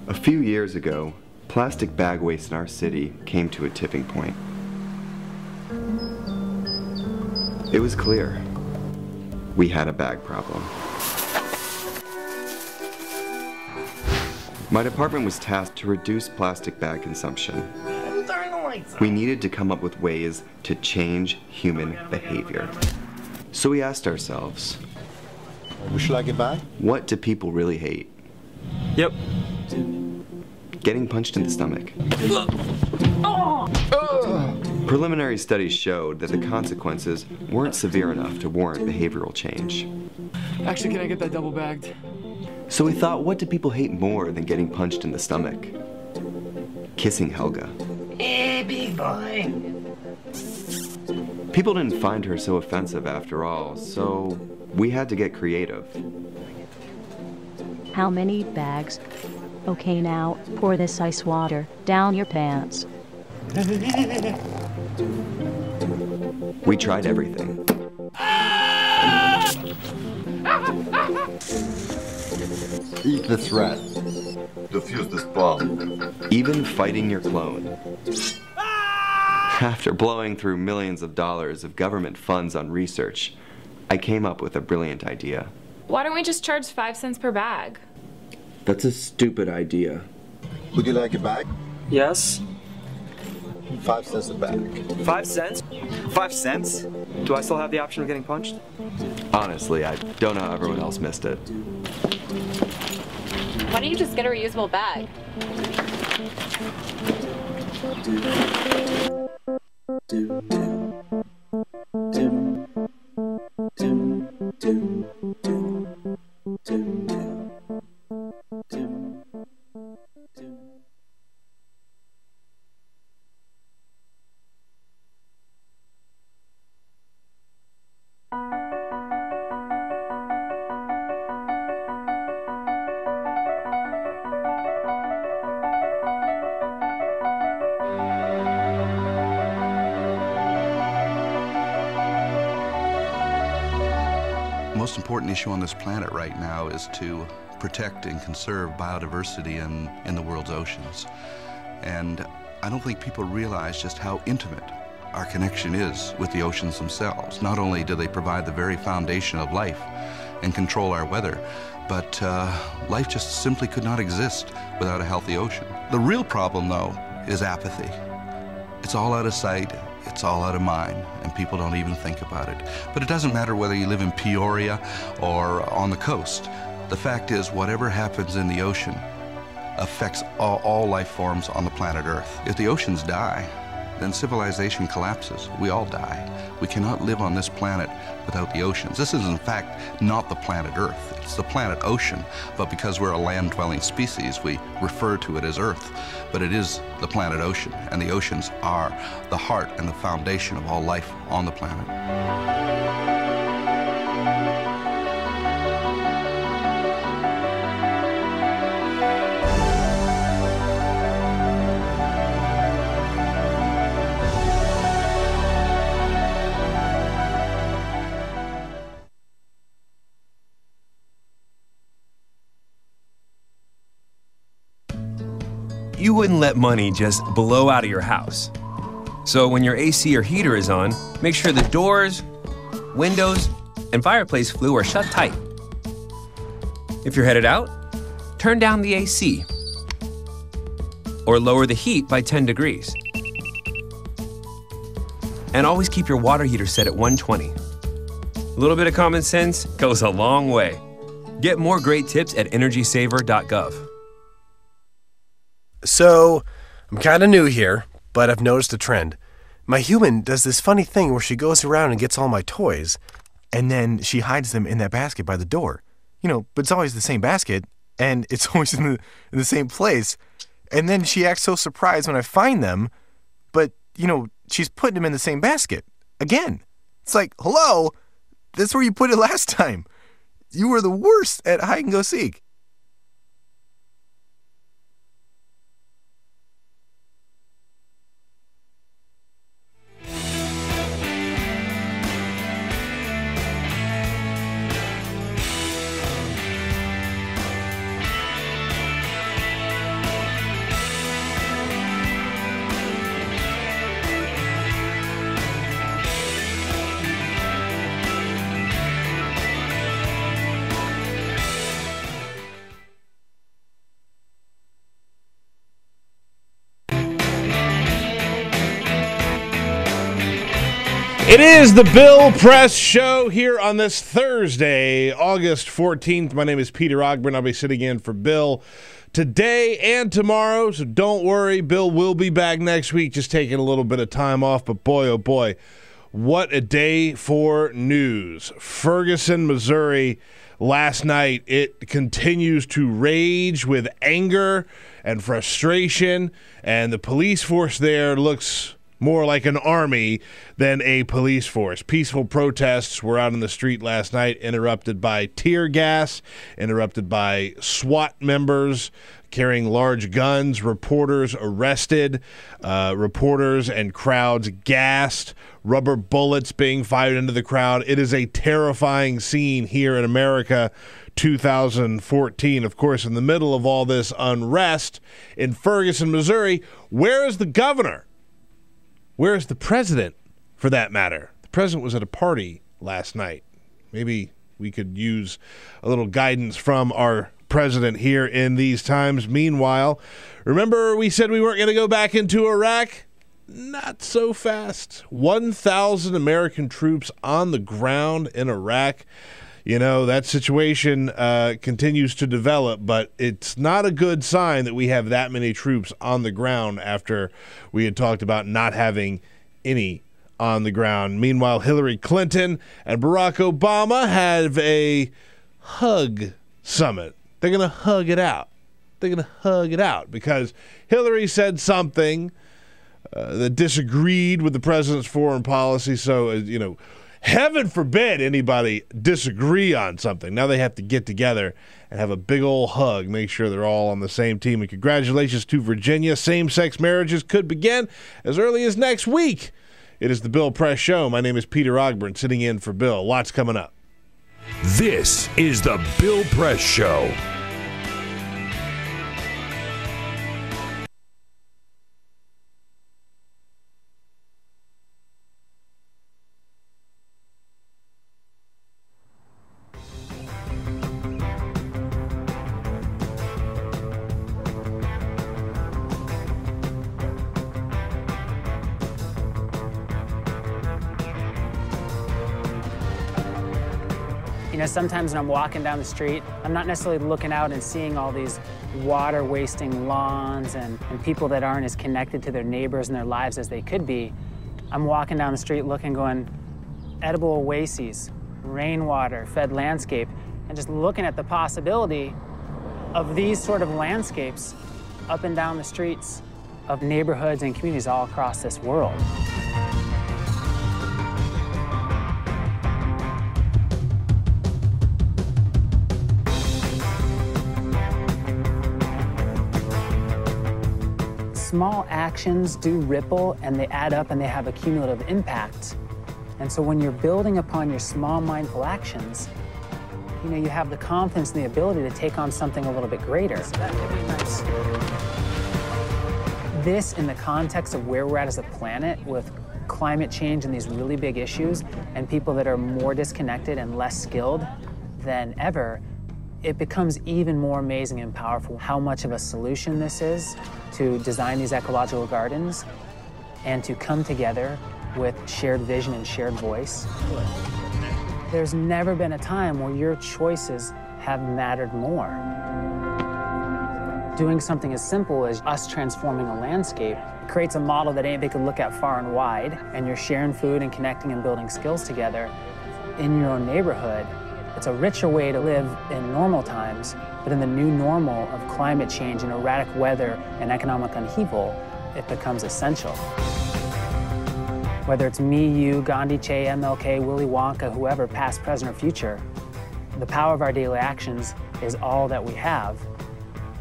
A few years ago, plastic bag waste in our city came to a tipping point. It was clear we had a bag problem. My department was tasked to reduce plastic bag consumption. We needed to come up with ways to change human behavior. So we asked ourselves, would you like it back? What do people really hate? Yep. Getting punched in the stomach. Preliminary studies showed that the consequences weren't severe enough to warrant behavioral change. Actually, can I get that double bagged? So we thought, what do people hate more than getting punched in the stomach? Kissing Helga. Hey, big boy. People didn't find her so offensive after all, so we had to get creative. How many bags? Okay, now, pour this ice water down your pants. We tried everything. Eat this rat. Defuse this bomb. Even fighting your clone. After blowing through millions of dollars of government funds on research, I came up with a brilliant idea. Why don't we just charge 5 cents per bag? That's a stupid idea. Would you like it back? Yes. 5 cents a bag. 5 cents? 5 cents? Do I still have the option of getting punched? Honestly, I don't know how everyone else missed it. Why don't you just get a reusable bag? The most important issue on this planet right now is to protect and conserve biodiversity in the world's oceans. And I don't think people realize just how intimate our connection is with the oceans themselves. Not only do they provide the very foundation of life and control our weather, but life just simply could not exist without a healthy ocean. The real problem, though, is apathy. It's all out of sight, it's all out of mind, and people don't even think about it. But it doesn't matter whether you live in Peoria or on the coast. The fact is, whatever happens in the ocean affects all life forms on the planet Earth. If the oceans die, then civilization collapses. We all die. We cannot live on this planet without the oceans. This is, in fact, not the planet Earth. It's the planet ocean, but because we're a land-dwelling species, we refer to it as Earth. But it is the planet ocean, and the oceans are the heart and the foundation of all life on the planet. You wouldn't let money just blow out of your house. So when your AC or heater is on, make sure the doors, windows, and fireplace flue are shut tight. If you're headed out, turn down the AC or lower the heat by 10 degrees. And always keep your water heater set at 120. A little bit of common sense goes a long way. Get more great tips at energysaver.gov. So, I'm kind of new here, but I've noticed a trend. My human does this funny thing where she goes around and gets all my toys, and then she hides them in that basket by the door. You know, but it's always the same basket, and it's always in the same place. And then she acts so surprised when I find them, but, you know, she's putting them in the same basket. Again. It's like, hello, that's where you put it last time. You were the worst at hide and go seek. It is the Bill Press Show here on this Thursday, August 14th. My name is Peter Ogburn. I'll be sitting in for Bill today and tomorrow, so don't worry. Bill will be back next week, just taking a little bit of time off. But boy, oh boy, what a day for news. Ferguson, Missouri, last night, it continues to rage with anger and frustration, and the police force there looks more like an army than a police force. Peaceful protests were out in the street last night, interrupted by tear gas, interrupted by SWAT members carrying large guns, reporters arrested, reporters and crowds gassed, rubber bullets being fired into the crowd. It is a terrifying scene here in America, 2014. Of course, in the middle of all this unrest in Ferguson, Missouri, where is the governor? Where is the president, for that matter? The president was at a party last night. Maybe we could use a little guidance from our president here in these times. Meanwhile, remember we said we weren't going to go back into Iraq? Not so fast. 1,000 American troops on the ground in Iraq. You know, that situation continues to develop, but it's not a good sign that we have that many troops on the ground after we had talked about not having any on the ground. Meanwhile, Hillary Clinton and Barack Obama have a hug summit. They're going to hug it out. They're going to hug it out because Hillary said something that disagreed with the president's foreign policy. So, heaven forbid anybody disagree on something. Now they have to get together and have a big old hug, make sure they're all on the same team. And congratulations to Virginia. Same-sex marriages could begin as early as next week. It is the Bill Press Show. My name is Peter Ogburn, sitting in for Bill. Lots coming up. This is the Bill Press Show. Sometimes when I'm walking down the street, I'm not necessarily looking out and seeing all these water-wasting lawns and people that aren't as connected to their neighbors and their lives as they could be. I'm walking down the street looking, going, edible oases, rainwater, fed landscape, and just looking at the possibility of these sort of landscapes up and down the streets of neighborhoods and communities all across this world. Small actions do ripple and they add up and they have a cumulative impact. And so when you're building upon your small mindful actions, you have the confidence and the ability to take on something a little bit greater. So that could be nice. This, in the context of where we're at as a planet with climate change and these really big issues and people that are more disconnected and less skilled than ever, it becomes even more amazing and powerful how much of a solution this is to design these ecological gardens and to come together with shared vision and shared voice. There's never been a time where your choices have mattered more. Doing something as simple as us transforming a landscape creates a model that anybody could look at far and wide, and you're sharing food and connecting and building skills together in your own neighborhood. It's a richer way to live in normal times, but in the new normal of climate change and erratic weather and economic upheaval, it becomes essential. Whether it's me, you, Gandhi, Che, MLK, Willy Wonka, whoever, past, present, or future, the power of our daily actions is all that we have.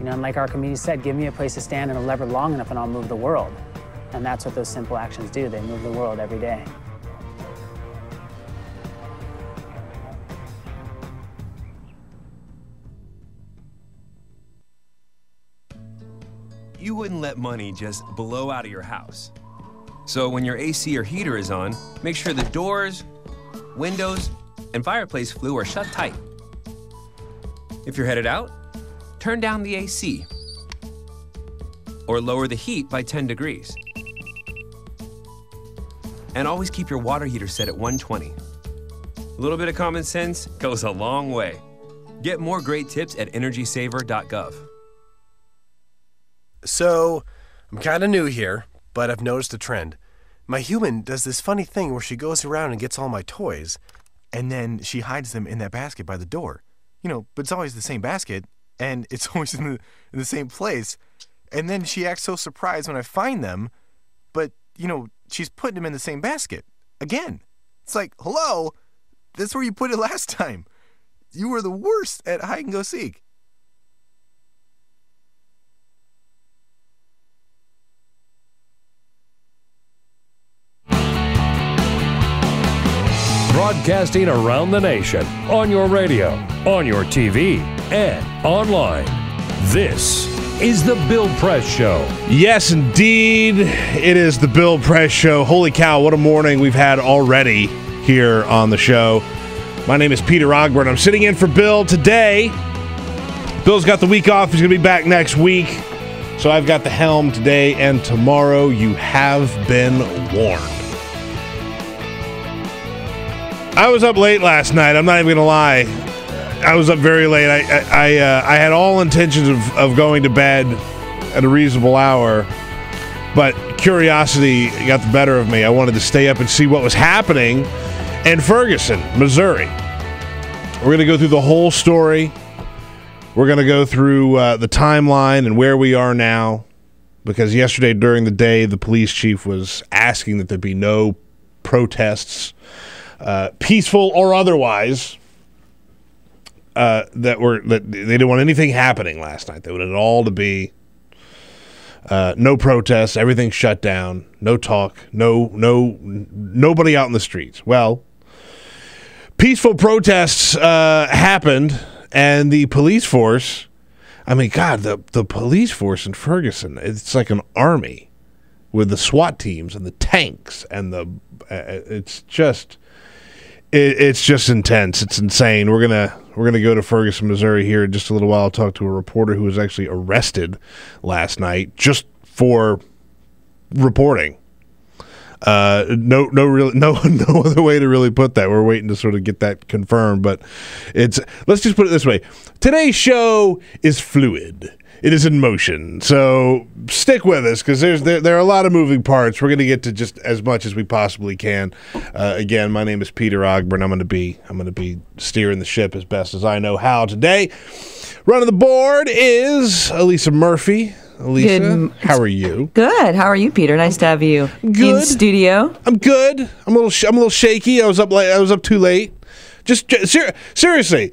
And like our community said, give me a place to stand and a lever long enough and I'll move the world. And that's what those simple actions do. They move the world every day. You wouldn't let money just blow out of your house. So when your AC or heater is on, make sure the doors, windows, and fireplace flue are shut tight. If you're headed out, turn down the AC or lower the heat by 10 degrees. And always keep your water heater set at 120. A little bit of common sense goes a long way. Get more great tips at energysaver.gov. So, I'm kind of new here, but I've noticed a trend. My human does this funny thing where she goes around and gets all my toys, and then she hides them in that basket by the door. But it's always the same basket, and it's always in the same place. And then she acts so surprised when I find them, but, she's putting them in the same basket. Again. It's like, hello, that's where you put it last time. You were the worst at hide and go seek. Broadcasting around the nation, on your radio, on your TV, and online. This is the Bill Press Show. Yes, indeed. It is the Bill Press Show. Holy cow, what a morning we've had already here on the show. My name is Peter Ogburn. I'm sitting in for Bill today. Bill's got the week off. He's going to be back next week. So I've got the helm today and tomorrow. You have been warned. I was up late last night. I'm not even going to lie. I was up very late. I had all intentions of going to bed at a reasonable hour, but curiosity got the better of me. I wanted to stay up and see what was happening in Ferguson, Missouri. We're going to go through the whole story. We're going to go through the timeline and where we are now, because yesterday during the day, the police chief was asking that there be no protests, peaceful or otherwise, that they didn't want anything happening last night. They wanted it all to be no protests, everything shut down, no talk, nobody out in the streets. Well, peaceful protests happened, and the police force, the police force in Ferguson, it's like an army with the SWAT teams and the tanks and it's just intense. It's insane. We're gonna go to Ferguson, Missouri here in just a little while. I'll talk to a reporter who was actually arrested last night just for reporting. No other way to really put that. We're waiting to sort of get that confirmed, but let's just put it this way. Today's show is fluid. It is in motion. So stick with us, because there are a lot of moving parts. We're going to get to just as much as we possibly can. Again, my name is Peter Ogburn. I'm going to be steering the ship as best as I know how today. Running the board is Elisa Murphy. Elisa, how are you? Good. How are you, Peter? Nice to have you in studio. I'm good. I'm a little shaky. I was up too late. Just seriously.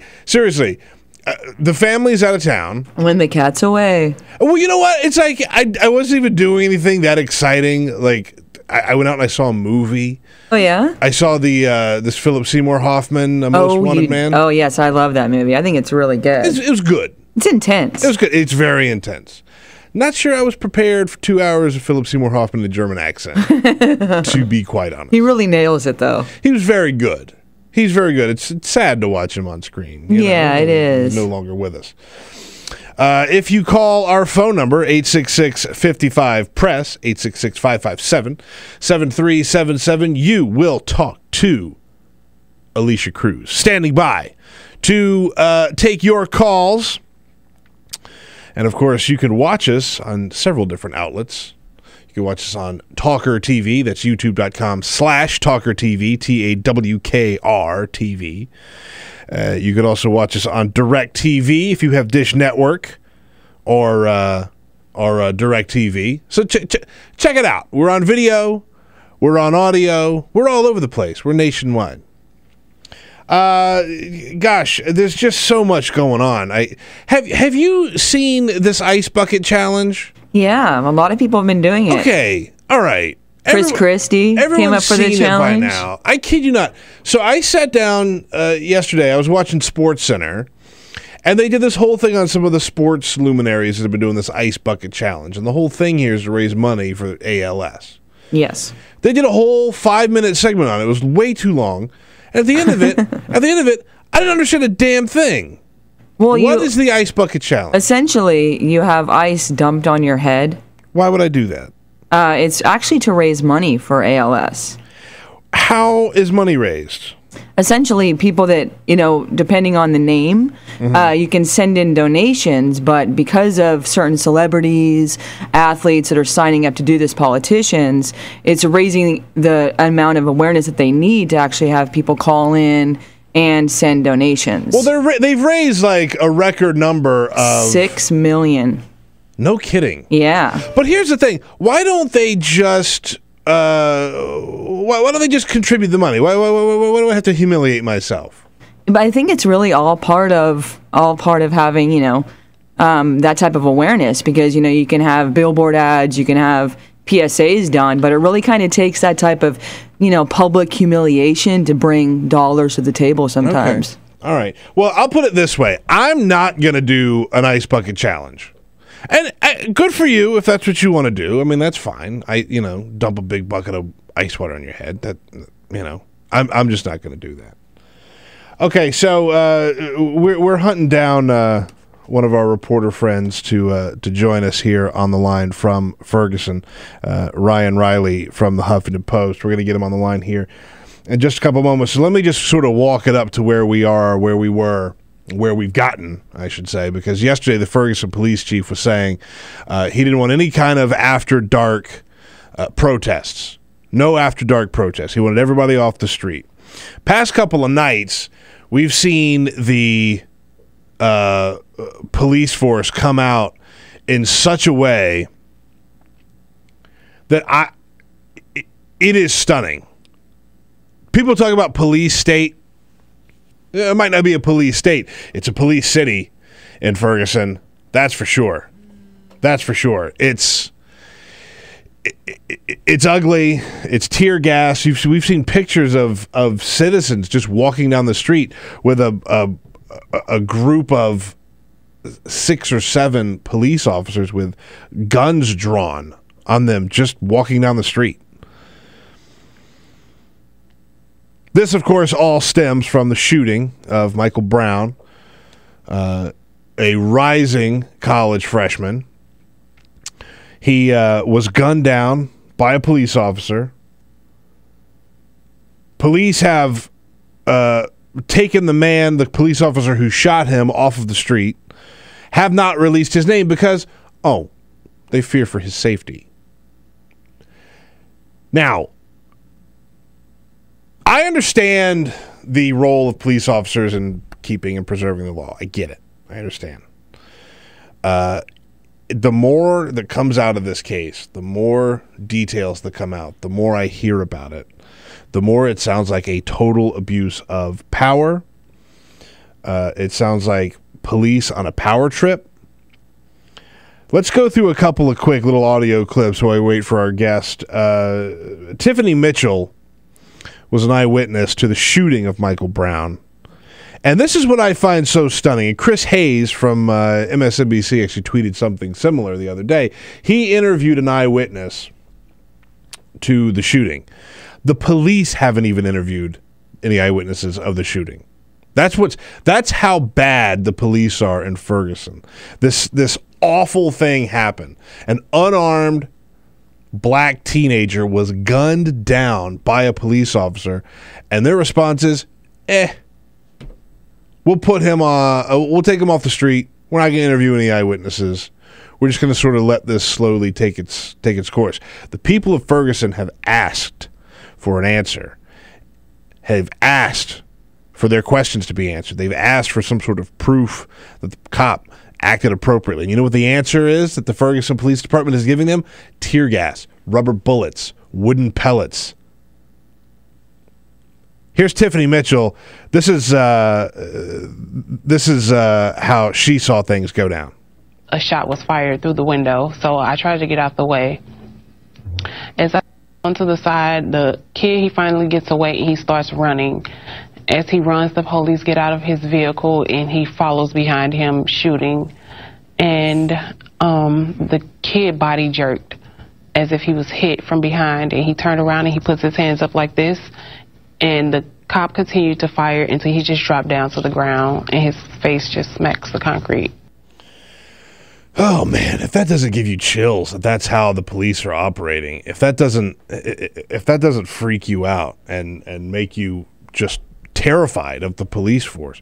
The family's out of town. When the cat's away. Well, you know what? It's like I wasn't even doing anything that exciting. Like I went out and I saw a movie. Oh yeah. I saw the this Philip Seymour Hoffman, Most Wanted Man. Oh yes, I love that movie. I think it's really good. It was good. It's intense. It was good. It's very intense. Not sure I was prepared for 2 hours of Philip Seymour Hoffman in a German accent, to be quite honest. He really nails it, though. He was very good. He's very good. It's sad to watch him on screen. It is. He's no longer with us. If you call our phone number, 866-55-PRESS, 866-557-7377, you will talk to Alicia Cruz, standing by to take your calls. And, of course, you can watch us on several different outlets. You can watch us on TawkrTV. That's youtube.com/TawkrTV, TAWKR-TV. You can also watch us on DirecTV if you have Dish Network or DirecTV. So check it out. We're on video. We're on audio. We're all over the place. We're nationwide. Gosh, there's just so much going on. Have you seen this ice bucket challenge? Yeah, a lot of people have been doing it. Okay, all right. Chris Christie came up for the challenge. By now. I kid you not. So I sat down yesterday. I was watching SportsCenter, and they did this whole thing on some of the sports luminaries that have been doing this ice bucket challenge. And the whole thing here is to raise money for ALS. Yes. They did a whole 5-minute segment on it. It was way too long. At the end of it, I didn't understand a damn thing. Well, what is the ice bucket challenge? Essentially, you have ice dumped on your head. Why would I do that? It's actually to raise money for ALS. how is money raised? Essentially, people that, depending on the name, you can send in donations, but because of certain celebrities, athletes that are signing up to do this, politicians, it's raising the amount of awareness that they need to actually have people call in and send donations. Well, they've raised like a record number of... $6 million. No kidding. Yeah. But here's the thing. Why don't they just... why don't they just contribute the money? Why do I have to humiliate myself? But I think it's really all part of having, that type of awareness, because, you can have billboard ads, you can have PSAs done, but it really kind of takes that type of, public humiliation to bring dollars to the table sometimes. Okay. All right. Well, I'll put it this way. I'm not going to do an ice bucket challenge. And good for you if that's what you want to do. I mean, that's fine. Dump a big bucket of ice water on your head. That, I'm just not going to do that. Okay, so we're hunting down one of our reporter friends to join us here on the line from Ferguson, Ryan Riley from the Huffington Post. We're going to get him on the line here in just a couple moments. So let me just sort of walk it up to where we are, where we were, where we've gotten, I should say, because yesterday the Ferguson police chief was saying he didn't want any kind of after-dark protests. No after-dark protests. He wanted everybody off the street. Past couple of nights, we've seen the police force come out in such a way that it is stunning. People talk about police state. It might not be a police state. It's a police city in Ferguson. That's for sure. That's for sure. It's ugly. It's tear gas. We've seen pictures of citizens just walking down the street with a group of 6 or 7 police officers with guns drawn on them, just walking down the street. This, of course, all stems from the shooting of Michael Brown, a rising college freshman. He was gunned down by a police officer. Police have taken the police officer who shot him off of the street, have not released his name because, they fear for his safety. Now, I understand the role of police officers in keeping and preserving the law. I get it. I understand. The more that comes out of this case, the more details that come out, the more I hear about it, the more it sounds like a total abuse of power. It sounds like police on a power trip. Let's go through a couple of quick little audio clips while we wait for our guest. Tiffany Mitchell was an eyewitness to the shooting of Michael Brown. And this is what I find so stunning. And Chris Hayes from MSNBC actually tweeted something similar the other day. He interviewed an eyewitness to the shooting. The police haven't even interviewed any eyewitnesses of the shooting. That's how bad the police are in Ferguson. This awful thing happened. An unarmed black teenager was gunned down by a police officer, and their response is, we'll put him we'll take him off the street. We're not going to interview any eyewitnesses. We're just going to sort of let this slowly take its course. The people of Ferguson have asked for an answer, have asked for their questions to be answered. They've asked for some sort of proof that the cop acted appropriately. And you know what the answer is that the Ferguson Police Department is giving them? Tear gas, rubber bullets, wooden pellets. Here's Tiffany Mitchell. This is how she saw things go down. A shot was fired through the window, so I tried to get out the way. As I went to the side, the kid, he finally gets away and he starts running. As he runs, the police get out of his vehicle and he follows behind him shooting. And the kid body jerked as if he was hit from behind, and he turned around and he puts his hands up like this, and the cop continued to fire until he just dropped down to the ground and his face just smacks the concrete. Oh man, if that doesn't give you chills, that's how the police are operating. If that doesn't freak you out and make you just terrified of the police force,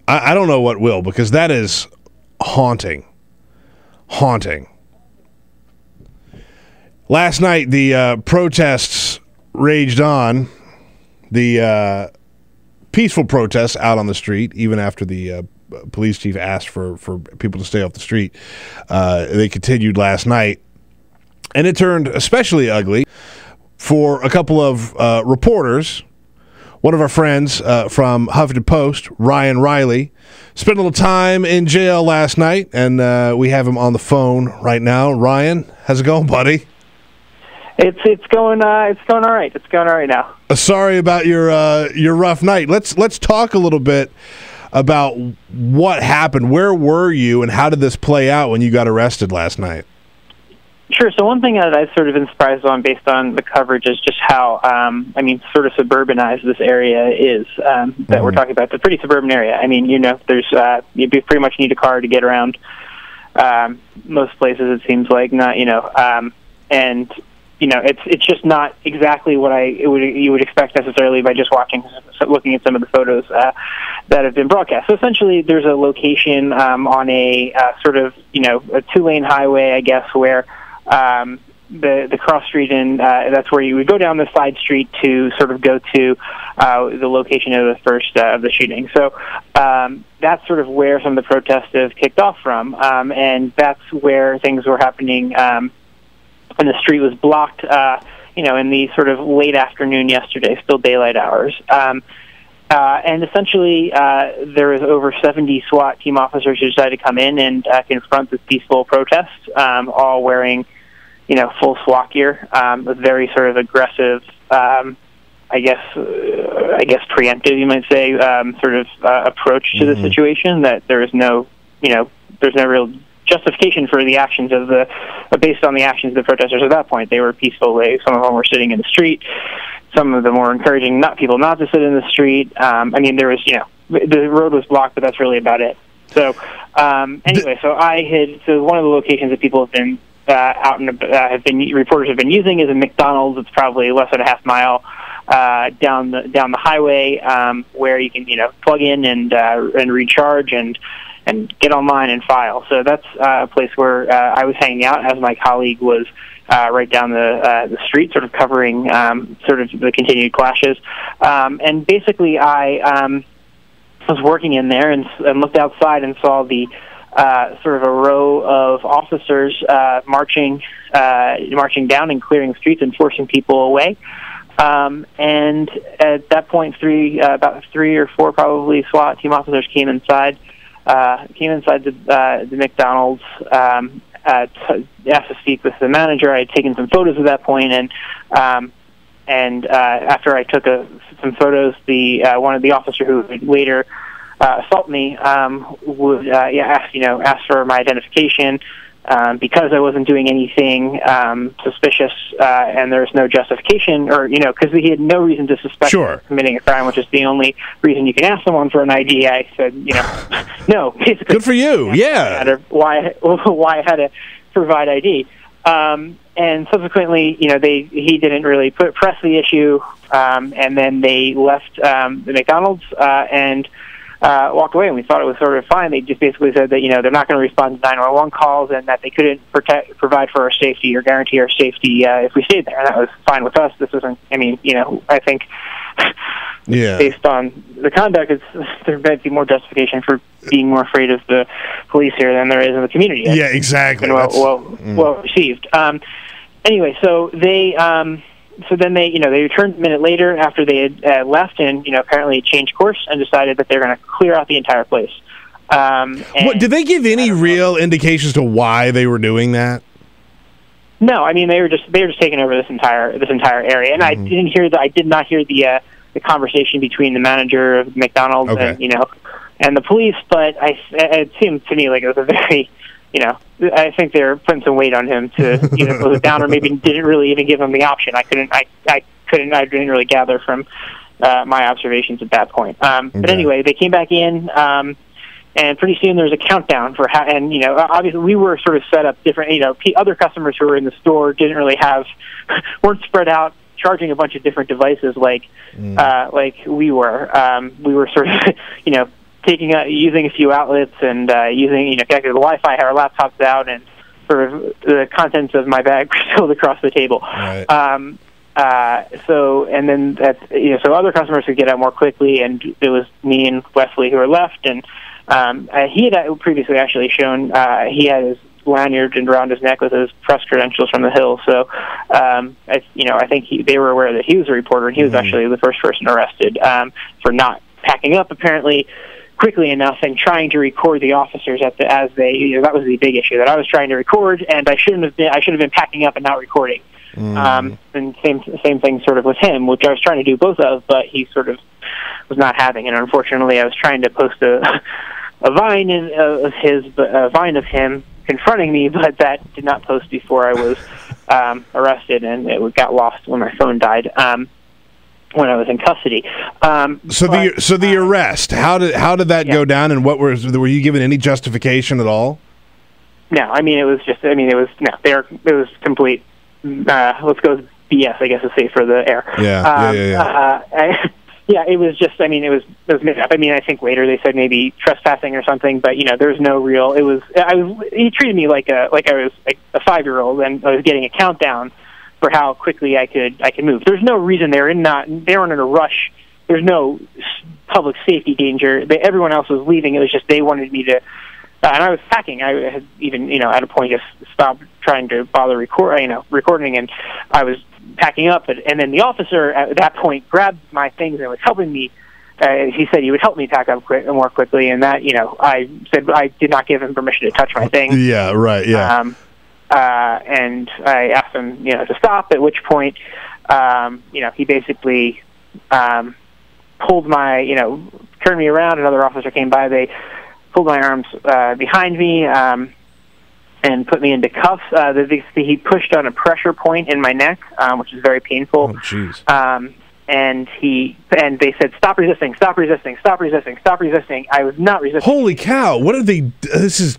I don't know what will, because that is haunting. Last night, the protests raged on. The peaceful protests out on the street, even after the police chief asked for people to stay off the street. They continued last night, and it turned especially ugly for a couple of reporters. One of our friends from Huffington Post, Ryan Riley, spent a little time in jail last night, and we have him on the phone right now. Ryan, how's it going, buddy? It's going all right. It's going all right now. Sorry about your rough night. Let's talk a little bit about what happened. Where were you, and how did this play out when you got arrested last night? Sure. So one thing that I've sort of been surprised on based on the coverage is just how, sort of suburbanized this area is that we're talking about. It's a pretty suburban area. I mean, there's you pretty much need a car to get around most places, it seems like. It's just not exactly what you would expect necessarily by just looking at some of the photos that have been broadcast. So essentially, there's a location on a sort of a two-lane highway, I guess, where the cross street and that's where you would go down the side street to sort of go to the location of the first of the shooting. So that's sort of where some of the protests have kicked off from, and that's where things were happening. And the street was blocked, in the sort of late afternoon yesterday, still daylight hours. And essentially, there was over 70 SWAT team officers who decided to come in and confront this peaceful protest, all wearing, full SWAT gear, with very sort of aggressive, I guess preemptive, you might say, approach to the situation. That there is no, there's no real justification for the actions based on the actions of the protesters at that point. They were peaceful. Some of them were sitting in the street. Some of them were encouraging people not to sit in the street. There was, the road was blocked, but that's really about it. So, so one of the locations that people have been reporters have been using is a McDonald's. It's probably less than a half mile down the highway, where you can, plug in and recharge and get online and file. So that's a place where I was hanging out as my colleague was right down the street, sort of covering sort of the continued clashes. And basically, I was working in there and looked outside and saw the sort of a row of officers marching down and clearing streets and forcing people away. And at that point, about three or four probably SWAT team officers came inside the McDonald's, asked to speak with the manager. I had taken some photos at that point, and after I took some photos, one of the officers who would later assault me would ask for my identification. Because I wasn't doing anything suspicious, and there's no justification, or because he had no reason to suspect committing a crime, which is the only reason you can ask someone for an ID. I said, no. Basically, good for you. Yeah. Why I had to provide ID, and subsequently, he didn't really press the issue, and then they left the McDonald's and walked away, and we thought it was sort of fine. They just basically said that they're not going to respond to 911 calls, and that they couldn't provide for our safety or guarantee our safety if we stayed there. And that was fine with us. This isn't. I think based on the conduct, there might be more justification for being more afraid of the police here than there is in the community. Yeah, exactly. Well received. Anyway, so they. So then they returned a minute later after they had left, and apparently changed course and decided that they're going to clear out the entire place. Did they give any real indications to why they were doing that? No, they were just taking over this entire area, and I did not hear the conversation between the manager of McDonald's and the police, but it seemed to me like it was a very I think they're putting some weight on him to either close it down or maybe didn't really even give him the option. I didn't really gather from my observations at that point. But anyway, they came back in, And pretty soon there's a countdown for how, and obviously we were sort of set up different. Other customers who were in the store didn't really weren't spread out charging a bunch of different devices like we were. We were sort of using a few outlets and using connecting to the Wi-Fi, had our laptops out, and sort of the contents of my bag spilled across the table. Right. So other customers could get out more quickly, and it was me and Wesley who were left, and he had previously actually shown he had his lanyard around his neck with his press credentials from the Hill. So I think they were aware that he was a reporter, and he was actually the first person arrested for not packing up apparently quickly enough and trying to record the officers that was the big issue, that I was trying to record, and I should have been packing up and not recording. And same thing sort of with him, which I was trying to do both of, but he sort of was not having it. Unfortunately, I was trying to post a vine a vine of him confronting me, but that did not post before I was arrested, and it got lost when my phone died. When I was in custody. So the arrest, how did that go down, and were you given any justification at all? No, it was complete. Let's go BS, I guess, to say for the air. It was just. It was made up. I think later they said maybe trespassing or something, but there was no real. He treated me like I was a 5-year-old, and I was getting a countdown for how quickly I could move. There's no reason they weren't in a rush. There's no public safety danger. Everyone else was leaving. It was just they wanted me to. And I was packing. I had even at a point just stopped trying to bother recording, and I was packing up. And then the officer at that point grabbed my things and was helping me. He said he would help me pack up more quickly, and that I said I did not give him permission to touch my things. Yeah, right. Yeah. And I asked him, to stop. At which point, he basically pulled my, turned me around. Another officer came by. They pulled my arms behind me and put me into cuffs. He pushed on a pressure point in my neck, which is very painful. Oh, jeez. And they said, "Stop resisting! Stop resisting! Stop resisting! Stop resisting!" I was not resisting. Holy cow! What are they? This is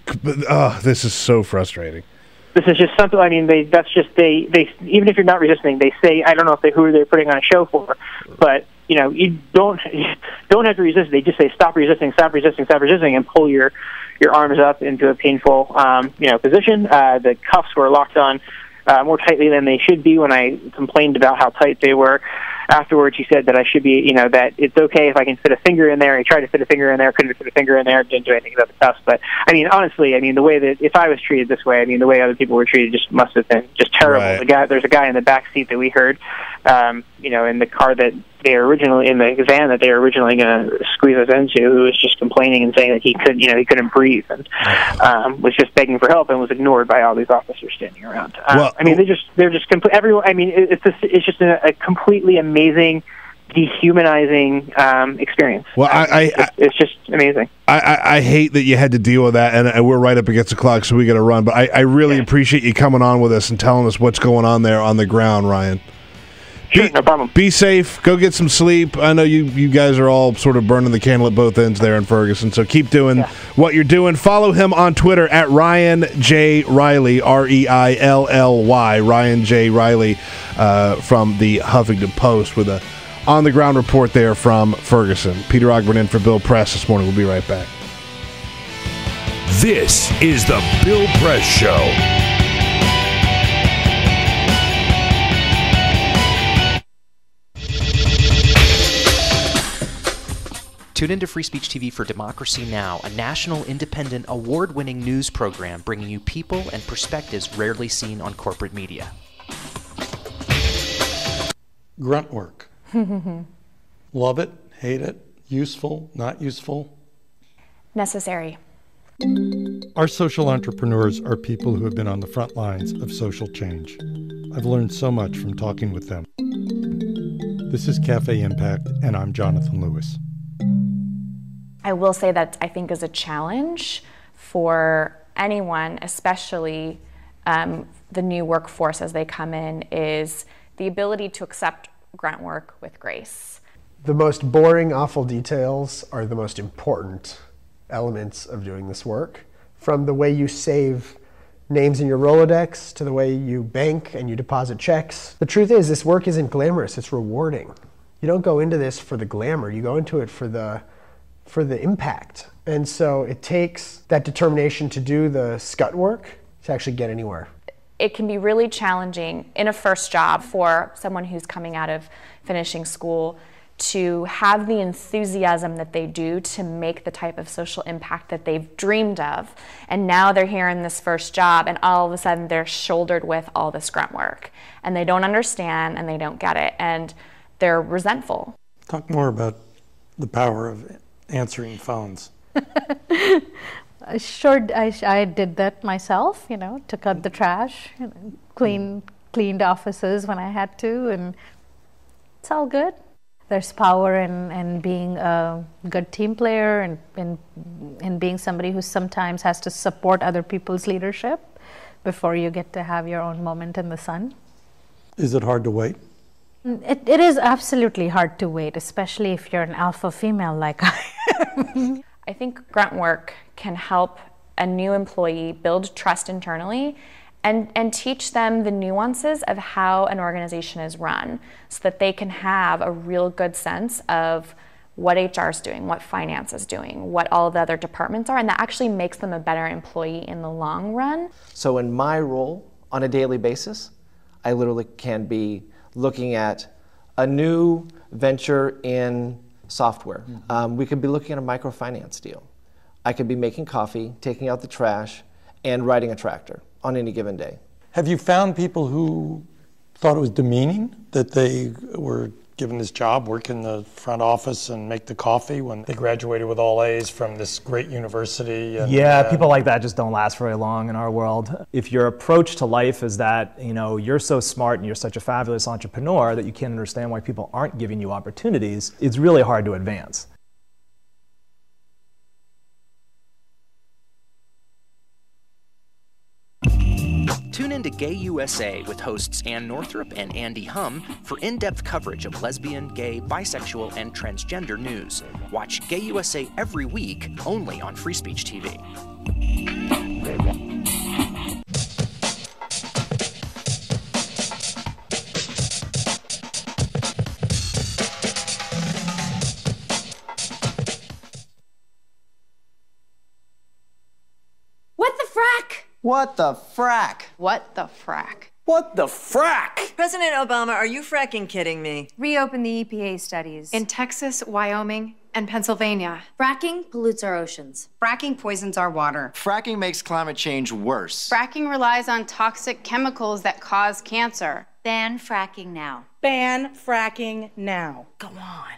so frustrating. This is just something. They even if you're not resisting, they say, I don't know who they're putting on a show for, but you don't have to resist. They just say stop resisting, stop resisting, stop resisting, and pull your arms up into a painful position. The cuffs were locked on more tightly than they should be. When I complained about how tight they were, afterwards he said that I should be, that it's okay if I can fit a finger in there. He tried to fit a finger in there, couldn't fit a finger in there, didn't do anything about the cuffs. But honestly, the way that if I was treated this way, the way other people were treated just must have been just terrible. Right. There's a guy in the back seat that we heard, in the car that they originally in the van that they were originally going to squeeze us into, who was just complaining and saying that he couldn't breathe, and was just begging for help, and was ignored by all these officers standing around. They're just complete. Everyone. It's just a completely amazing, dehumanizing experience. Well, it's just amazing. I hate that you had to deal with that, and we're right up against the clock, so we got to run. But I really appreciate you coming on with us and telling us what's going on there on the ground, Ryan. Sure, no problem. Be safe. Go get some sleep. I know you guys are all sort of burning the candle at both ends there in Ferguson, so keep doing what you're doing. Follow him on Twitter at Ryan J. Riley, Reilly, Ryan J. Riley from the Huffington Post with a on-the-ground report there from Ferguson. Peter Ogburn in for Bill Press this morning. We'll be right back. This is the Bill Press Show. Tune into Free Speech TV for Democracy Now!, a national, independent, award-winning news program bringing you people and perspectives rarely seen on corporate media. Grunt work. Love it, hate it, useful, not useful? Necessary. Our social entrepreneurs are people who have been on the front lines of social change. I've learned so much from talking with them. This is Cafe Impact, and I'm Jonathan Lewis. I will say that I think is a challenge for anyone, especially the new workforce as they come in, is the ability to accept grunt work with grace. The most boring, awful details are the most important elements of doing this work, from the way you save names in your Rolodex to the way you bank and you deposit checks. The truth is, this work isn't glamorous, it's rewarding. You don't go into this for the glamour, you go into it for the impact. And so it takes that determination to do the scut work to actually get anywhere. It can be really challenging in a first job for someone who's coming out of finishing school to have the enthusiasm that they do to make the type of social impact that they've dreamed of. And now they're here in this first job and all of a sudden they're shouldered with all this grunt work. And they don't understand and they don't get it and they're resentful. Talk more about the power of answering phones. Sure, I did that myself, you know, took out the trash, cleaned offices when I had to, and it's all good. There's power in being a good team player and in being somebody who sometimes has to support other people's leadership before you get to have your own moment in the sun. Is it hard to wait? It is absolutely hard to wait, especially if you're an alpha female like I am. I think grunt work can help a new employee build trust internally and teach them the nuances of how an organization is run so that they can have a real good sense of what HR is doing, what finance is doing, what all the other departments are, and that actually makes them a better employee in the long run. So in my role on a daily basis, I literally can be looking at a new venture in software. We could be looking at a microfinance deal. I could be making coffee, taking out the trash, and riding a tractor on any given day. Have you found people who thought it was demeaning that they were given this job, work in the front office and make the coffee when they graduated with all A's from this great university? And, yeah, people like that just don't last very long in our world. If your approach to life is that, you know, you're so smart and you're such a fabulous entrepreneur that you can't understand why people aren't giving you opportunities, it's really hard to advance. Tune in to Gay USA with hosts Ann Northrup and Andy Hum for in-depth coverage of lesbian, gay, bisexual, and transgender news. Watch Gay USA every week, only on Free Speech TV. 'What the frack? What the frack? What the frack? President Obama, are you fracking kidding me? Reopen the EPA studies. In Texas, Wyoming, and Pennsylvania. Fracking pollutes our oceans. Fracking poisons our water. Fracking makes climate change worse. Fracking relies on toxic chemicals that cause cancer. Ban fracking now. Ban fracking now. Go on.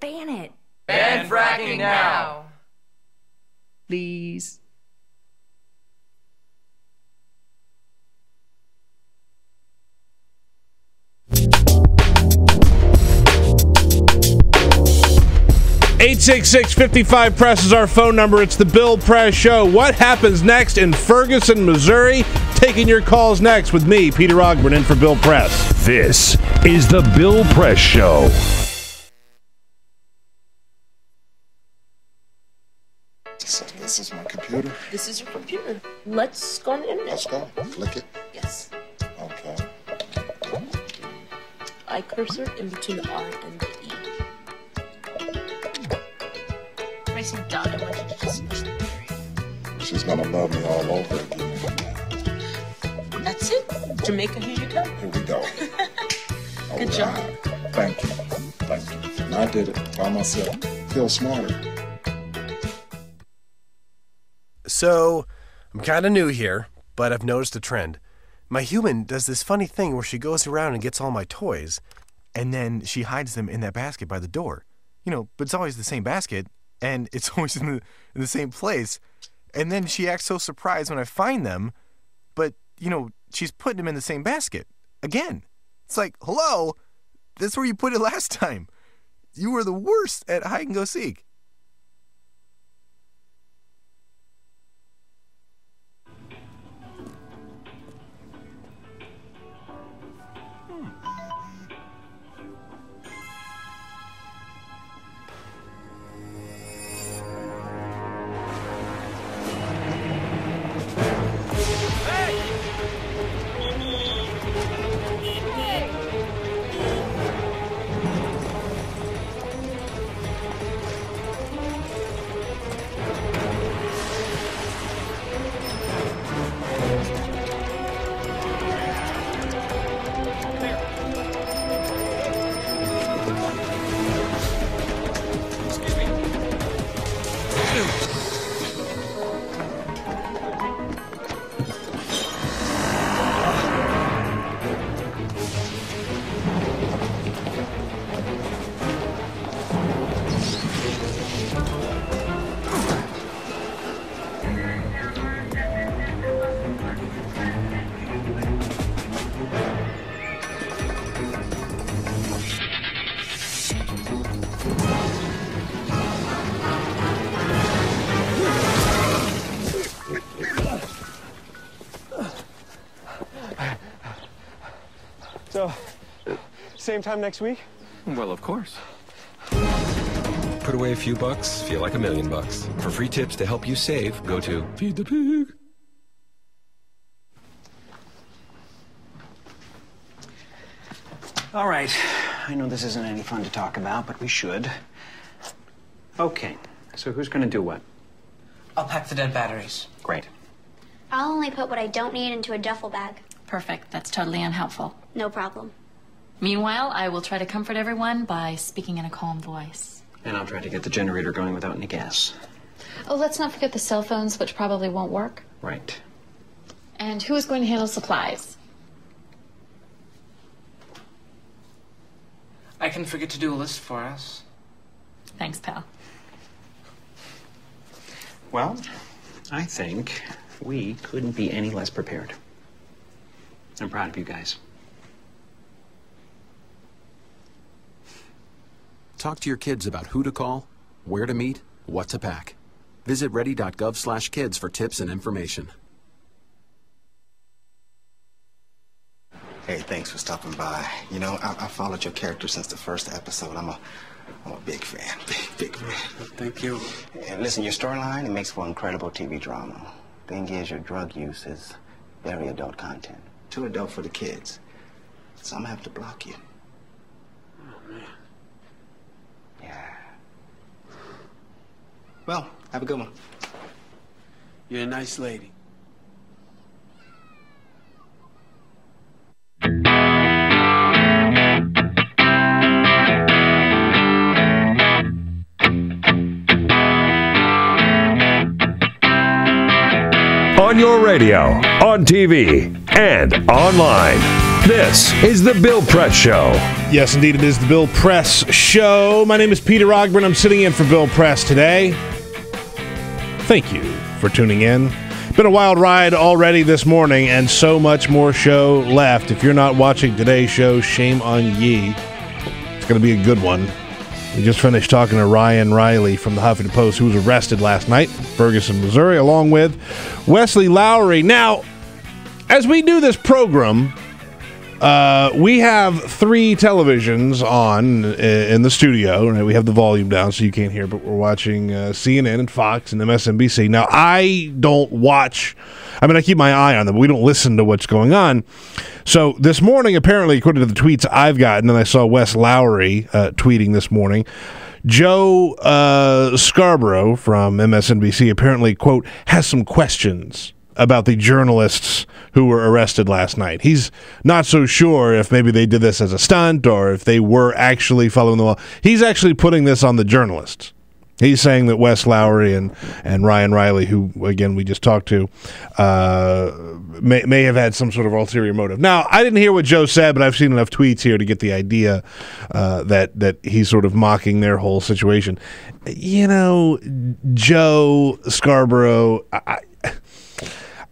Ban it. Ban fracking now. Please. $866-55-PRESS is our phone number. It's the Bill Press Show. What happens next in Ferguson, Missouri? Taking your calls next with me, Peter Ogburn, in for Bill Press. This is the Bill Press Show. This is my computer. This is your computer. Let's go on the internet. Let's go. Click it. Yes. Okay. I cursor in between the R and the E. Pressing dot. I want you to just push the area. She's gonna love me all over again. That's it. Jamaica, here you go. Here we go. Good job. Thank you. Thank you. And I did it by myself. Feel smarter. So, I'm kind of new here, but I've noticed a trend. My human does this funny thing where she goes around and gets all my toys, and then she hides them in that basket by the door. You know, but it's always the same basket, and it's always in the same place. And then she acts so surprised when I find them, but, you know, she's putting them in the same basket. Again. It's like, hello, that's where you put it last time. You were the worst at hide and go seek. Same time next week? Well, of course. Put away a few bucks, feel like $1 million. For free tips to help you save, go to Feed the Pig. All right. I know this isn't any fun to talk about, but we should. Okay. So who's going to do what? I'll pack the dead batteries. Great. I'll only put what I don't need into a duffel bag. Perfect. That's totally unhelpful. No problem. Meanwhile, I will try to comfort everyone by speaking in a calm voice. And I'll try to get the generator going without any gas. Oh, let's not forget the cell phones, which probably won't work. Right. And who is going to handle supplies? I can forget to do a list for us. Thanks, pal. Well, I think we couldn't be any less prepared. I'm proud of you guys. Talk to your kids about who to call, where to meet, what to pack. Visit ready.gov/kids for tips and information. Hey, thanks for stopping by. You know, I followed your character since the first episode. I'm a big fan, big fan. Thank you. And listen, your storyline, it makes for incredible TV drama. Thing is, your drug use is very adult content. Too adult for the kids. So I'm gonna have to block you. Oh, man. Yeah. Well, have a good one. You're a nice lady. On your radio, on TV, and online. This is the Bill Press Show. Yes, indeed, it is the Bill Press Show. My name is Peter Ogburn. I'm sitting in for Bill Press today. Thank you for tuning in. Been a wild ride already this morning, and so much more show left. If you're not watching today's show, shame on ye. It's going to be a good one. We just finished talking to Ryan Riley from the Huffington Post, who was arrested last night in Ferguson, Missouri, along with Wesley Lowry. Now, as we do this program, we have 3 televisions on in the studio. Right? We have the volume down so you can't hear, but we're watching CNN and Fox and MSNBC. Now, I don't watch... I mean, I keep my eye on them, but we don't listen to what's going on. So this morning, apparently, according to the tweets I've gotten, and I saw Wes Lowry tweeting this morning, Joe Scarborough from MSNBC apparently, quote, has some questions about the journalists who were arrested last night. He's not so sure if maybe they did this as a stunt or if they were actually following the law. He's actually putting this on the journalists. He's saying that Wes Lowry and Ryan Riley, who, again, we just talked to, may have had some sort of ulterior motive. Now, I didn't hear what Joe said, but I've seen enough tweets here to get the idea that he's sort of mocking their whole situation. You know, Joe Scarborough,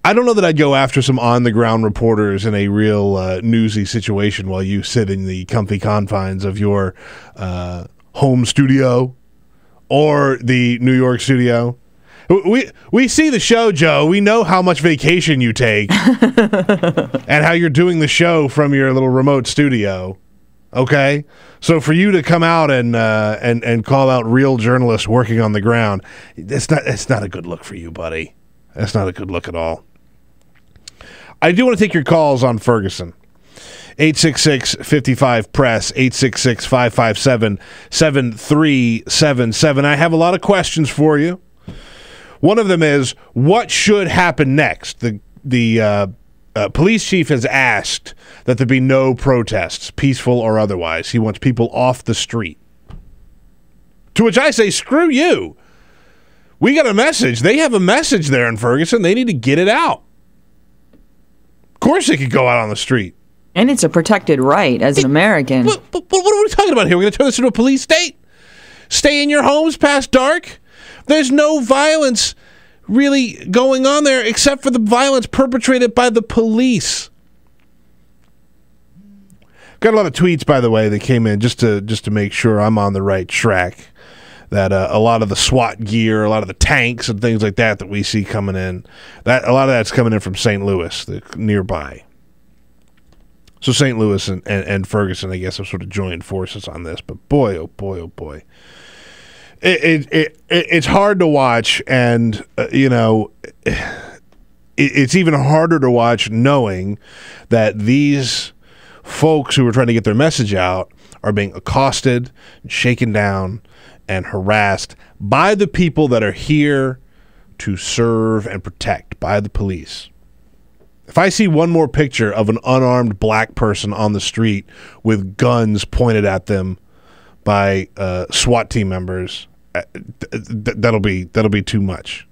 I don't know that I'd go after some on-the-ground reporters in a real newsy situation while you sit in the comfy confines of your home studio or the New York studio. We see the show, Joe. We know how much vacation you take and how you're doing the show from your little remote studio. Okay? So for you to come out and call out real journalists working on the ground, it's not a good look for you, buddy. That's not a good look at all. I do want to take your calls on Ferguson. 866-55-PRESS, 866-557-7377. I have a lot of questions for you. One of them is, what should happen next? The police chief has asked that there be no protests, peaceful or otherwise. He wants people off the street. To which I say, screw you. We got a message. They have a message there in Ferguson. They need to get it out. Of course they could go out on the street. And it's a protected right as an American. What are we talking about here? We're going to turn this into a police state? Stay in your homes past dark? There's no violence really going on there except for the violence perpetrated by the police. Got a lot of tweets, by the way, that came in just to make sure I'm on the right track. That a lot of the SWAT gear, a lot of the tanks and things like that we see coming in, that a lot of that's coming in from St. Louis, nearby. So St. Louis and Ferguson, I guess, have sort of joined forces on this. But boy, oh boy, oh boy. It's hard to watch, and, it's even harder to watch knowing that these folks who are trying to get their message out are being accosted, shaken down, and harassed by the people that are here to serve and protect, by the police. If I see one more picture of an unarmed black person on the street with guns pointed at them by SWAT team members, that'll be too much.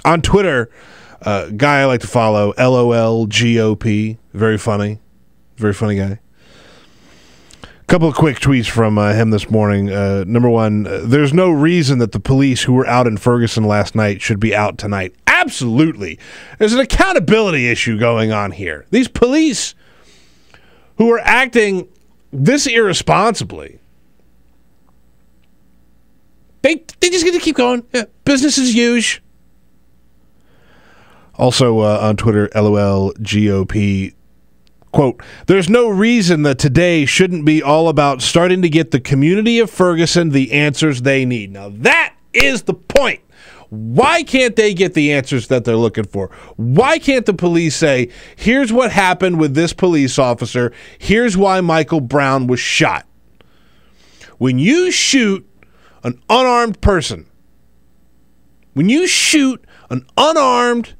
On Twitter, a guy I like to follow, LOL GOP, very funny guy. Couple of quick tweets from him this morning. Number one, there's no reason that the police who were out in Ferguson last night should be out tonight. Absolutely. There's an accountability issue going on here. These police who are acting this irresponsibly, they just get to keep going. Yeah, business as usual. Also on Twitter, LOL GOP, quote, there's no reason that today shouldn't be all about starting to get the community of Ferguson the answers they need. Now that is the point. Why can't they get the answers that they're looking for? Why can't the police say, here's what happened with this police officer, here's why Michael Brown was shot? When you shoot an unarmed person, when you shoot an unarmed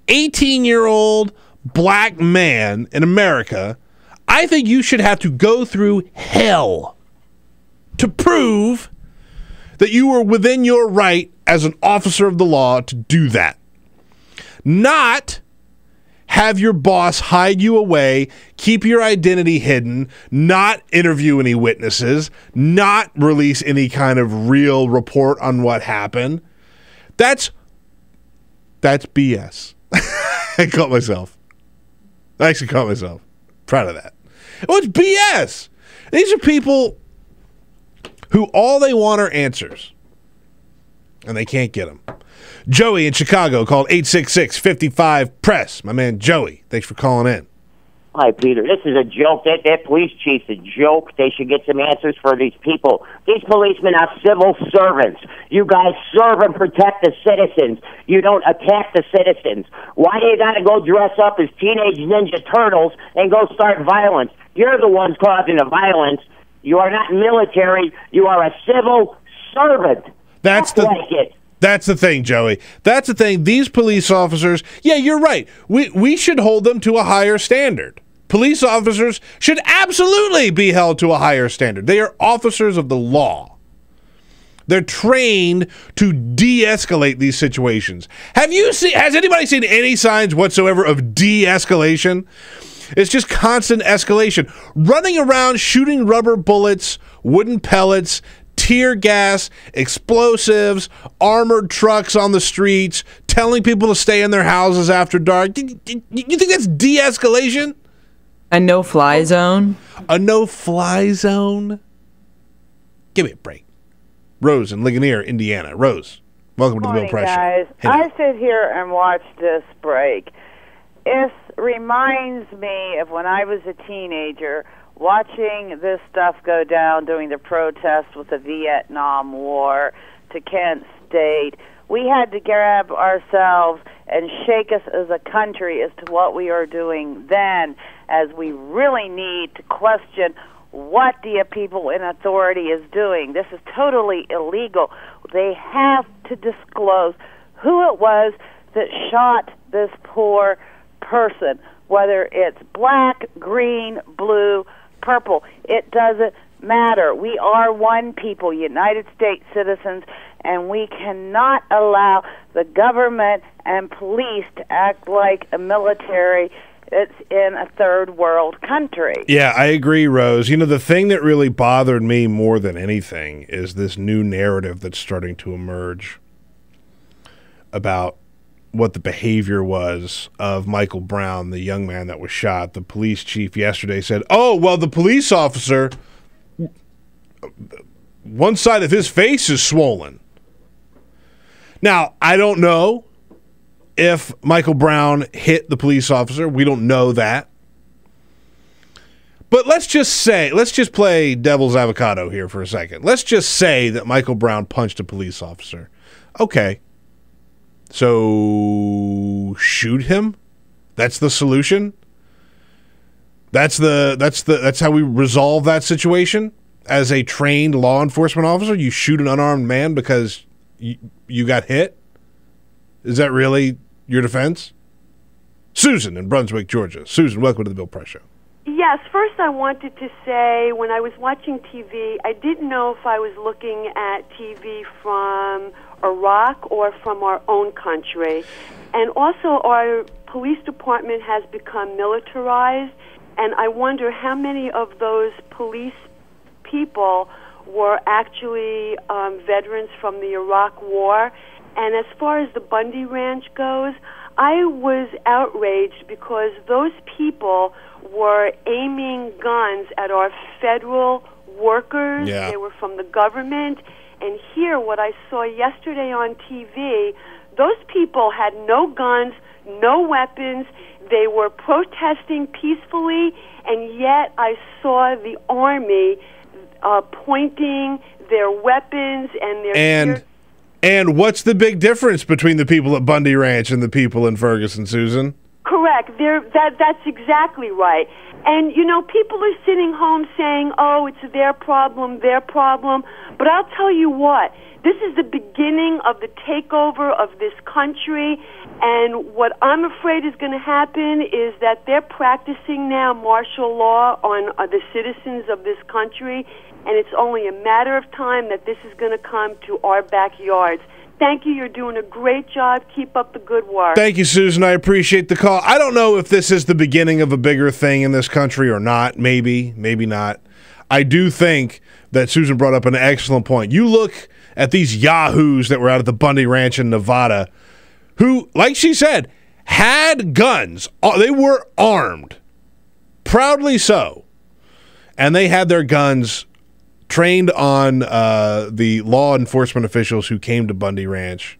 18-year-old black man in America, I think you should have to go through hell to prove that you were within your right as an officer of the law to do that. Not have your boss hide you away, keep your identity hidden, not interview any witnesses, not release any kind of real report on what happened. That's BS. I caught myself. I actually caught myself. Proud of that. Well, it's BS. These are people who all they want are answers, and they can't get them. Joey in Chicago called 866-55-PRESS. My man Joey, thanks for calling in. Hi, Peter. This is a joke. That police chief's a joke. They should get some answers for these people. These policemen are civil servants. You guys serve and protect the citizens. You don't attack the citizens. Why do you got to go dress up as Teenage Ninja Turtles and go start violence? You're the ones causing the violence. You are not military. You are a civil servant. That's the thing, Joey. That's the thing. These police officers, yeah, you're right. We should hold them to a higher standard. Police officers should absolutely be held to a higher standard. They are officers of the law. They're trained to de-escalate these situations. Has anybody seen any signs whatsoever of de-escalation? It's just constant escalation. Running around shooting rubber bullets, wooden pellets, tear gas, explosives, armored trucks on the streets, telling people to stay in their houses after dark. You think that's de-escalation? A no-fly zone? A no-fly zone? Give me a break. Rose in Ligonier, Indiana. Rose, welcome to the Bill Price guys. Show. Hey, I sit here and watch this break. It reminds me of when I was a teenager, watching this stuff go down during the protests with the Vietnam War to Kent State. We had to grab ourselves and shake us as a country as to what we are doing then, as we really need to question what the people in authority is doing. This is totally illegal. They have to disclose who it was that shot this poor person, whether it's black, green, blue, purple. It doesn't matter. We are one people, United States citizens, and we cannot allow the government and police to act like a military that's in a third world country. Yeah, I agree, Rose. You know, the thing that really bothered me more than anything is this new narrative that's starting to emerge about what the behavior was of Michael Brown, the young man that was shot. The police chief yesterday said, oh, well, the police officer, one side of his face is swollen. Now, I don't know if Michael Brown hit the police officer. We don't know that. But let's just play devil's avocado here for a second. Let's just say that Michael Brown punched a police officer. Okay. So shoot him? That's the solution? That's how we resolve that situation? As a trained law enforcement officer, you shoot an unarmed man because you got hit? Is that really your defense? Susan in Brunswick, Georgia. Susan, welcome to the Bill Press Show. Yes, first I wanted to say when I was watching TV, I didn't know if I was looking at TV from Iraq or from our own country. And also our police department has become militarized, and I wonder how many of those police people were actually veterans from the Iraq War. And as far as the Bundy Ranch goes, I was outraged because those people were aiming guns at our federal workers. Yeah. They were from the government. And here, what I saw yesterday on TV, those people had no guns, no weapons. They were protesting peacefully, and yet I saw the Army pointing their weapons and their... And what's the big difference between the people at Bundy Ranch and the people in Ferguson, Susan? Correct. That's exactly right. And, you know, people are sitting home saying, oh, it's their problem. But I'll tell you what, this is the beginning of the takeover of this country. And what I'm afraid is going to happen is that they're practicing now martial law on the citizens of this country. And it's only a matter of time that this is going to come to our backyards. Thank you. You're doing a great job. Keep up the good work. Thank you, Susan. I appreciate the call. I don't know if this is the beginning of a bigger thing in this country or not. Maybe not. I do think that Susan brought up an excellent point. You look at these yahoos that were out at the Bundy Ranch in Nevada who, like she said, had guns. They were armed. Proudly so. And they had their guns trained on the law enforcement officials who came to Bundy Ranch.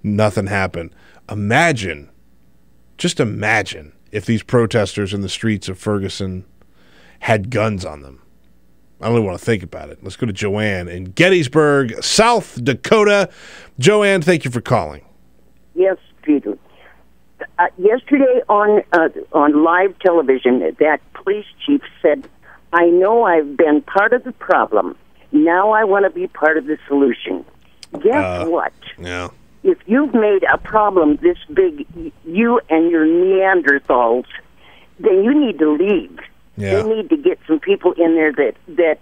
Nothing happened. Just imagine if these protesters in the streets of Ferguson had guns on them. I don't even want to think about it. Let's go to Joanne in Gettysburg, South Dakota. Joanne, thank you for calling. Yes, Peter. Yesterday on live television, that police chief said, I know I've been part of the problem. Now I want to be part of the solution. Guess what? Yeah. If you've made a problem this big, you and your Neanderthals, then you need to leave. Yeah. They need to get some people in there that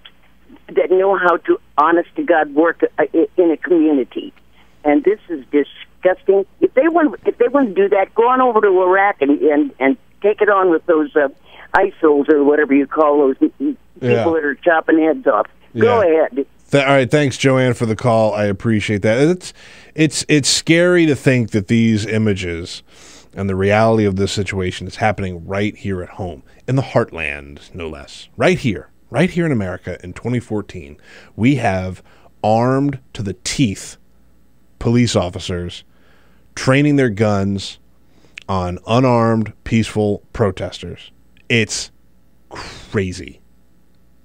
know how to, honest to God, work in a community. And this is disgusting. If they want to do that, go on over to Iraq and take it on with those ISILs or whatever you call those people that are chopping heads off. Go ahead. All right, thanks, Joanne, for the call. I appreciate that. It's scary to think that these images and the reality of this situation is happening right here at home, in the heartland, no less. Right here in America in 2014, we have armed to the teeth police officers training their guns on unarmed, peaceful protesters. It's crazy.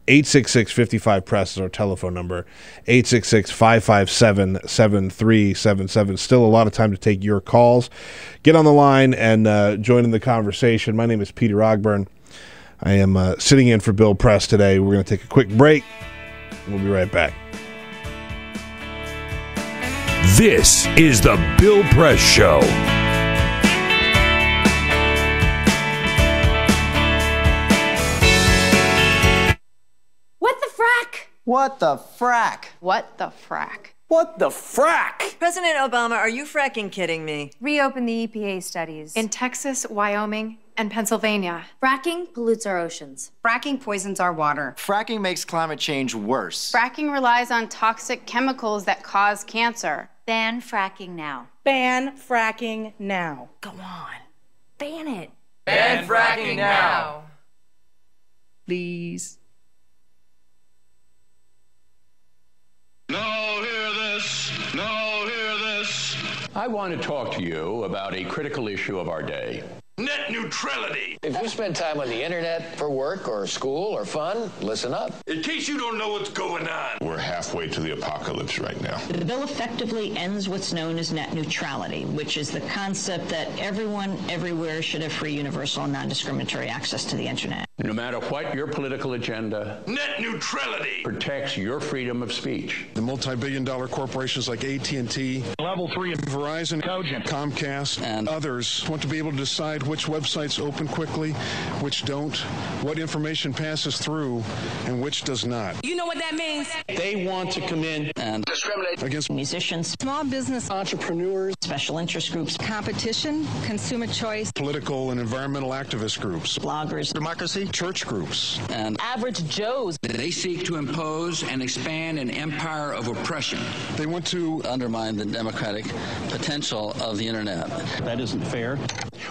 866-55-PRESS is our telephone number. 866-557-7377. Still a lot of time to take your calls. Get on the line and join in the conversation. My name is Peter Ogburn. I am sitting in for Bill Press today. We're going to take a quick break. We'll be right back. This is the Bill Press Show. What the frack? What the frack? What the frack? What the frack? President Obama, are you fracking kidding me? Reopen the EPA studies. In Texas, Wyoming, and Pennsylvania. Fracking pollutes our oceans. Fracking poisons our water. Fracking makes climate change worse. Fracking relies on toxic chemicals that cause cancer. Ban fracking now. Ban fracking now. Go on. Ban it. Ban fracking now. Please. Now hear this. Now hear this. I want to talk to you about a critical issue of our day. Net neutrality. If you spend time on the internet for work or school or fun, listen up. In case you don't know what's going on. We're halfway to the apocalypse right now. The bill effectively ends what's known as net neutrality, which is the concept that everyone, everywhere should have free, universal, and non-discriminatory access to the internet. No matter what your political agenda, net neutrality protects your freedom of speech. The multi-billion-dollar corporations like AT&T, Level 3, Verizon, Cogent, Comcast, and others want to be able to decide which websites open quickly, which don't, what information passes through, and which does not. You know what that means? They want to come in and discriminate against musicians, Small business, entrepreneurs, special interest groups, competition, consumer choice, political and environmental activist groups, bloggers, democracy, church groups, and average Joes. They seek to impose and expand an empire of oppression. They want to undermine the democratic potential of the internet. That isn't fair.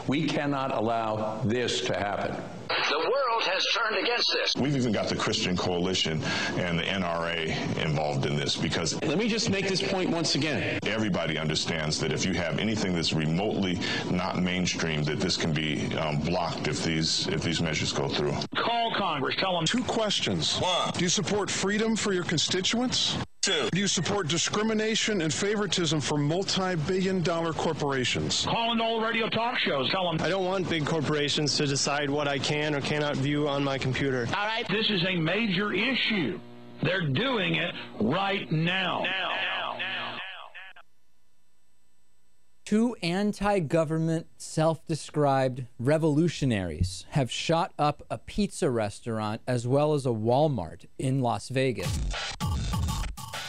We cannot allow this to happen. The world has turned against this. We've even got the Christian Coalition and the NRA involved in this because... Let me just make this point once again. Everybody understands that if you have anything that's remotely not mainstream, that this can be blocked if these measures go through. Call Congress. Tell them. 2 questions. 1. Do you support freedom for your constituents? 2. Do you support discrimination and favoritism for multi-billion-dollar corporations? Call into all radio talk shows. Tell them. I don't want big corporations to decide what I can or cannot view on my computer. All right. This is a major issue. They're doing it right now. 2 anti-government, self-described revolutionaries have shot up a pizza restaurant as well as a Walmart in Las Vegas.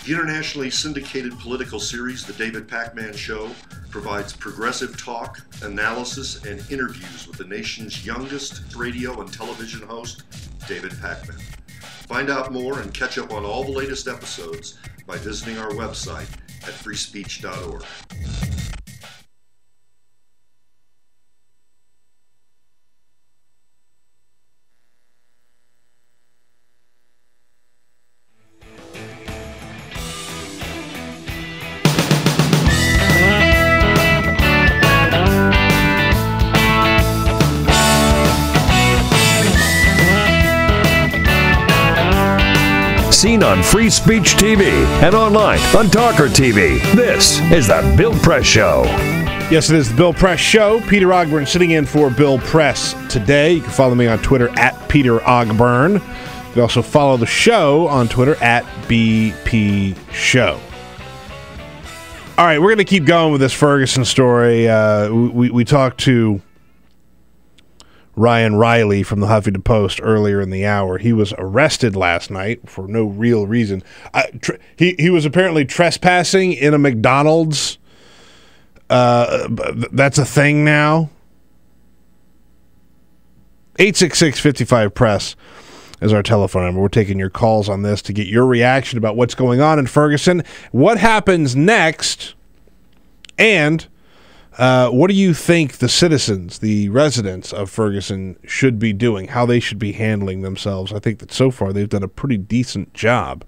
The internationally syndicated political series, The David Pakman Show, provides progressive talk, analysis, and interviews with the nation's youngest radio and television host, David Pakman. Find out more and catch up on all the latest episodes by visiting our website at freespeech.org. Seen on Free Speech TV and online on TawkrTV. This is the Bill Press Show. Yes, it is the Bill Press Show. Peter Ogburn sitting in for Bill Press today. You can follow me on Twitter at Peter Ogburn. You can also follow the show on Twitter at BP Show. All right, we're going to keep going with this Ferguson story. We talked to Ryan Riley from the Huffington Post earlier in the hour. He was arrested last night for no real reason. He was apparently trespassing in a McDonald's. That's a thing now. 866-55-PRESS is our telephone number. We're taking your calls on this to get your reaction about what's going on in Ferguson, what happens next, and what do you think the citizens, the residents of Ferguson should be doing, how they should be handling themselves? I think that so far they've done a pretty decent job.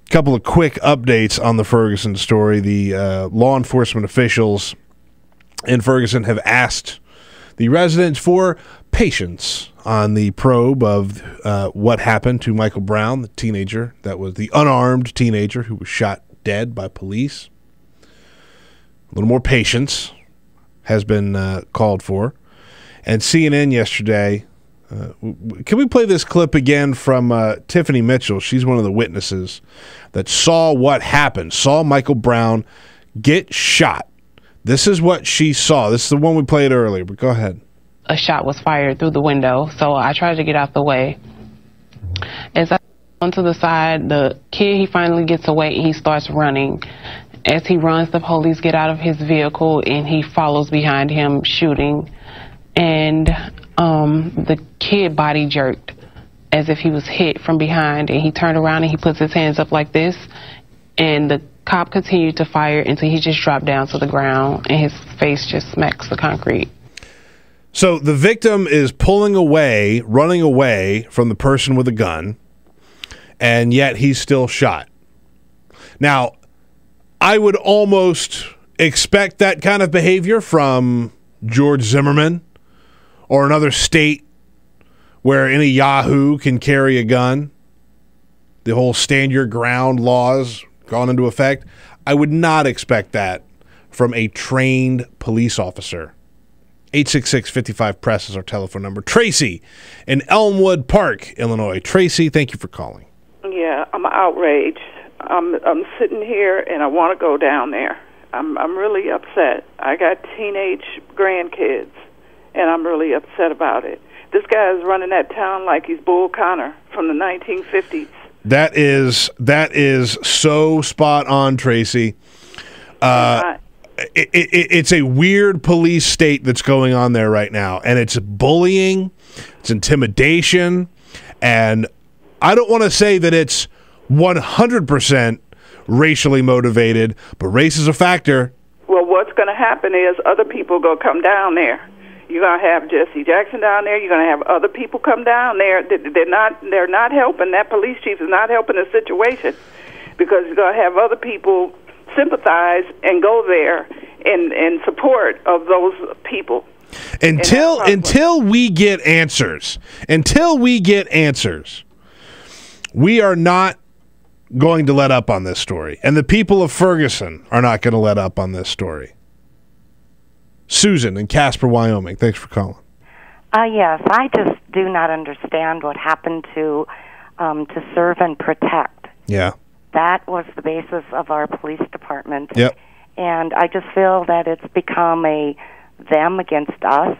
A couple of quick updates on the Ferguson story. The law enforcement officials in Ferguson have asked the residents for patience on the probe of what happened to Michael Brown, the teenager that was the unarmed teenager who was shot dead by police. A little more patience has been called for. And CNN yesterday, can we play this clip again from Tiffany Mitchell? She's one of the witnesses that saw what happened, saw Michael Brown get shot. This is what she saw. This is the one we played earlier, but go ahead. A shot was fired through the window, so I tried to get out the way. As I went to the side, the kid, he finally gets away and he starts running. As he runs, the police get out of his vehicle and he follows behind him shooting. And the kid body jerked as if he was hit from behind, and he turned around and he puts his hands up like this, and the cop continued to fire until he just dropped down to the ground and his face just smacks the concrete. So the victim is pulling away, running away from the person with a gun, and yet he's still shot. Now, I would almost expect that kind of behavior from George Zimmerman, or another state where any yahoo can carry a gun. The whole stand your ground laws gone into effect. I would not expect that from a trained police officer. 866-55-PRESS is our telephone number. Tracy in Elmwood Park, Illinois. Tracy, thank you for calling. Yeah, I'm outraged. I'm sitting here and I want to go down there. I'm really upset. I got teenage grandkids and I'm really upset about it. This guy is running that town like he's Bull Connor from the 1950s. That is so spot on, Tracy. It's a weird police state that's going on there right now, and it's bullying, it's intimidation, and I don't want to say that it's 100% racially motivated, but race is a factor. Well, what's going to happen is other people going to come down there. You're going to have Jesse Jackson down there. You're going to have other people come down there. They're not helping. That police chief is not helping the situation because you're going to have other people sympathize and go there in support of those people. Until we get answers, we are not going to let up on this story. And the people of Ferguson are not going to let up on this story. Susan in Casper, Wyoming. Thanks for calling. Yes, I just do not understand what happened to serve and protect. Yeah. That was the basis of our police department. Yep. And I just feel that it's become a them against us.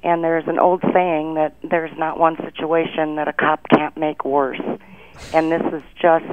And there's an old saying that there's not one situation that a cop can't make worse. And this is just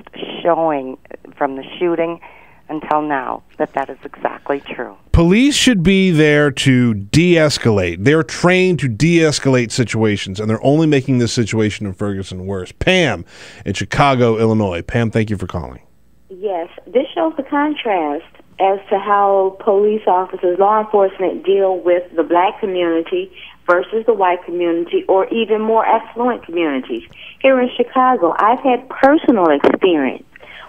showing from the shooting until now that is exactly true. Police should be there to de-escalate. They're trained to de-escalate situations, and they're only making this situation in Ferguson worse. Pam in Chicago, Illinois. Pam, thank you for calling. Yes, this shows the contrast as to how police officers, law enforcement deal with the black community versus the white community or even more affluent communities. Here in Chicago, I've had personal experience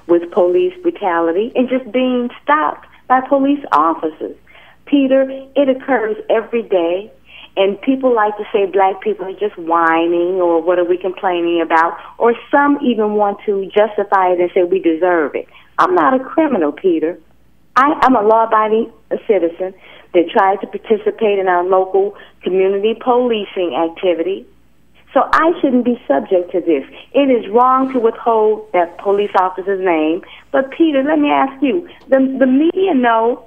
with police brutality and just being stopped by police officers. Peter, it occurs every day, and people like to say black people are just whining or what are we complaining about, or some even want to justify it and say we deserve it. I'm not a criminal, Peter. I'm a law-abiding citizen that tries to participate in our local community policing activity. So I shouldn't be subject to this. It is wrong to withhold that police officer's name. But, Peter, let me ask you, the media know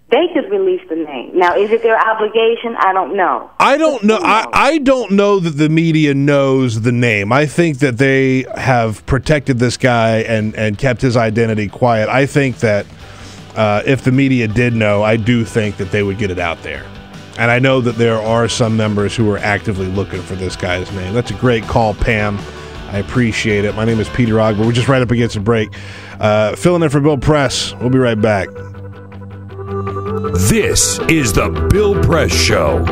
they could release the name. Now, is it their obligation? I don't know. I don't know. I don't know that the media knows the name. I think that they have protected this guy and kept his identity quiet. I think that if the media did know, I do think that they would get it out there. And I know that there are some members who are actively looking for this guy's name. That's a great call, Pam. I appreciate it. My name is Peter Ogber. We're just right up against a break. Filling in for Bill Press. We'll be right back. This is the Bill Press Show.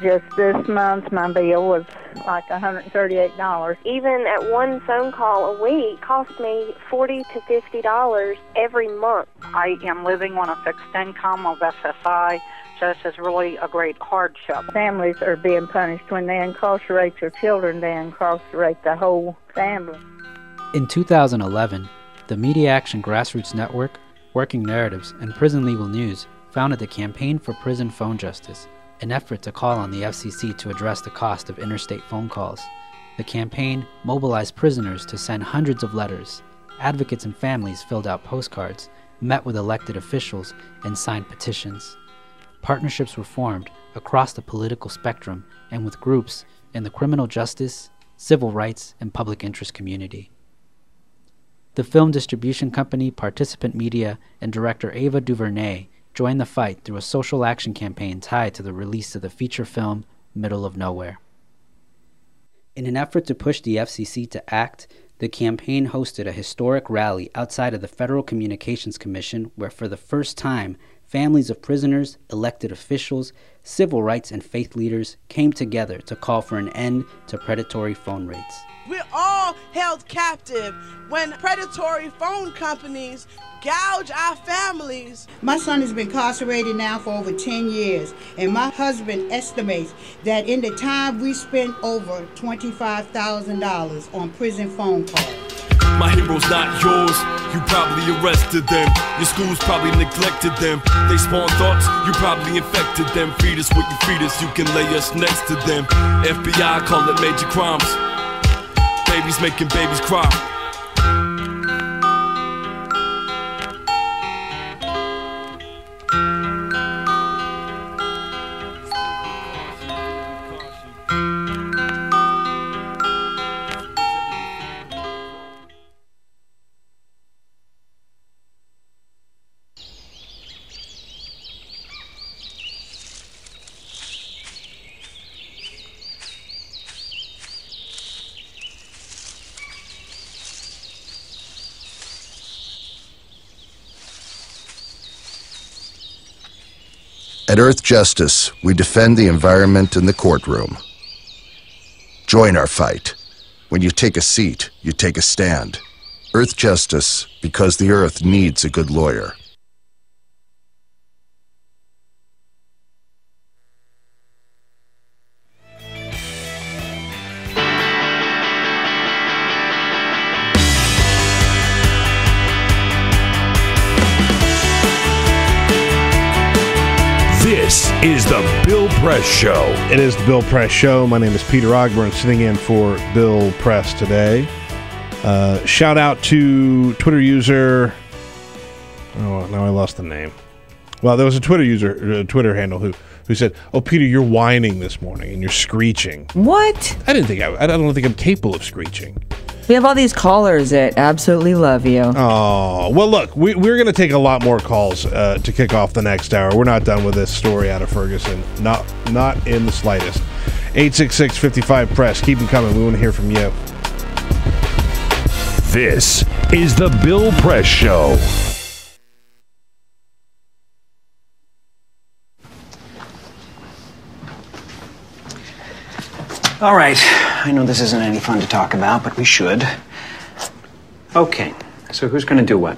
Just this month, my bill was like $138. Even at one phone call a week cost me $40 to $50 every month. I am living on a fixed income of SSI, so this is really a great hardship. Families are being punished. When they incarcerate your children, they incarcerate the whole family. In 2011, the Media Action Grassroots Network, Working Narratives, and Prison Legal News founded the Campaign for Prison Phone Justice, an effort to call on the FCC to address the cost of interstate phone calls. The campaign mobilized prisoners to send hundreds of letters. Advocates and families filled out postcards, met with elected officials, and signed petitions. Partnerships were formed across the political spectrum and with groups in the criminal justice, civil rights, and public interest community. The film distribution company Participant Media and director Ava DuVernay joined the fight through a social action campaign tied to the release of the feature film middle of nowhere. In an effort to push the FCC to act, the campaign hosted a historic rally outside of the Federal Communications Commission where for the first time, families of prisoners, elected officials, civil rights and faith leaders came together to call for an end to predatory phone rates. We're all held captive when predatory phone companies gouge our families. My son has been incarcerated now for over 10 years, and my husband estimates that in the time we spent over $25,000 on prison phone calls. My hero's not yours, you probably arrested them. Your schools probably neglected them. They spawn thoughts, you probably infected them. Feed us what you feed us, you can lay us next to them. FBI call it major crimes. Babies making babies cry. At Earth Justice, we defend the environment in the courtroom. Join our fight. When you take a seat, you take a stand. Earth Justice, because the Earth needs a good lawyer. This is the Bill Press Show. It is the Bill Press Show. My name is Peter Ogburn, sitting in for Bill Press today. Shout out to Twitter user. Oh, now I lost the name. Well, there was a Twitter user, Twitter handle who said, "Oh, Peter, you're whining this morning and you're screeching." What? I don't think I'm capable of screeching. We have all these callers that absolutely love you. Oh, well, look, we're going to take a lot more calls to kick off the next hour. We're not done with this story out of Ferguson. Not in the slightest. 866-55-PRESS. Keep them coming. We want to hear from you. This is the Bill Press Show. All right, I know this isn't any fun to talk about, but we should. Okay, so who's going to do what?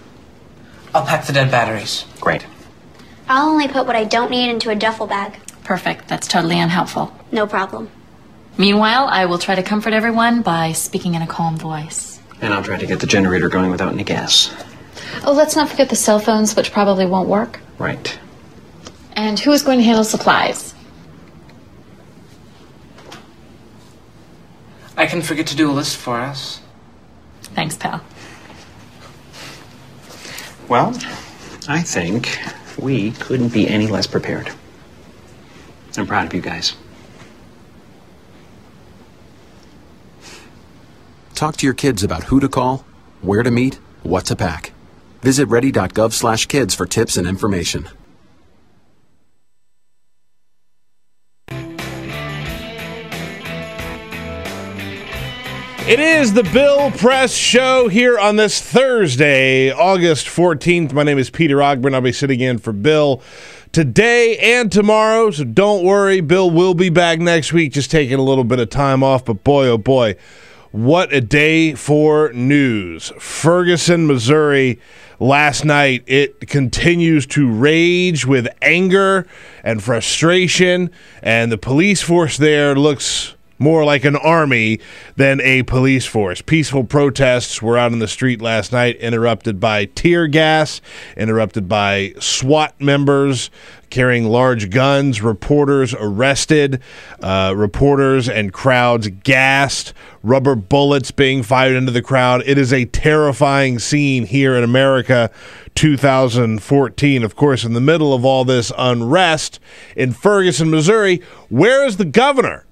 I'll pack the dead batteries. Great. I'll only put what I don't need into a duffel bag. Perfect. That's totally unhelpful. No problem. Meanwhile, I will try to comfort everyone by speaking in a calm voice. And I'll try to get the generator going without any gas. Oh, let's not forget the cell phones, which probably won't work. Right. And who is going to handle supplies? I can forget to do a list for us. Thanks, pal. Well, I think we couldn't be any less prepared. I'm proud of you guys. Talk to your kids about who to call, where to meet, what to pack. Visit ready.gov/kids for tips and information. It is the Bill Press Show here on this Thursday, August 14th. My name is Peter Ogburn. I'll be sitting in for Bill today and tomorrow, so don't worry. Bill will be back next week, just taking a little bit of time off. But boy, oh boy, what a day for news. Ferguson, Missouri, last night, it continues to rage with anger and frustration, and the police force there looks more like an army than a police force. Peaceful protests were out in the street last night, interrupted by tear gas, interrupted by SWAT members carrying large guns, reporters arrested, reporters and crowds gassed, rubber bullets being fired into the crowd. It is a terrifying scene here in America, 2014. Of course, in the middle of all this unrest in Ferguson, Missouri, where is the governor?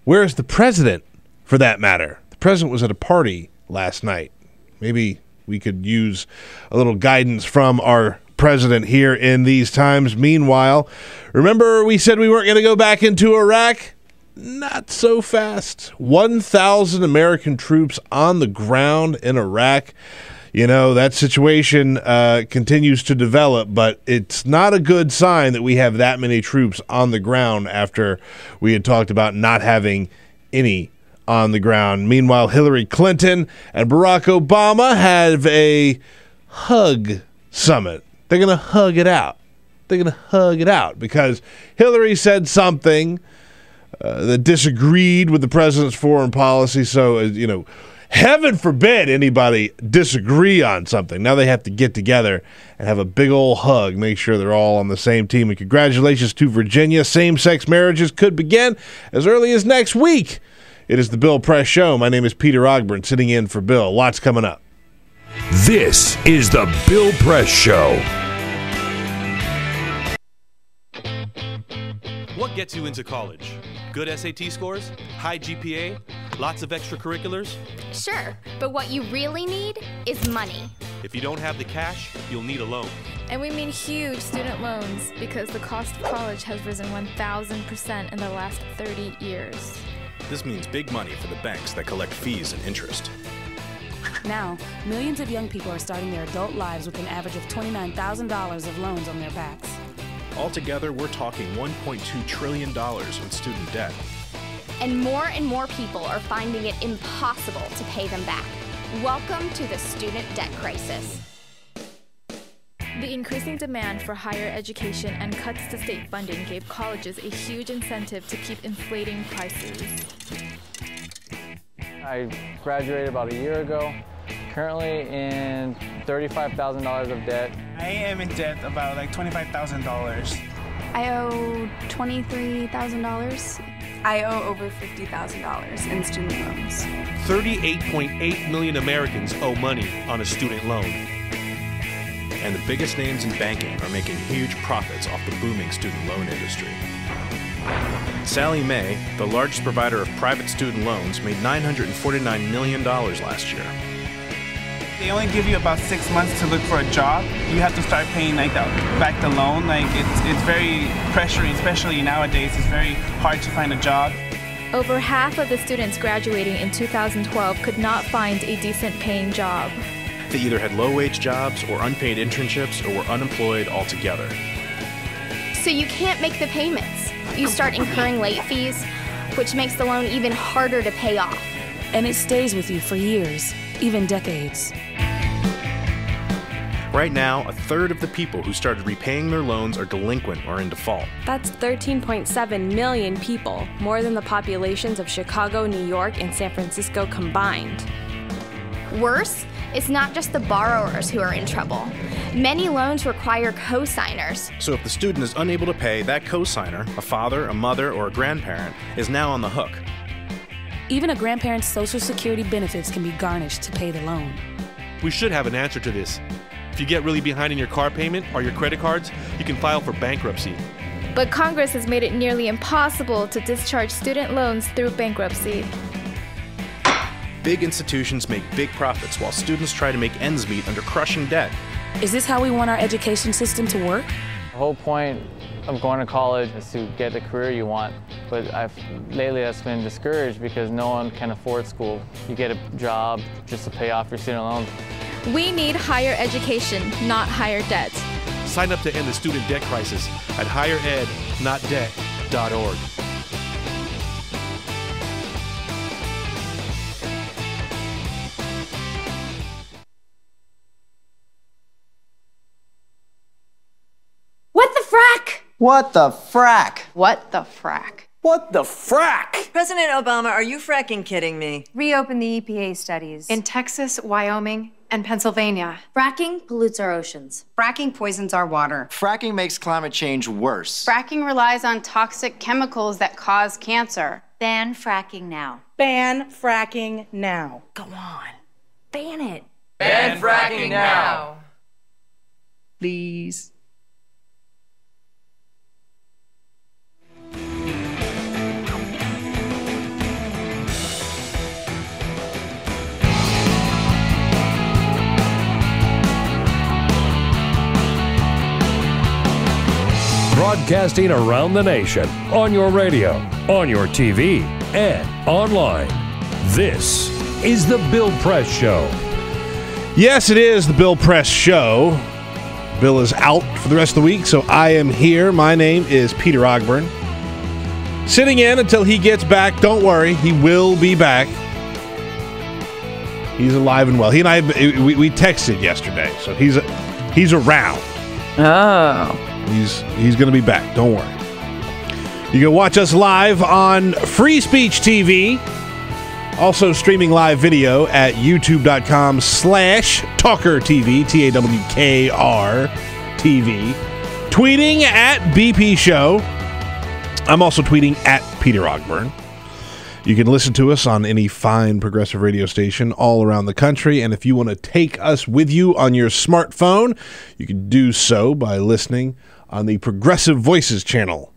Where is the president, for that matter? The president was at a party last night. Maybe we could use a little guidance from our president here in these times. Meanwhile, remember we said we weren't going to go back into Iraq? Not so fast. 1,000 American troops on the ground in Iraq. You know, that situation continues to develop, but it's not a good sign that we have that many troops on the ground after we had talked about not having any on the ground. Meanwhile, Hillary Clinton and Barack Obama have a hug summit. They're going to hug it out. They're going to hug it out because Hillary said something that disagreed with the president's foreign policy. So, you know, heaven forbid anybody disagree on something. Now they have to get together and have a big old hug, make sure they're all on the same team. And congratulations to Virginia. Same-sex marriages could begin as early as next week. It is the Bill Press Show. My name is Peter Ogburn, sitting in for Bill. Lots coming up. This is the Bill Press Show. What gets you into college? Good SAT scores? High GPA? Lots of extracurriculars? Sure, but what you really need is money. If you don't have the cash, you'll need a loan. And we mean huge student loans because the cost of college has risen 1,000% in the last 30 years. This means big money for the banks that collect fees and interest. Now, millions of young people are starting their adult lives with an average of $29,000 of loans on their backs. Altogether, we're talking $1.2 trillion in student debt. And more people are finding it impossible to pay them back. Welcome to the student debt crisis. The increasing demand for higher education and cuts to state funding gave colleges a huge incentive to keep inflating prices. I graduated about a year ago, currently in $35,000 of debt. I am in debt about like $25,000. I owe $23,000. I owe over $50,000 in student loans. 38.8 million Americans owe money on a student loan. And the biggest names in banking are making huge profits off the booming student loan industry. Sallie Mae, the largest provider of private student loans, made $949 million last year. They only give you about 6 months to look for a job. You have to start paying back the loan. It's very pressuring, especially nowadays. It's very hard to find a job. Over half of the students graduating in 2012 could not find a decent paying job. They either had low-wage jobs or unpaid internships or were unemployed altogether. So you can't make the payments. You start incurring late fees, which makes the loan even harder to pay off. And it stays with you for years, even decades. Right now, a third of the people who started repaying their loans are delinquent or in default. That's 13.7 million people, more than the populations of Chicago, New York, and San Francisco combined. Worse, it's not just the borrowers who are in trouble. Many loans require co-signers. So if the student is unable to pay, that co-signer, a father, a mother, or a grandparent, is now on the hook. Even a grandparent's Social Security benefits can be garnished to pay the loan. We should have an answer to this. If you get really behind in your car payment or your credit cards, you can file for bankruptcy. But Congress has made it nearly impossible to discharge student loans through bankruptcy. Big institutions make big profits while students try to make ends meet under crushing debt. Is this how we want our education system to work? The whole point of going to college is to get the career you want, but lately that's been discouraged because no one can afford school. You get a job just to pay off your student loans. We need higher education, not higher debt. Sign up to end the student debt crisis at higherednotdebt.org. What the frack? What the frack? What the frack? What the frack? President Obama, are you fracking kidding me? Reopen the EPA studies. In Texas, Wyoming, and Pennsylvania. Fracking pollutes our oceans. Fracking poisons our water. Fracking makes climate change worse. Fracking relies on toxic chemicals that cause cancer. Ban fracking now. Ban fracking now. Go on. Ban it. Ban fracking now. Please. Broadcasting around the nation, on your radio, on your TV, and online. This is The Bill Press Show. Yes, it is The Bill Press Show. Bill is out for the rest of the week, so I am here. My name is Peter Ogburn. Sitting in until he gets back. Don't worry, he will be back. He's alive and well. He and I, we texted yesterday, so he's around. Oh. He's going to be back. Don't worry. You can watch us live on Free Speech TV. Also streaming live video at youtube.com/TawkrTV, TAWKR TV. Tweeting at BP Show. I'm also tweeting at Peter Ogburn. You can listen to us on any fine progressive radio station all around the country. And if you want to take us with you on your smartphone, you can do so by listening on the Progressive Voices channel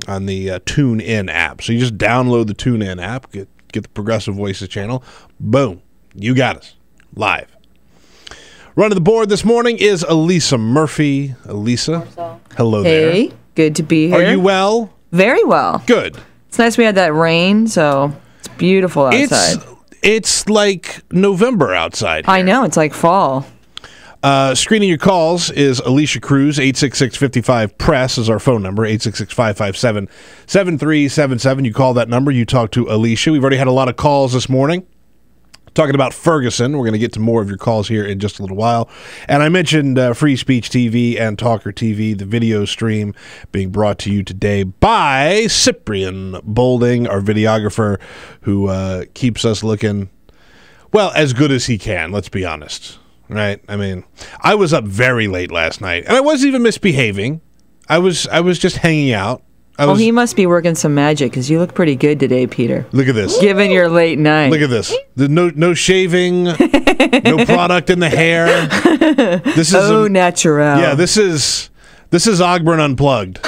on the TuneIn app. So you just download the TuneIn app, get the Progressive Voices channel. Boom. You got us. Live. Running the board this morning is Elisa Murphy. Elisa, hello there. Hey, good to be here. Are you well? Very well. Good. It's nice we had that rain, so it's beautiful outside. It's like November outside here. I know, it's like fall. Screening your calls is Alicia Cruz. 866-55-PRESS is our phone number, 866-557-7377. You call that number, you talk to Alicia. We've already had a lot of calls this morning talking about Ferguson. We're going to get to more of your calls here in just a little while. And I mentioned Free Speech TV and TawkrTV, the video stream being brought to you today by Cyprian Bolding, our videographer, who keeps us looking, well, as good as he can, let's be honest. Right? I mean, I was up very late last night, and I wasn't even misbehaving. I was just hanging out. He must be working some magic, because you look pretty good today, Peter. Look at this. Given your late night. Look at this. No shaving, no product in the hair. This is natural. Yeah, this is Ogburn Unplugged.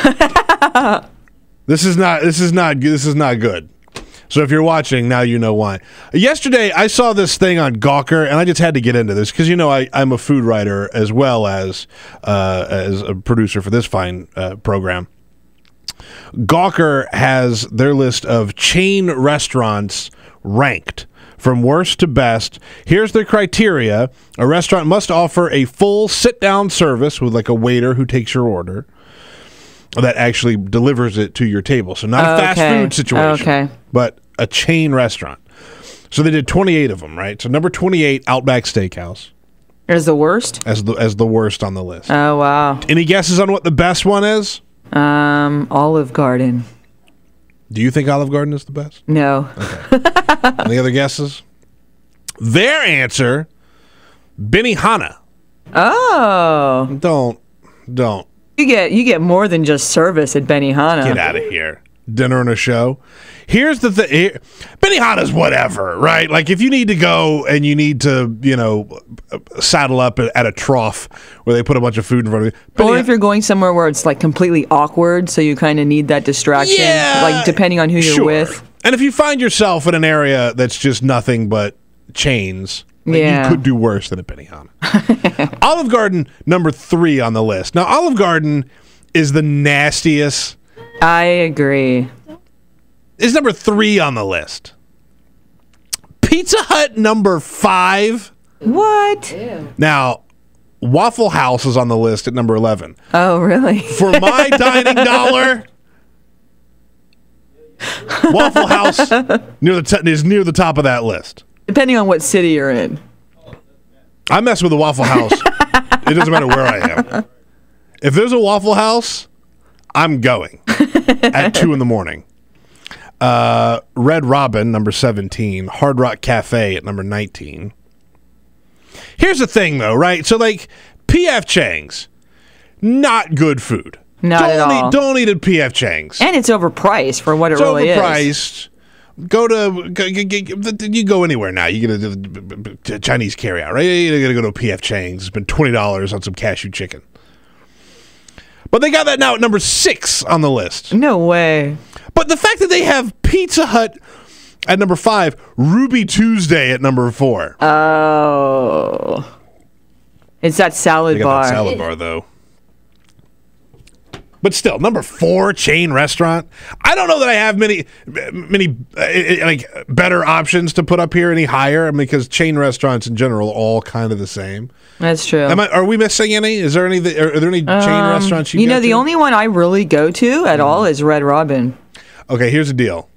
This is not good. So if you're watching, now you know why. Yesterday, I saw this thing on Gawker, and I just had to get into this because, I'm a food writer as well as a producer for this fine program. Gawker has their list of chain restaurants ranked from worst to best. Here's their criteria. A restaurant must offer a full sit-down service with like a waiter who takes your order that actually delivers it to your table. So not a fast food situation, but a chain restaurant. So they did 28 of them, right? So number 28, Outback Steakhouse. As the worst? As the worst on the list. Oh, wow. Any guesses on what the best one is? Olive Garden. Do you think Olive Garden is the best? No. Okay. Any other guesses? Their answer, Benihana. Oh. Don't. You get more than just service at Benihana. Get out of here. Dinner and a show. Here's the thing. Benihana's whatever, right? Like if you need to go and you need to, saddle up at a trough where they put a bunch of food in front of you. Or if you're going somewhere where it's like completely awkward, so you kind of need that distraction, like depending on who you're with. And if you find yourself in an area that's just nothing but chains, you could do worse than a Benihana. Olive Garden, number 3 on the list. Now, Olive Garden is the nastiest. I agree. Is number 3 on the list. Pizza Hut, number 5. What? Ew. Now, Waffle House is on the list at number 11. Oh, really? For my dining dollar, Waffle House is near the top of that list. Depending on what city you're in. I mess with the Waffle House. It doesn't matter where I am. If there's a Waffle House, I'm going at 2 in the morning. Red Robin, number 17. Hard Rock Cafe at number 19. Here's the thing, though, right? So, like, P.F. Chang's, not good food. Not at all. Don't eat at P.F. Chang's. And it's overpriced for what it really is. You go anywhere now. You get a Chinese carryout, right? You're going to go to a P.F. Chang's. Spend $20 on some cashew chicken. But they got that now at number 6 on the list. No way. But the fact that they have Pizza Hut at number 5, Ruby Tuesday at number 4. Oh. It's that salad bar. That salad bar, though. But still, number 4 chain restaurant. I don't know that I have many like better options to put up here any higher. I mean, because chain restaurants in general are all kind of the same. That's true. Are we missing any? Is there any? Are there any chain restaurants you go to? The only one I really go to at all is Red Robin. Okay, here's the deal.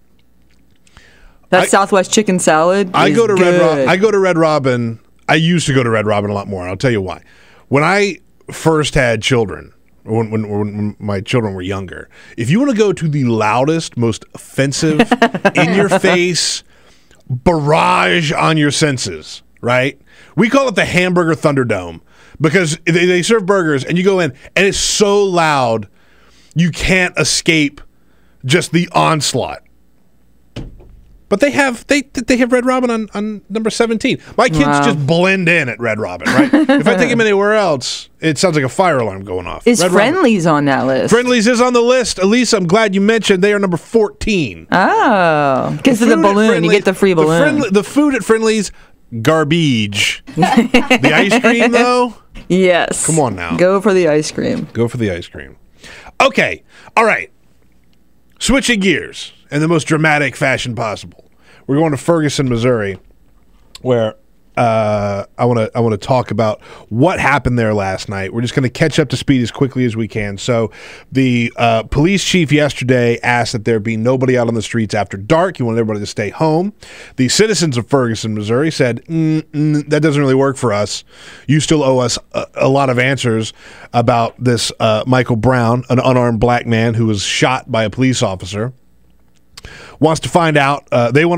That Southwest chicken salad. I go to good. I go to Red Robin. I used to go to Red Robin a lot more. I'll tell you why. When I first had children. When my children were younger, if you want to go to the loudest, most offensive, in your face, barrage on your senses, right? We call it the Hamburger Thunderdome because they serve burgers and you go in and it's so loud you can't escape just the onslaught. But they have Red Robin on number 17. My kids just blend in at Red Robin, right? If I take them anywhere else, it sounds like a fire alarm going off. Is Friendly's on that list? Friendly's is on the list. Elise, I'm glad you mentioned they are number 14. Oh, because of the balloon. You get the free balloon. The food at Friendly's, garbage. The ice cream, though? Yes. Come on now. Go for the ice cream. Go for the ice cream. Okay. All right. Switching gears in the most dramatic fashion possible. We're going to Ferguson, Missouri, where I want to talk about what happened there last night. We're just going to catch up to speed as quickly as we can. So the police chief yesterday asked that there be nobody out on the streets after dark. He wanted everybody to stay home. The citizens of Ferguson, Missouri said, that doesn't really work for us. You still owe us a lot of answers about this Michael Brown, an unarmed black man who was shot by a police officer. They want to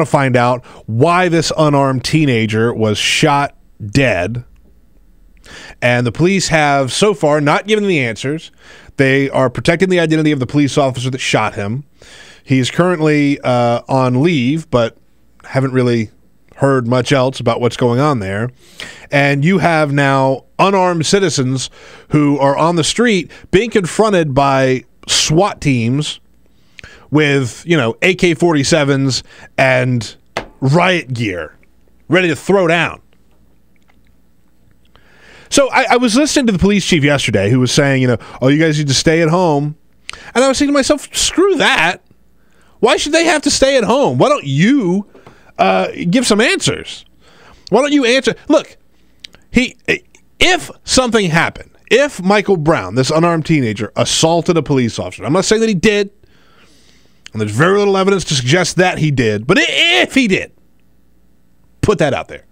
find out why this unarmed teenager was shot dead. And the police have so far not given the answers. They are protecting the identity of the police officer that shot him. He's currently on leave, but haven't really heard much else about what's going on there. And you have now unarmed citizens who are on the street being confronted by SWAT teams with, AK-47s and riot gear, ready to throw down. So I was listening to the police chief yesterday who was saying, you guys need to stay at home. And I was thinking to myself, screw that. Why should they have to stay at home? Why don't you give some answers? Why don't you answer? Look, if something happened, if Michael Brown, this unarmed teenager, assaulted a police officer, I'm not saying that he did, and there's very little evidence to suggest that he did. But if he did, put that out there.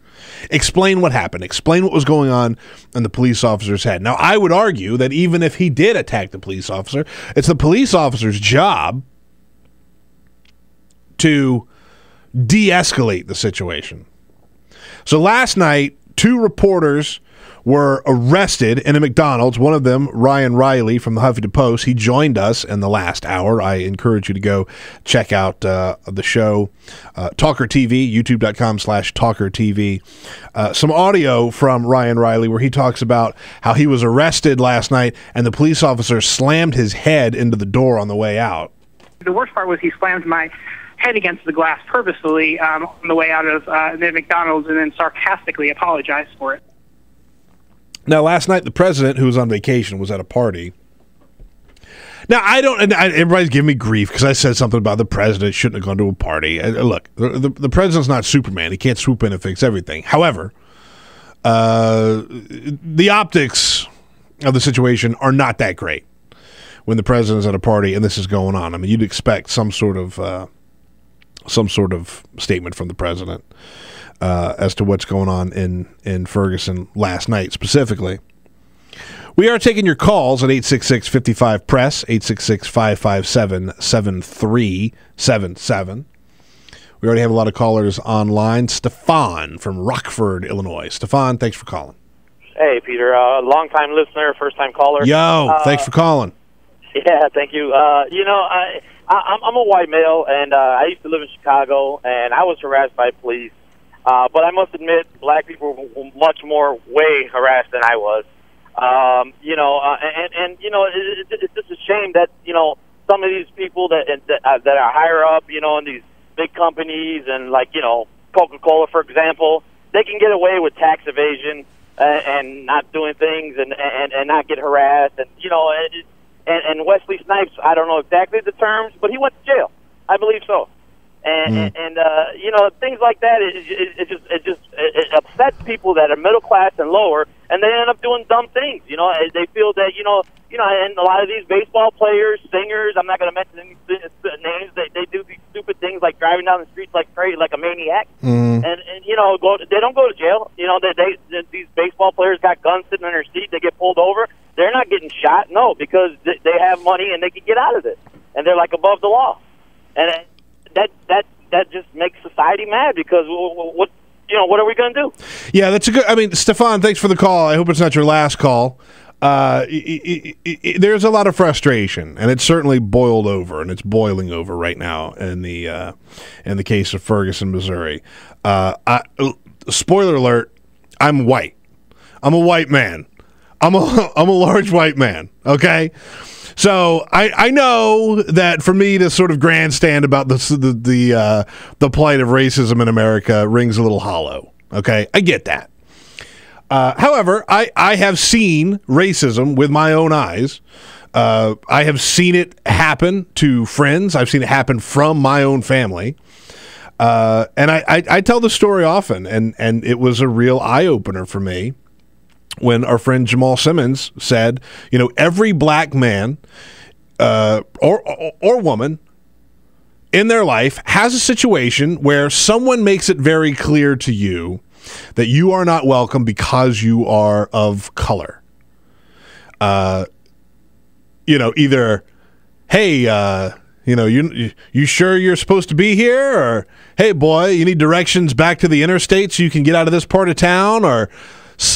Explain what happened. Explain what was going on in the police officer's head. Now, I would argue that even if he did attack the police officer, it's the police officer's job to de-escalate the situation. So last night, 2 reporters were arrested in a McDonald's. One of them, Ryan Riley from the Huffington Post, he joined us in the last hour. I encourage you to go check out the show, TawkrTV, youtube.com/TawkrTV. Some audio from Ryan Riley where he talks about how he was arrested last night and the police officer slammed his head into the door on the way out. The worst part was he slammed my head against the glass purposefully on the way out of the McDonald's and then sarcastically apologized for it. Now, last night, the president, who was on vacation, was at a party. Now, everybody's giving me grief because I said something about the president shouldn't have gone to a party. Look, the president's not Superman. He can't swoop in and fix everything. However, the optics of the situation are not that great when the president's at a party and this is going on. I mean, you'd expect some sort of statement from the president as to what's going on in Ferguson last night specifically. We are taking your calls at 866-55-PRESS, 866-557-7377. We already have a lot of callers online. Stefan from Rockford, Illinois. Stefan, thanks for calling. Hey, Peter. Long-time listener, first-time caller. Yo, thanks for calling. Yeah, thank you. I'm a white male, and I used to live in Chicago, and I was harassed by police. But I must admit, black people were much more way harassed than I was. It's just a shame that, some of these people that are higher up, in these big companies and Coca-Cola, for example, they can get away with tax evasion and not doing things and not get harassed. And Wesley stripes. I don't know exactly the terms, but he went to jail. I believe so. And you know, things like that, it upsets people that are middle class and lower, and they end up doing dumb things. You know, they feel that you know, and a lot of these baseball players, singers, I'm not going to mention any names. They do these stupid things like driving down the streets like crazy, like a maniac, and you know, they don't go to jail. You know, these baseball players got guns sitting in their seat. They get pulled over. They're not getting shot, no, because they have money and they can get out of it, and they're like above the law, and that just makes society mad because what are we going to do? Yeah, that's a good. I mean, Stefan, thanks for the call. I hope it's not your last call. There's a lot of frustration, and it's certainly boiled over, and it's boiling over right now in the case of Ferguson, Missouri. Spoiler alert: I'm white. I'm a white man. I'm a large white man. Okay. So I know that for me to sort of grandstand about the plight of racism in America rings a little hollow. Okay, I get that. However, I have seen racism with my own eyes. I have seen it happen to friends. I've seen it happen from my own family. And I tell the story often, and it was a real eye-opener for me when our friend Jamal Simmons said, you know, every black man or woman in their life has a situation where someone makes it very clear to you that you are not welcome because you are of color. You know, either, hey, you know, you sure you're supposed to be here? Or, hey, boy, you need directions back to the interstate so you can get out of this part of town? Or,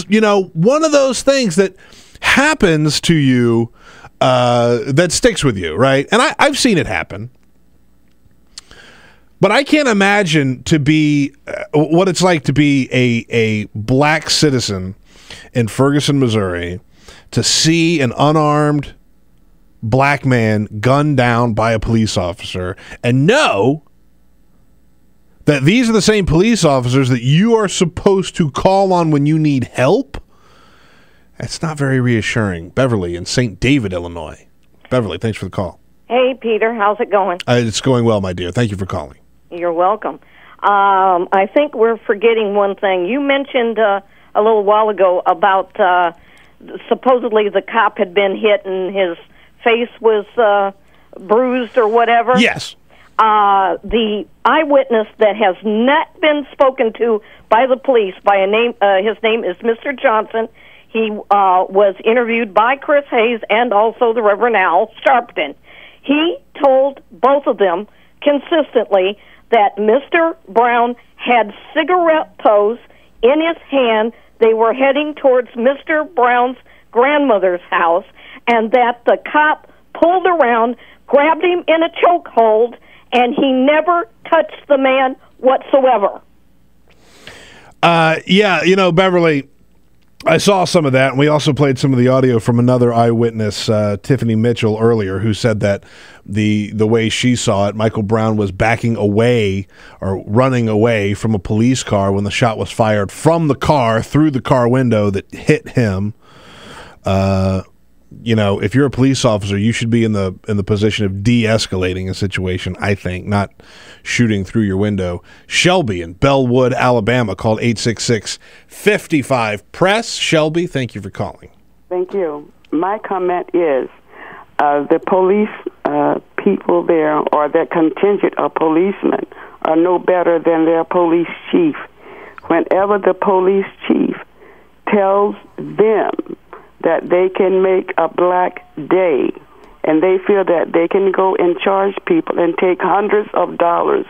you know, one of those things that happens to you that sticks with you, right? And I've seen it happen. But I can't imagine to be what it's like to be a black citizen in Ferguson, Missouri, to see an unarmed black man gunned down by a police officer and know that these are the same police officers that you are supposed to call on when you need help. That's not very reassuring. Beverly in St. David, Illinois. Beverly, thanks for the call. Hey, Peter. How's it going? It's going well, my dear. Thank you for calling. You're welcome. I think we're forgetting one thing. You mentioned a little while ago about supposedly the cop had been hit and his face was bruised or whatever. Yes. The eyewitness that has not been spoken to by the police by a name, his name is Mr. Johnson. He was interviewed by Chris Hayes and also the Reverend Al Sharpton. He told both of them consistently that Mr. Brown had cigarette toes in his hand. They were heading towards Mr. Brown's grandmother's house, and that the cop pulled around, grabbed him in a chokehold, and he never touched the man whatsoever. Yeah, you know, Beverly, I saw some of that, and we also played some of the audio from another eyewitness, Tiffany Mitchell, earlier, who said that the way she saw it, Michael Brown was backing away or running away from a police car when the shot was fired from the car through the car window that hit him. You know, if you're a police officer, you should be in the position of de-escalating a situation, I think, not shooting through your window. Shelby in Bellwood, Alabama, called 866-55-PRESS. Shelby, thank you for calling. Thank you. My comment is the police people there, or that contingent of policemen, are no better than their police chief. Whenever the police chief tells them that they can make a black day, and they feel that they can go and charge people and take hundreds of dollars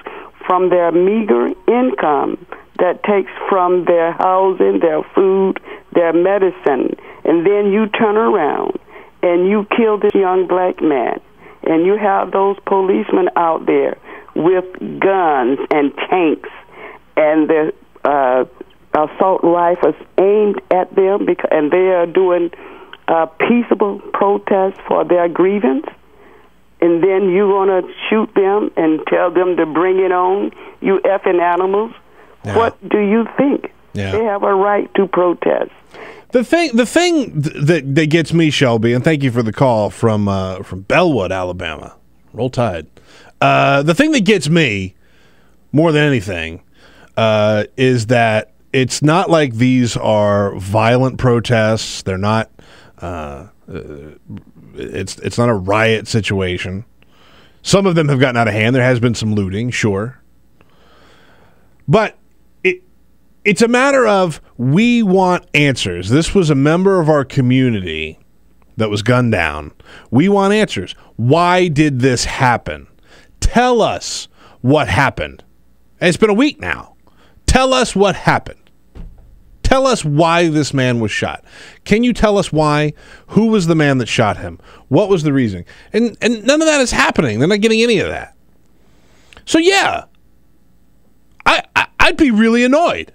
from their meager income that takes from their housing, their food, their medicine, and then you turn around and you kill this young black man, and you have those policemen out there with guns and tanks and the assault rifles aimed at them, and they are doing peaceable protests for their grievance, and then you want to shoot them and tell them to bring it on, you effing animals. Yeah. What do you think? Yeah. They have a right to protest. The thing that gets me, Shelby, and thank you for the call from Bellwood, Alabama. Roll Tide. The thing that gets me more than anything is that it's not like these are violent protests. They're not. It's not a riot situation. Some of them have gotten out of hand. There has been some looting, sure, but it's a matter of we want answers. This was a member of our community that was gunned down. We want answers. Why did this happen? Tell us what happened. And it's been a week now. Tell us what happened. Tell us why this man was shot. Can you tell us why? Who was the man that shot him? What was the reason? And none of that is happening. They're not getting any of that. So yeah, I'd be really annoyed.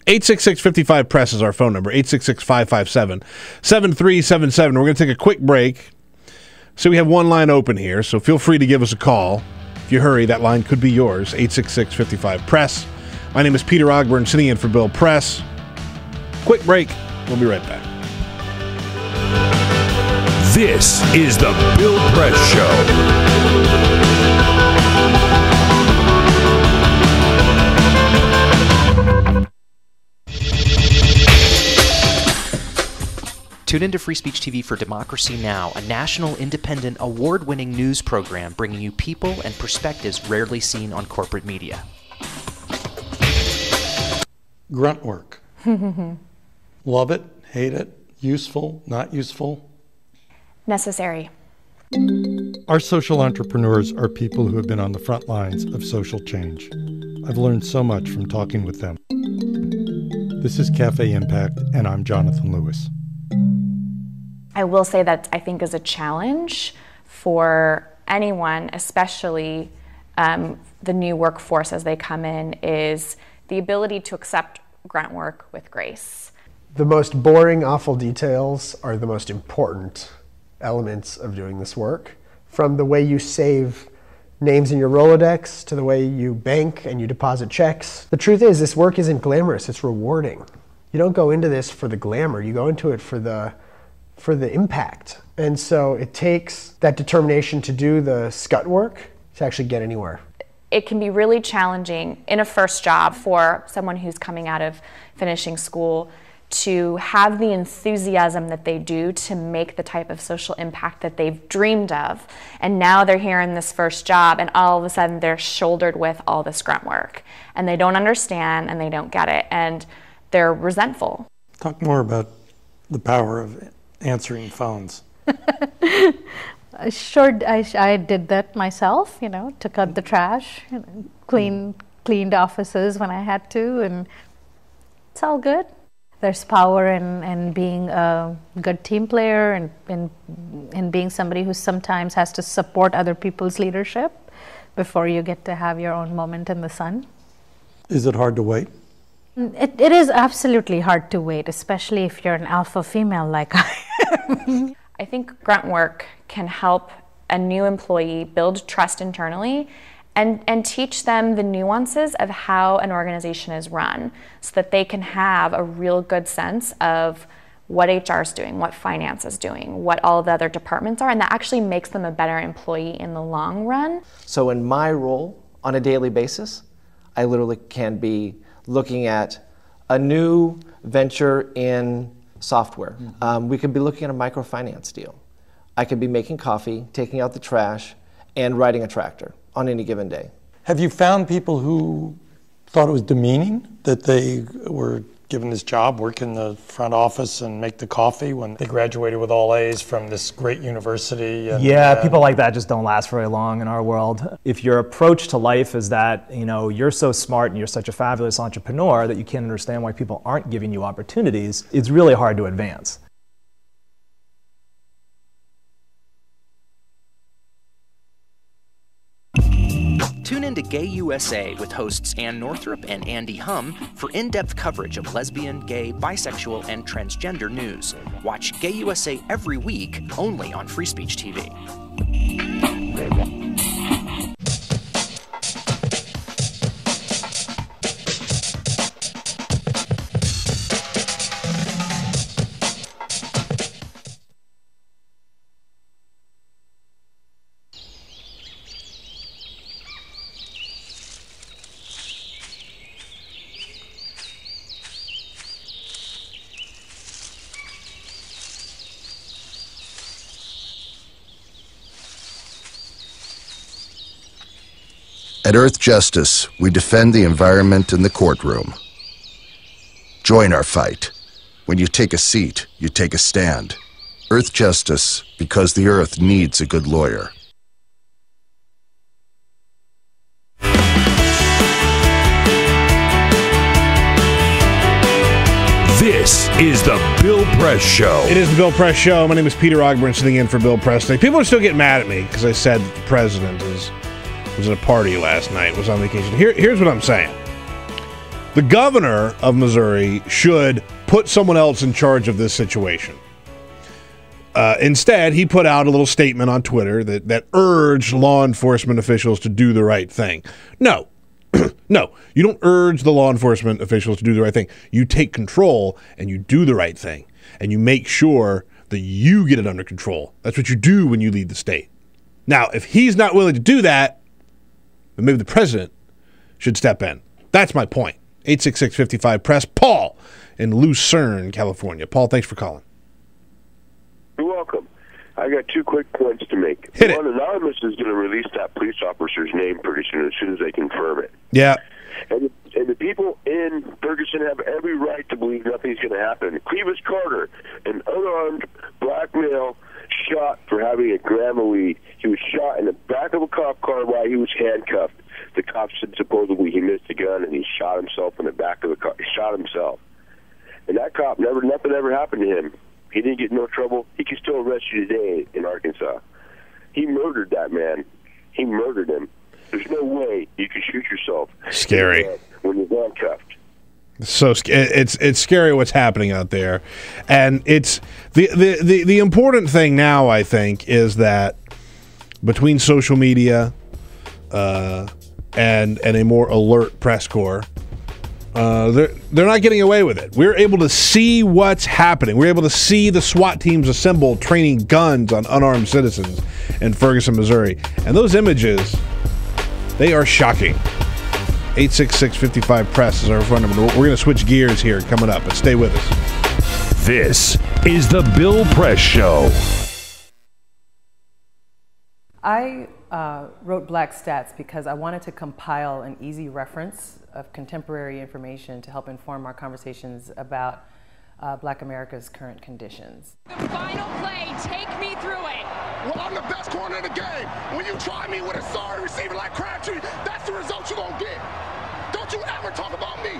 866-55-PRESS is our phone number. 866-557-7377. We're going to take a quick break. So we have one line open here, so feel free to give us a call. If you hurry, that line could be yours. 866-55-PRESS. My name is Peter Ogburn, sitting in for Bill Press. Quick break. We'll be right back. This is the Bill Press Show. Tune into Free Speech TV for Democracy Now!, a national, independent, award-winning news program bringing you people and perspectives rarely seen on corporate media. Grunt work. Love it, hate it, useful, not useful. Necessary. Our social entrepreneurs are people who have been on the front lines of social change. I've learned so much from talking with them. This is Cafe Impact, and I'm Jonathan Lewis. I will say that I think is a challenge for anyone, especially the new workforce as they come in, is the ability to accept grunt work with grace. The most boring, awful details are the most important elements of doing this work. From the way you save names in your Rolodex to the way you bank and you deposit checks. The truth is, this work isn't glamorous, it's rewarding. You don't go into this for the glamour, you go into it for the impact. And so it takes that determination to do the scut work to actually get anywhere. It can be really challenging in a first job for someone who's coming out of finishing school to have the enthusiasm that they do to make the type of social impact that they've dreamed of. And now they're here in this first job and all of a sudden they're shouldered with all this grunt work. And they don't understand and they don't get it and they're resentful. Talk more about the power of answering phones. Sure, I did that myself, took out the trash, cleaned offices when I had to, and it's all good. There's power in being a good team player and in being somebody who sometimes has to support other people's leadership before you get to have your own moment in the sun. Is it hard to wait? It is absolutely hard to wait, especially if you're an alpha female like I am. I think grunt work can help a new employee build trust internally and teach them the nuances of how an organization is run so that they can have a real good sense of what HR is doing, what finance is doing, what all the other departments are, and that actually makes them a better employee in the long run. So in my role on a daily basis, I literally can be looking at a new venture in software. We could be looking at a microfinance deal. I could be making coffee, taking out the trash, and riding a tractor on any given day. Have you found people who thought it was demeaning that they were given this job, work in the front office and make the coffee when they graduated with all A's from this great university? And, people like that just don't last very long in our world. If your approach to life is that, you're so smart and you're such a fabulous entrepreneur that you can't understand why people aren't giving you opportunities, it's really hard to advance. Tune in to Gay USA with hosts Ann Northrup and Andy Hum for in-depth coverage of lesbian, gay, bisexual, and transgender news. Watch Gay USA every week, only on Free Speech TV. At Earth Justice, we defend the environment in the courtroom. Join our fight. When you take a seat, you take a stand. Earth Justice, because the Earth needs a good lawyer. This is the Bill Press Show. It is the Bill Press Show. My name is Peter Ogburn, sitting in for Bill Press today. People are still getting mad at me because I said the president was at a party last night, was on vacation. Here's what I'm saying. The governor of Missouri should put someone else in charge of this situation. Instead, he put out a little statement on Twitter that urged law enforcement officials to do the right thing. No. No, you don't urge the law enforcement officials to do the right thing. You take control and you do the right thing. And you make sure that you get it under control. That's what you do when you lead the state. Now, if he's not willing to do that, then maybe the president should step in. That's my point. 866-55-PRESS. Paul in Lucerne, California. Paul, thanks for calling. You're welcome. I got 2 quick points to make. One, Anonymous is going to release that police officer's name pretty soon, as soon as they confirm it. Yeah. And the people in Ferguson have every right to believe nothing's going to happen. Clevis Carter, an unarmed black male, shot for having a gram of weed. He was shot in the back of a cop car while he was handcuffed. The cop said supposedly he missed a gun and he shot himself in the back of the car. He shot himself. And that cop, nothing ever happened to him. He didn't get in no trouble. He can still arrest you today in Arkansas. He murdered that man. He murdered him. There's no way you can shoot yourself. Scary. When you're handcuffed. So it's scary what's happening out there, and it's the important thing now, I think, is that between social media and a more alert press corps, they're not getting away with it. We're able to see what's happening. We're able to see the SWAT teams assembled training guns on unarmed citizens in Ferguson, Missouri, and those images, they are shocking. 866-55-PRESS is our phone number. We're going to switch gears here coming up, but stay with us. This is the Bill Press Show. I wrote Black Stats because I wanted to compile an easy reference of contemporary information to help inform our conversations about Black America's current conditions. The final play, take me through it. Well, I'm the best corner in the game. When you try me with a sorry receiver like Crabtree, that's the result you're going to get. Don't you ever talk about me.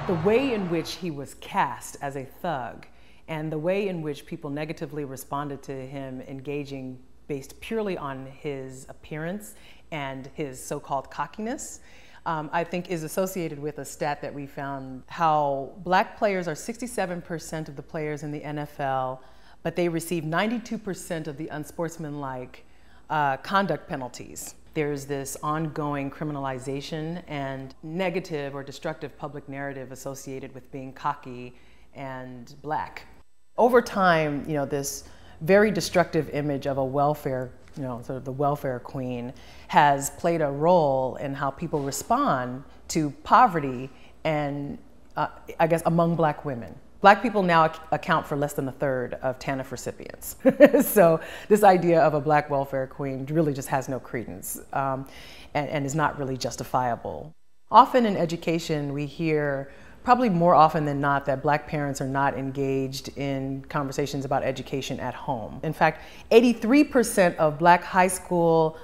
The way in which he was cast as a thug and the way in which people negatively responded to him engaging based purely on his appearance and his so-called cockiness, I think is associated with a stat that we found, how black players are 67% of the players in the NFL, but they receive 92% of the unsportsmanlike conduct penalties. There's this ongoing criminalization and negative or destructive public narrative associated with being cocky and black. Over time, this very destructive image of a welfare, sort of the welfare queen, has played a role in how people respond to poverty and, I guess, among black women. Black people now account for less than a third of TANF recipients. So this idea of a black welfare queen really just has no credence and is not really justifiable. Often in education, we hear, probably more often than not, that black parents are not engaged in conversations about education at home. In fact, 83% of black high school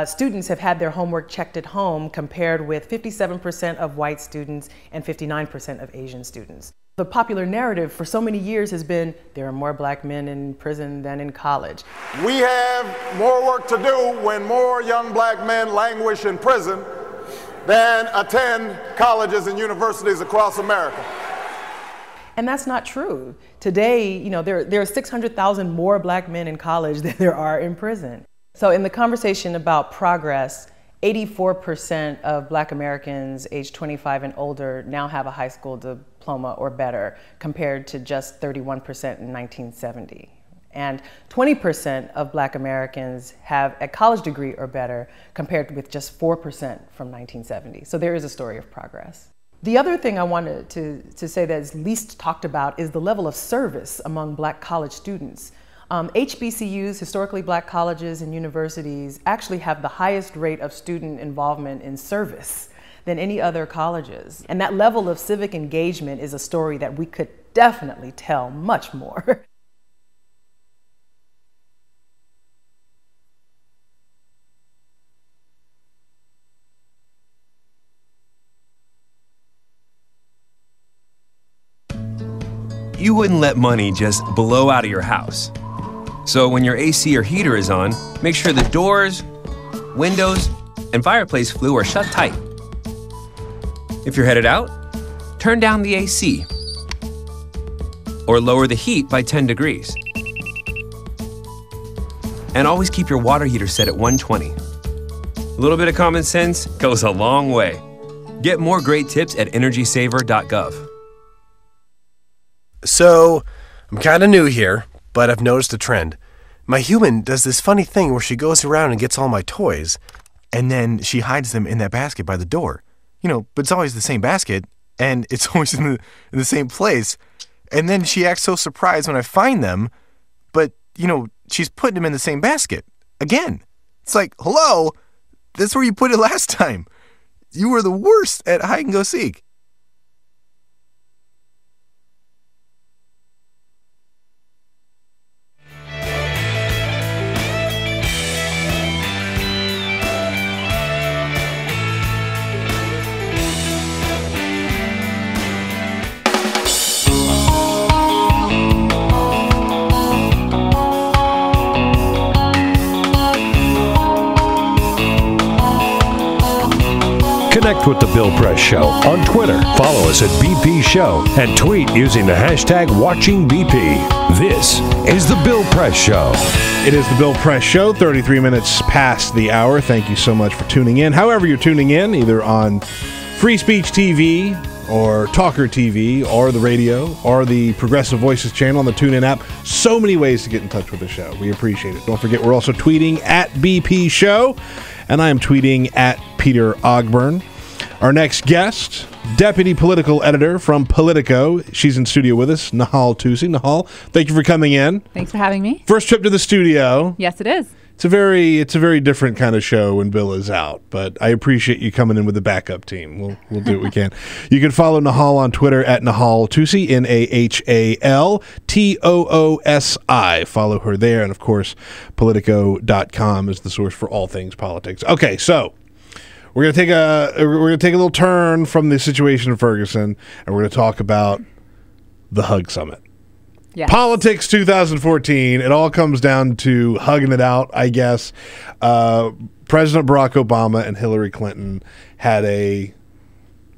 students have had their homework checked at home, compared with 57% of white students and 59% of Asian students. The popular narrative for so many years has been there are more black men in prison than in college. We have more work to do when more young black men languish in prison than attend colleges and universities across America. And that's not true. Today, there are 600,000 more black men in college than there are in prison. So in the conversation about progress, 84% of black Americans aged 25 and older now have a high school diploma or better, compared to just 31% in 1970. And 20% of black Americans have a college degree or better, compared with just 4% from 1970. So there is a story of progress. The other thing I wanted to say that is least talked about is the level of service among black college students. HBCUs, historically black colleges and universities, actually have the highest rate of student involvement in service than any other colleges. And that level of civic engagement is a story that we could definitely tell much more. You wouldn't let money just blow out of your house. So when your AC or heater is on, make sure the doors, windows, and fireplace flue are shut tight. If you're headed out, turn down the AC or lower the heat by 10 degrees. And always keep your water heater set at 120. A little bit of common sense goes a long way. Get more great tips at energysaver.gov. So, I'm kind of new here, but I've noticed a trend. My human does this funny thing where she goes around and gets all my toys, and then she hides them in that basket by the door. You know, but it's always the same basket, and it's always in the same place. And then she acts so surprised when I find them, but, you know, she's putting them in the same basket. Again. It's like, hello, that's where you put it last time. You were the worst at hide and go seek. Connect with The Bill Press Show on Twitter. Follow us at BP Show and tweet using the hashtag WatchingBP. This is The Bill Press Show. It is The Bill Press Show, 33 minutes past the hour. Thank you so much for tuning in. However you're tuning in, either on Free Speech TV or TawkrTV or the radio or the Progressive Voices channel on the TuneIn app. So many ways to get in touch with the show. We appreciate it. Don't forget, we're also tweeting at BP Show, and I am tweeting at Peter Ogburn. Our next guest, Deputy Political Editor from Politico. She's in studio with us, Nahal Toosi. Nahal, thank you for coming in. Thanks for having me. First trip to the studio. Yes, it is. It's a very different kind of show when Bill is out, but I appreciate you coming in with the backup team. We'll do what we can. You can follow Nahal on Twitter at Nahal Toosi, NahalToosi. Follow her there, and of course, Politico.com is the source for all things politics. Okay, so we're gonna take a little turn from the situation in Ferguson, and we're gonna talk about the Hug Summit. Yes. Politics 2014. It all comes down to hugging it out, I guess. President Barack Obama and Hillary Clinton had a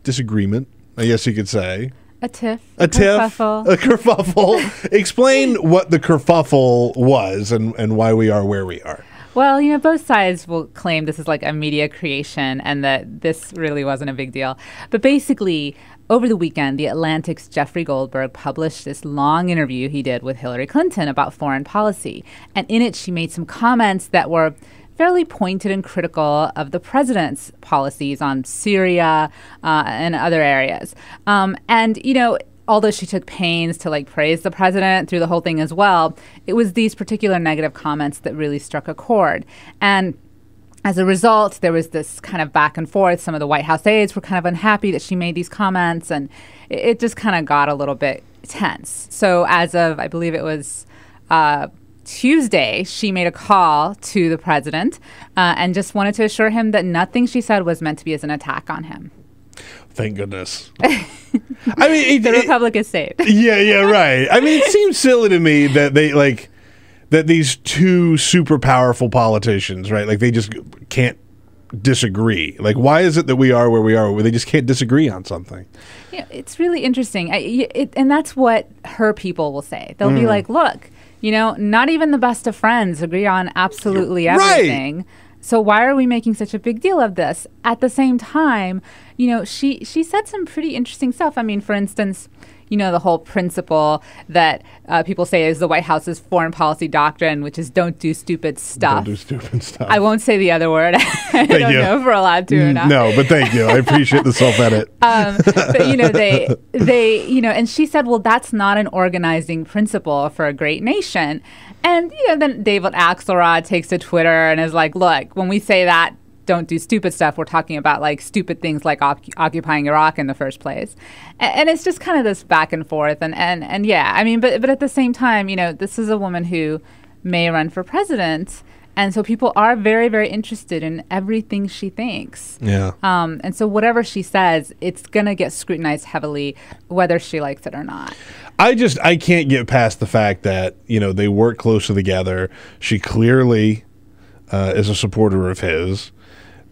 disagreement, I guess you could say. A tiff. A kerfuffle. Explain what the kerfuffle was and why we are where we are. Well, you know, both sides will claim this is like a media creation and that this really wasn't a big deal. But basically, over the weekend, The Atlantic's Jeffrey Goldberg published this long interview he did with Hillary Clinton about foreign policy. And in it, she made some comments that were fairly pointed and critical of the president's policies on Syria and other areas. And, you know, although she took pains to praise the president through the whole thing as well, it was these particular negative comments that really struck a chord. And as a result, there was this kind of back and forth. Some of the White House aides were kind of unhappy that she made these comments, and it just kind of got a little bit tense. So as of, I believe it was Tuesday, she made a call to the president and just wanted to assure him that nothing she said was meant to be as an attack on him. Thank goodness. I mean, the Republic is saved. Yeah, right. I mean, it seems silly to me that that these two super powerful politicians, right? Like, they just can't disagree. Like, why is it that we are where we are, where they just can't disagree on something? Yeah, it's really interesting. And that's what her people will say. They'll be like, look, you know, not even the best of friends agree on absolutely everything. Right. So why are we making such a big deal of this? At the same time, you know, she said some pretty interesting stuff. I mean, for instance, you know, the whole principle that people say is the White House's foreign policy doctrine, which is don't do stupid stuff. Don't do stupid stuff. I won't say the other word. I don't know if we're allowed to or not. No, but thank you. I appreciate the self-edit. But, you know, they, you know, and she said, well, that's not an organizing principle for a great nation. And, you know, then David Axelrod takes to Twitter and is like, look, when we say that, don't do stupid stuff, we're talking about like stupid things like occupying Iraq in the first place. And it's just kind of this back and forth. And yeah, I mean, but at the same time, you know, this is a woman who may run for president. And so people are very, very interested in everything she thinks. Yeah. And so whatever she says, it's going to get scrutinized heavily, whether she likes it or not. I can't get past the fact that, you know, they work closely together. She clearly is a supporter of his.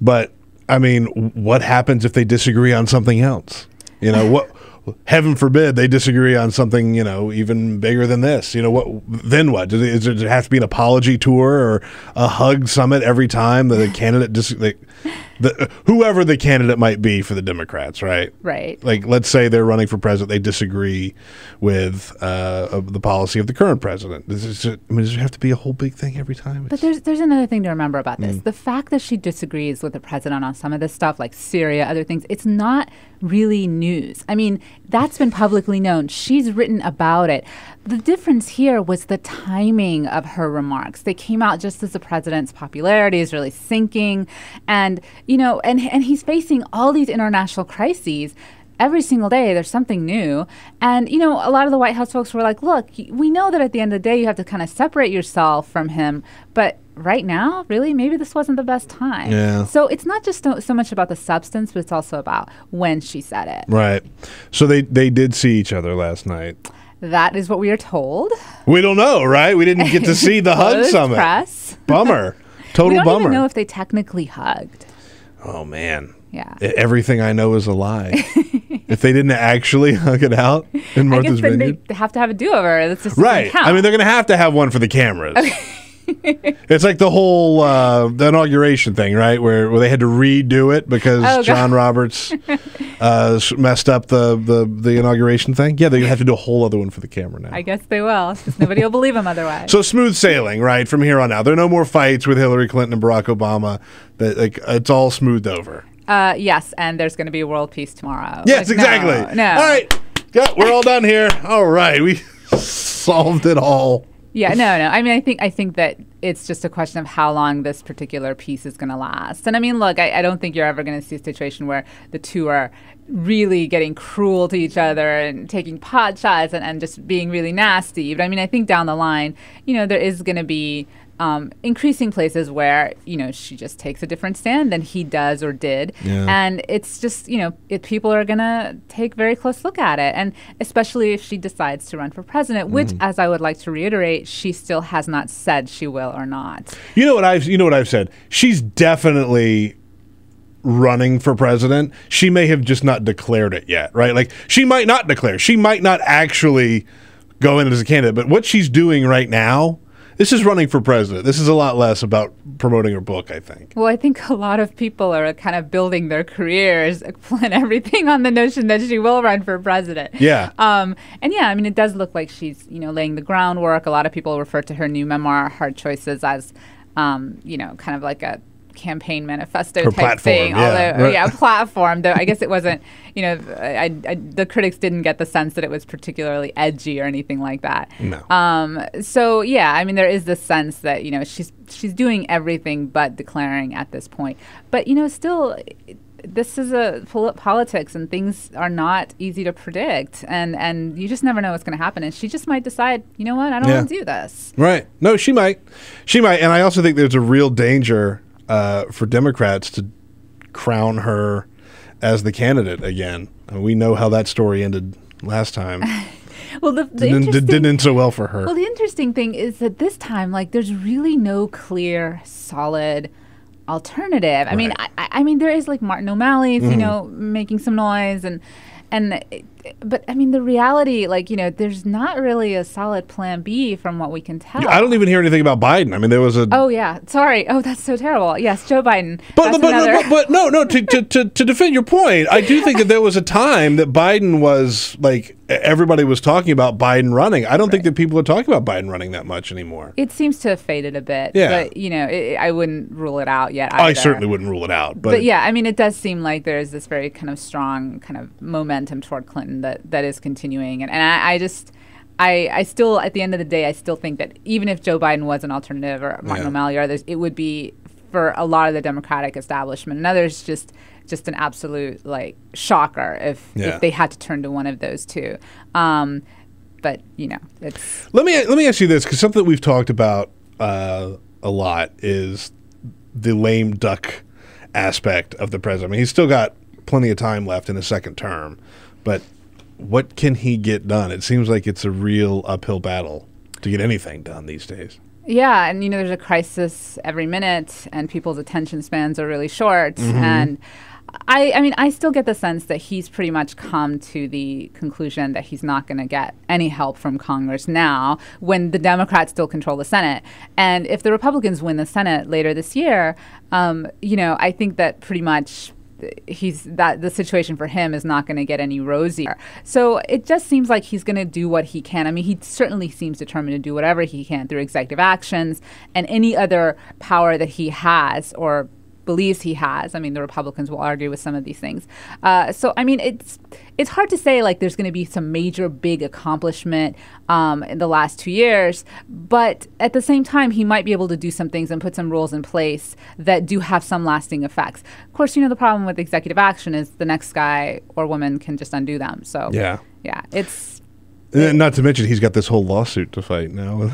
But, I mean, what happens if they disagree on something else? You know, what? Heaven forbid they disagree on something, you know, even bigger than this. You know, then what? Does it have to be an apology tour or a hug summit every time that the candidate whoever the candidate might be for the Democrats, right? Right. Like, let's say they're running for president, they disagree with the policy of the current president. Does there have to be a whole big thing every time? But there's another thing to remember about this. The fact that she disagrees with the president on some of this stuff, like Syria, other things, it's not really news. I mean, that's been publicly known. She's written about it. The difference here was the timing of her remarks. They came out just as the president's popularity is really sinking. And, you know, and he's facing all these international crises. Every single day, there's something new. And, you know, a lot of the White House folks were like, look, we know that at the end of the day, you have to kind of separate yourself from him. But right now, really, maybe this wasn't the best time. Yeah. So it's not just so much about the substance, but it's also about when she said it. Right. So they did see each other last night. That is what we are told. We don't know, right? We didn't get to see the hug summit. Press. Bummer. Total we don't bummer. even know if they technically hugged. Oh, man. Yeah. Everything I know is a lie. If they didn't actually hug it out in Martha's Vineyard. They have to have a do-over. That's just right. I mean, they're going to have one for the cameras. It's like the whole the inauguration thing, right? Where they had to redo it because John Roberts messed up the inauguration thing. Yeah, they have to do a whole other one for the camera now. I guess they will, because nobody will believe him otherwise. So smooth sailing, right, from here on out. There are no more fights with Hillary Clinton and Barack Obama. It's all smoothed over. Yes, and there's going to be world peace tomorrow. Yes, exactly. No. All right, we're all done here. All right, we solved it all. Yeah, no. I mean, I think that it's just a question of how long this particular piece is going to last. And I mean, look, I don't think you're ever going to see a situation where the two are really getting cruel to each other and taking pot shots and just being really nasty. But I mean, I think down the line, you know, there is going to be increasing places where, you know, she just takes a different stand than he does or did. Yeah. And it's just, you know, people are going to take a very close look at it. And especially if she decides to run for president, which, as I would like to reiterate, she still has not said she will or not. You know what I've said? She's definitely running for president. She may have just not declared it yet, right? Like, she might not declare. She might not actually go in as a candidate. But what she's doing right now, this is running for president. This is a lot less about promoting her book, I think. Well, I think a lot of people are kind of building their careers and everything on the notion that she will run for president. Yeah. And yeah, I mean, it does look like she's, you know, laying the groundwork. A lot of people refer to her new memoir, Hard Choices, as, you know, kind of like a campaign manifesto type platform, thing. yeah. Although, platform. Though I guess it wasn't, you know, the critics didn't get the sense that it was particularly edgy or anything like that. No. So yeah, I mean, there is this sense that, you know, she's doing everything but declaring at this point. But, you know, still, this is a politics, and things are not easy to predict, and you just never know what's going to happen. And she just might decide, you know what, I don't want to do this. Right. No, she might. And I also think there's a real danger for Democrats to crown her as the candidate again. I mean, we know how that story ended last time. Well, didn't end so well for her. Well, the interesting thing is that this time, like, there's really no clear, solid alternative. I mean, I mean, there is like Martin O'Malley's, you know, making some noise, and But I mean, the reality, like, there's not really a solid plan B from what we can tell. I don't even hear anything about Biden. I mean, there was a... Oh, yeah. Sorry. Oh, that's so terrible. Yes, Joe Biden. But no, to defend your point, I do think that there was a time that Biden was, like, everybody was talking about Biden running. I don't think that people are talking about Biden running that much anymore. It seems to have faded a bit. Yeah. But, I wouldn't rule it out yet either. I certainly wouldn't rule it out. But yeah, I mean, it does seem like there's this very kind of strong kind of momentum toward Clinton that is continuing. And I still, at the end of the day, I still think that even if Joe Biden was an alternative, or Martin O'Malley or others, it would be, for a lot of the Democratic establishment and others, just an absolute, like, shocker if they had to turn to one of those two. But, it's... Let me ask you this, because something that we've talked about a lot is the lame duck aspect of the president. I mean, he's still got plenty of time left in his second term, but what can he get done? It seems like it's a real uphill battle to get anything done these days. Yeah, and there's a crisis every minute, and people's attention spans are really short. Mm-hmm. And I mean, I still get the sense that he's pretty much come to the conclusion that he's not going to get any help from Congress now, when the Democrats still control the Senate. And if the Republicans win the Senate later this year, I think that pretty much the situation for him is not going to get any rosier. So it just seems like he's going to do what he can. I mean, he certainly seems determined to do whatever he can through executive actions and any other power that he has or believes he has. I mean, the Republicans will argue with some of these things. So, I mean, it's hard to say, like, there's going to be some major big accomplishment in the last 2 years, but at the same time, he might be able to do some things and put some rules in place that do have some lasting effects. Of course, the problem with executive action is the next guy or woman can just undo them. So, yeah, it's... Not to mention, he's got this whole lawsuit to fight now.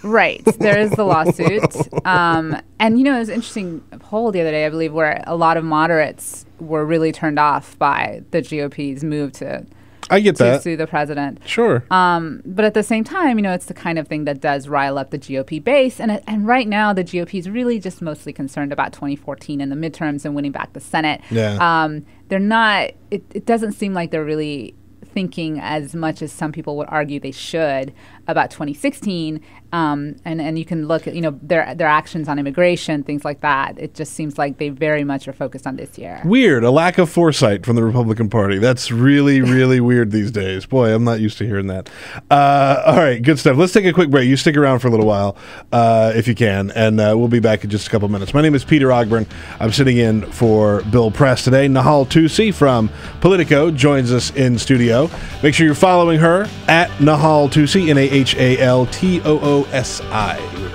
Right. There is the lawsuit. And, it was an interesting poll the other day, I believe, where a lot of moderates were really turned off by the GOP's move to sue the president. Sure. But at the same time, it's the kind of thing that does rile up the GOP base. And right now, the GOP is really just mostly concerned about 2014 and the midterms and winning back the Senate. Yeah. They're not, it doesn't seem like they're really thinking as much as some people would argue they should about 2016, and you can look at their actions on immigration, things like that. It just seems like they very much are focused on this year. Weird, a lack of foresight from the Republican Party. That's really, really weird these days. Boy, I'm not used to hearing that. All right, good stuff. Let's take a quick break. You stick around for a little while, if you can, and we'll be back in just a couple minutes. My name is Peter Ogburn. I'm sitting in for Bill Press today. Nahal Toosi from Politico joins us in studio. Make sure you're following her at Nahal Toosi, NahalToosi.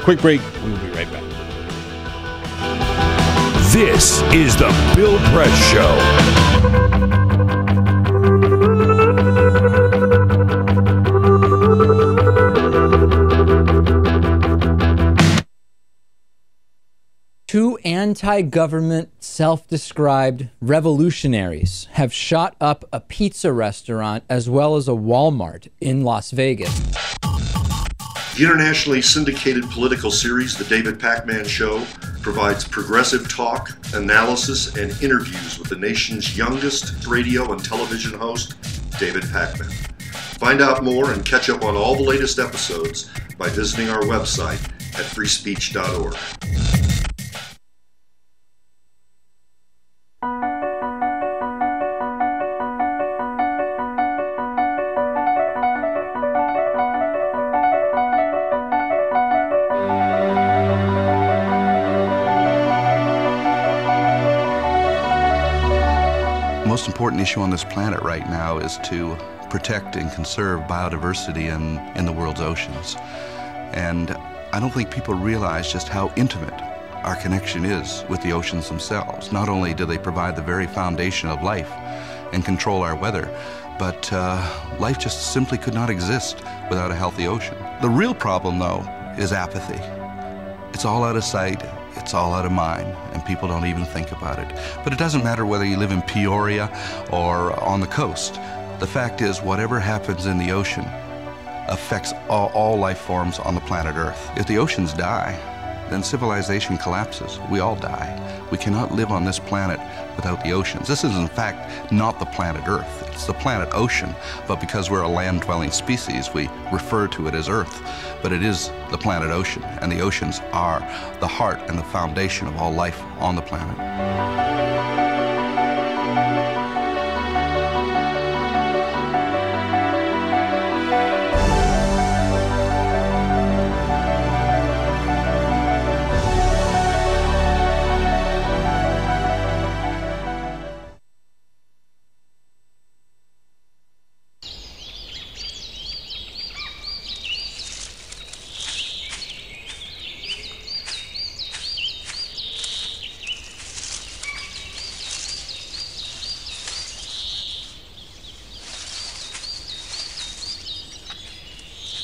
Quick break. We will be right back. This is the Bill Press Show. Two anti-government, self-described revolutionaries have shot up a pizza restaurant as well as a Walmart in Las Vegas. The internationally syndicated political series, The David Pakman Show, provides progressive talk, analysis, and interviews with the nation's youngest radio and television host, David Pakman. Find out more and catch up on all the latest episodes by visiting our website at freespeech.org. The most important issue on this planet right now is to protect and conserve biodiversity in the world's oceans. And I don't think people realize just how intimate our connection is with the oceans themselves. Not only do they provide the very foundation of life and control our weather, but life just simply could not exist without a healthy ocean. The real problem, though, is apathy. It's all out of sight, it's all out of mind, and people don't even think about it. But it doesn't matter whether you live in Peoria or on the coast. The fact is, whatever happens in the ocean affects all life forms on the planet Earth. If the oceans die, then civilization collapses. We all die. We cannot live on this planet without the oceans. This is, in fact, not the planet Earth. It's the planet ocean, but because we're a land-dwelling species, we refer to it as Earth. But it is the planet ocean, and the oceans are the heart and the foundation of all life on the planet.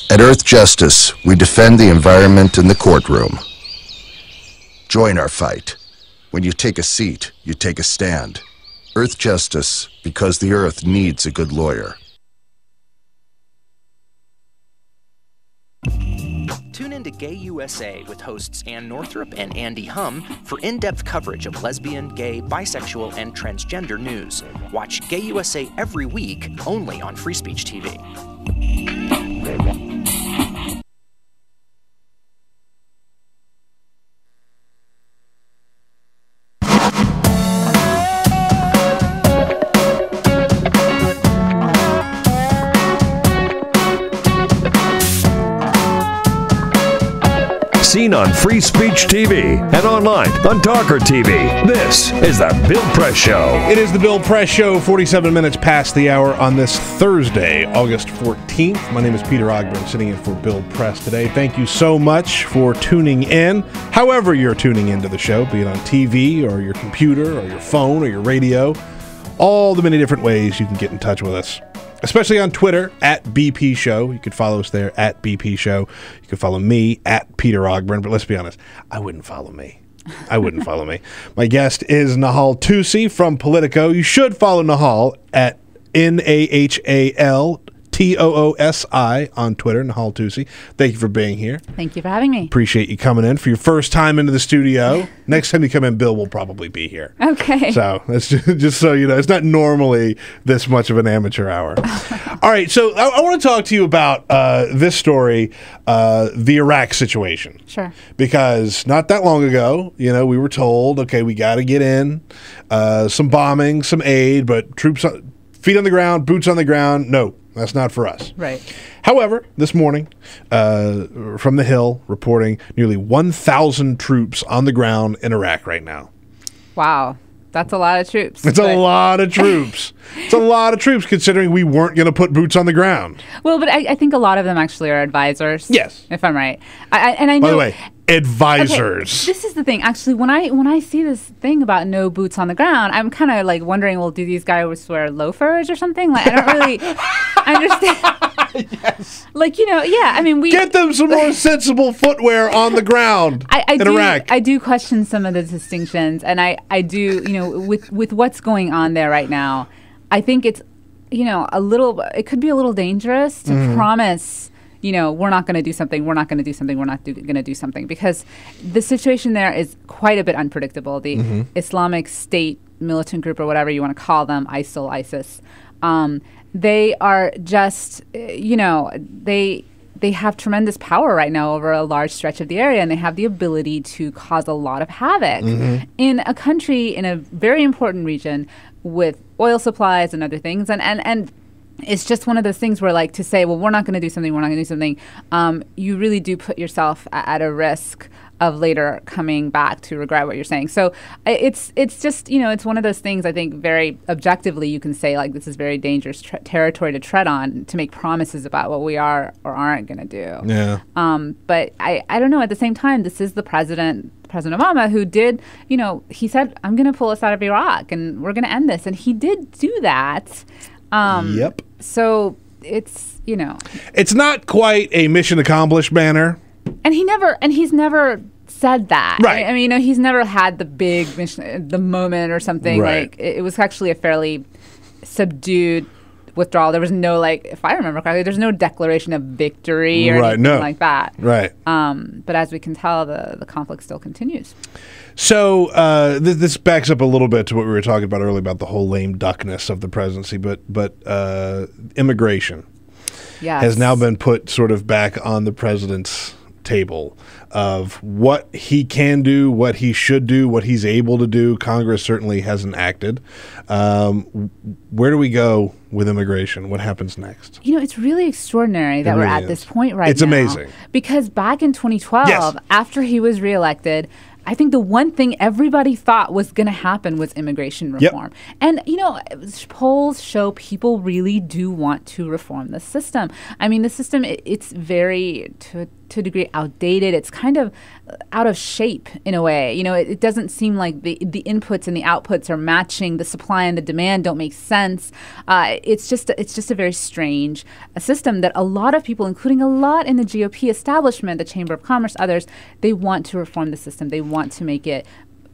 At Earth Justice, we defend the environment in the courtroom. Join our fight. When you take a seat, you take a stand. Earth Justice, because the Earth needs a good lawyer. Tune in to Gay USA with hosts Ann Northrup and Andy Hum for in-depth coverage of lesbian, gay, bisexual, and transgender news. Watch Gay USA every week, only on Free Speech TV. Seen on Free Speech TV and online on TawkrTV. This is the Bill Press Show. It is the Bill Press Show, 47 minutes past the hour on this Thursday, August 14th. My name is Peter Ogburn, sitting in for Bill Press today. Thank you so much for tuning in. However you're tuning into the show, be it on TV or your computer or your phone or your radio, all the many different ways you can get in touch with us. Especially on Twitter, at BP Show. You could follow us there, at BP Show. You could follow me, at Peter Ogburn. But let's be honest, I wouldn't follow me. I wouldn't follow me. My guest is Nahal Toosi from Politico. You should follow Nahal at NAHAL TOOSI on Twitter, Nahal Toosi. Thank you for being here. Thank you for having me. Appreciate you coming in for your first time into the studio. Next time you come in, Bill will probably be here. Okay. So that's just so you know, it's not normally this much of an amateur hour. All right, so I want to talk to you about this story, the Iraq situation. Sure. Because not that long ago, you know, we were told, okay, we got to get in, some bombing, some aid, but troops, feet on the ground, boots on the ground, no. That's not for us. Right. However, this morning, from the Hill, reporting nearly 1,000 troops on the ground in Iraq right now. Wow. That's a lot of troops. It's a lot of troops. It's a lot of troops considering we weren't going to put boots on the ground. Well, but I think a lot of them actually are advisors. Yes. If I'm right. I know. By the way, advisors. Okay, this is the thing. Actually, when I see this thing about no boots on the ground, I'm kind of like wondering, well, do these guys wear loafers or something? Like, I don't really understand. Yes. Like, you know, yeah, I mean, we get them some more sensible footwear on the ground in Iraq. I do question some of the distinctions, and I do, you know, with what's going on there right now, I think it's, you know, it could be a little dangerous to promise, you know, we're not going to do something, we're not going to do something, we're not going to do something, because the situation there is quite a bit unpredictable. The Islamic State militant group, or whatever you want to call them, ISIL, ISIS, they are just, you know, they have tremendous power right now over a large stretch of the area, and they have the ability to cause a lot of havoc in a country, in a very important region with oil supplies and other things. And it's just one of those things where, like, to say, well, we're not going to do something, we're not going to do something, you really do put yourself at a risk of later coming back to regret what you're saying. So it's just, you know, it's one of those things, I think, very objectively you can say, like, this is very dangerous territory to tread on, to make promises about what we are or aren't going to do. Yeah. But I don't know, at the same time, this is President Obama, who did, you know, he said, I'm going to pull us out of Iraq and we're going to end this. And he did do that. Yep. So it's, you know. It's not quite a mission accomplished banner. And he's never said that. Right. I mean, you know, he's never had the big mission, the moment or something. Right. Like, it was actually a fairly subdued withdrawal. There was no, like, if I remember correctly, there's no declaration of victory or anything like that. Right. But as we can tell, the conflict still continues. So this backs up a little bit to what we were talking about earlier about the whole lame duckness of the presidency, but immigration has now been put sort of back on the president's table of what he can do, what he should do, what he's able to do. Congress certainly hasn't acted. Where do we go with immigration? What happens next? You know, it's really extraordinary that we're at this point right now. It's amazing. Because back in 2012, after he was reelected, I think the one thing everybody thought was going to happen was immigration reform. And, you know, polls show people really do want to reform the system. I mean, the system, it's very, to a degree, outdated. It's kind of out of shape in a way. You know, it doesn't seem like the inputs and the outputs are matching. The supply and the demand don't make sense. It's just a very strange system that a lot of people, including a lot in the GOP establishment, the Chamber of Commerce, others, they want to reform the system. They want to make it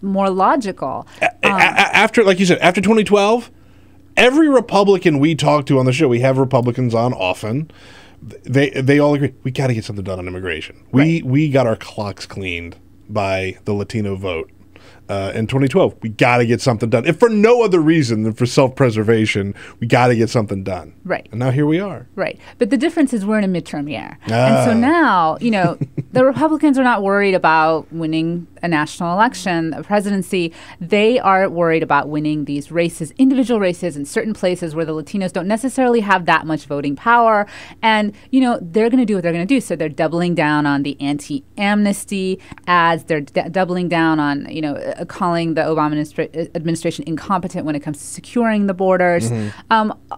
more logical. After, like you said, after 2012, every Republican we talk to on the show, we have Republicans on often, they all agree, we got to get something done on immigration. We got our clocks cleaned by the Latino vote. In 2012, we got to get something done. If for no other reason than for self-preservation, we got to get something done. Right. And now here we are. Right. But the difference is we're in a midterm year. And so now, you know, the Republicans are not worried about winning a national election, a presidency. They are worried about winning these races, individual races in certain places where the Latinos don't necessarily have that much voting power. And, you know, they're going to do what they're going to do. So they're doubling down on the anti-amnesty ads. They're doubling down on, you know, calling the Obama administration incompetent when it comes to securing the borders,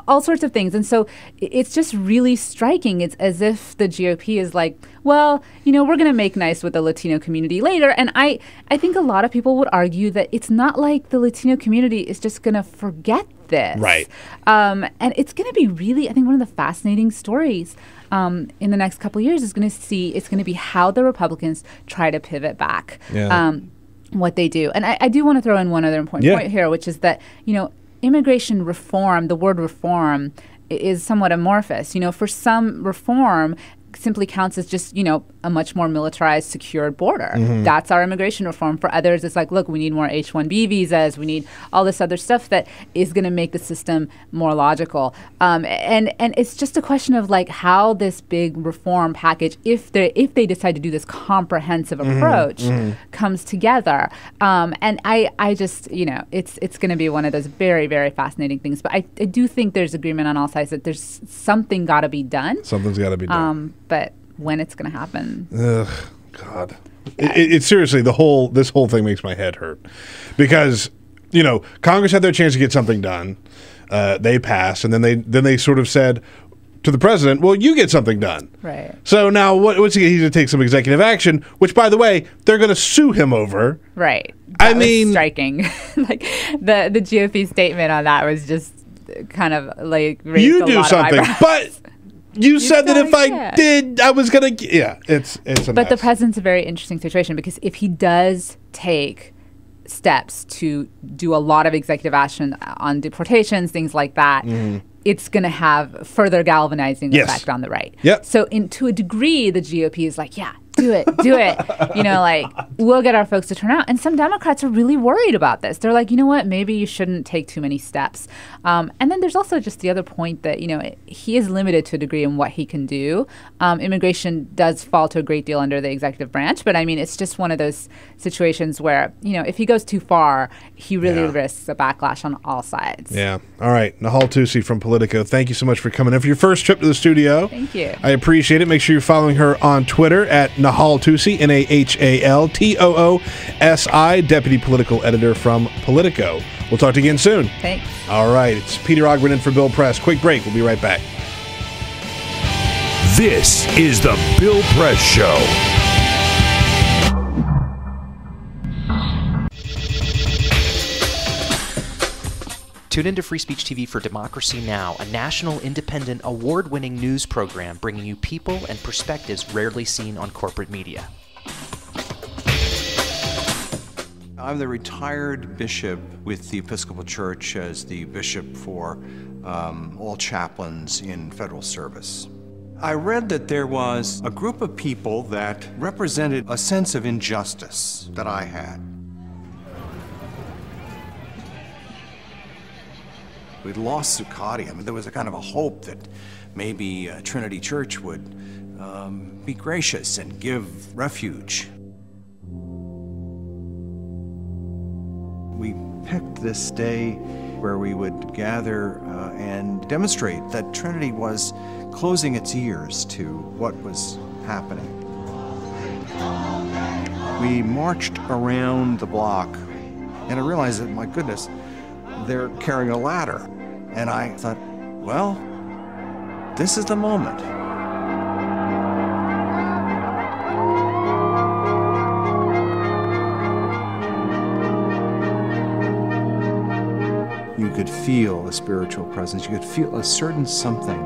all sorts of things. And so it's just really striking. It's as if the GOP is like, well, you know, we're going to make nice with the Latino community later. And I think a lot of people would argue that it's not like the Latino community is just going to forget this. Right. And it's going to be really, I think, one of the fascinating stories in the next couple of years is going to be how the Republicans try to pivot back. What they do. And I do want to throw in one other important point here, which is that, you know, immigration reform, the word reform is somewhat amorphous. You know, for some, reform simply counts as just, you know, a much more militarized, secured border. That's our immigration reform. For others, it's like, look, we need more H-1B visas. We need all this other stuff that is going to make the system more logical. And it's just a question of like how this big reform package, if they decide to do this comprehensive approach, comes together. And I just, you know, it's going to be one of those very, very fascinating things. But I do think there's agreement on all sides that there's something got to be done. Something's got to be done. But when it's going to happen. Ugh, God. It's seriously, this whole thing makes my head hurt. Because, you know, Congress had their chance to get something done. They passed, and then they sort of said to the president, well, you get something done. Right. So now what's he's going to take some executive action, which, by the way, they're going to sue him over. Right. That was striking. Like the GOP statement on that was just kind of like raised you a do lot something, of eyebrows. but you said that if I did, I was going to... Yeah, it's a But mess. the president's a very interesting situation because if he does take steps to do a lot of executive action on deportations, things like that, it's going to have further galvanizing effect on the right. Yep. So to a degree, the GOP is like, yeah, do it. You know, like, we'll get our folks to turn out. And some Democrats are really worried about this. They're like, you know what, maybe you shouldn't take too many steps. And then there's also just the other point that, you know, he is limited to a degree in what he can do. Immigration does fall to a great deal under the executive branch. But I mean, it's just one of those situations where, you know, if he goes too far, he really risks a backlash on all sides. Yeah. All right. Nahal Toosi from Politico, thank you so much for coming in for your first trip to the studio. Thank you. I appreciate it. Make sure you're following her on Twitter at Nahal Toosi, NahalToosi, Deputy Political Editor from Politico. We'll talk to you again soon. Thanks. All right. It's Peter Ogburn in for Bill Press. Quick break. We'll be right back. This is the Bill Press Show. Tune into Free Speech TV for Democracy Now!, a national, independent, award-winning news program bringing you people and perspectives rarely seen on corporate media. I'm the retired bishop with the Episcopal Church as the bishop for all chaplains in federal service. I read that there was a group of people that represented a sense of injustice that I had. We'd lost Zuccotti. I mean, there was a kind of a hope that maybe Trinity Church would be gracious and give refuge. We picked this day where we would gather and demonstrate that Trinity was closing its ears to what was happening. We marched around the block, and I realized that, my goodness, they're carrying a ladder. And I thought, well, this is the moment. You could feel a spiritual presence. You could feel a certain something.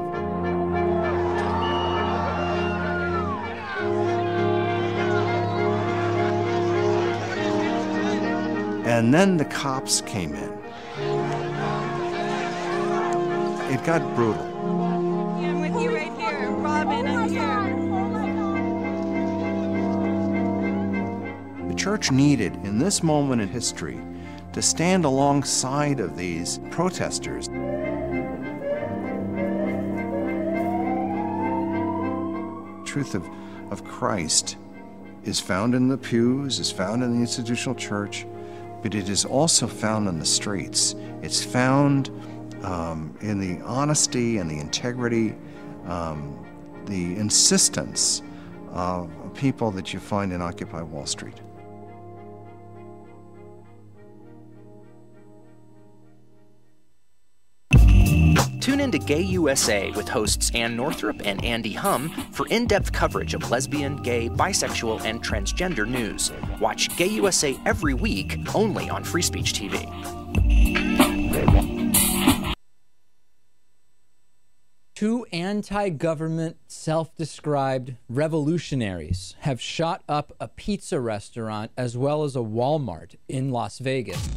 And then the cops came in. It got brutal. Yeah, I'm with you right here. Robin, I'm here. The church needed, in this moment in history, to stand alongside of these protesters. The truth of Christ is found in the pews, is found in the institutional church, but it is also found in the streets. It's found in the honesty and the integrity, the insistence of people that you find in Occupy Wall Street. Tune in to Gay USA with hosts Ann Northrup and Andy Hum for in-depth coverage of lesbian, gay, bisexual, and transgender news. Watch Gay USA every week, only on Free Speech TV. Two anti-government, self-described revolutionaries have shot up a pizza restaurant as well as a Walmart in Las Vegas.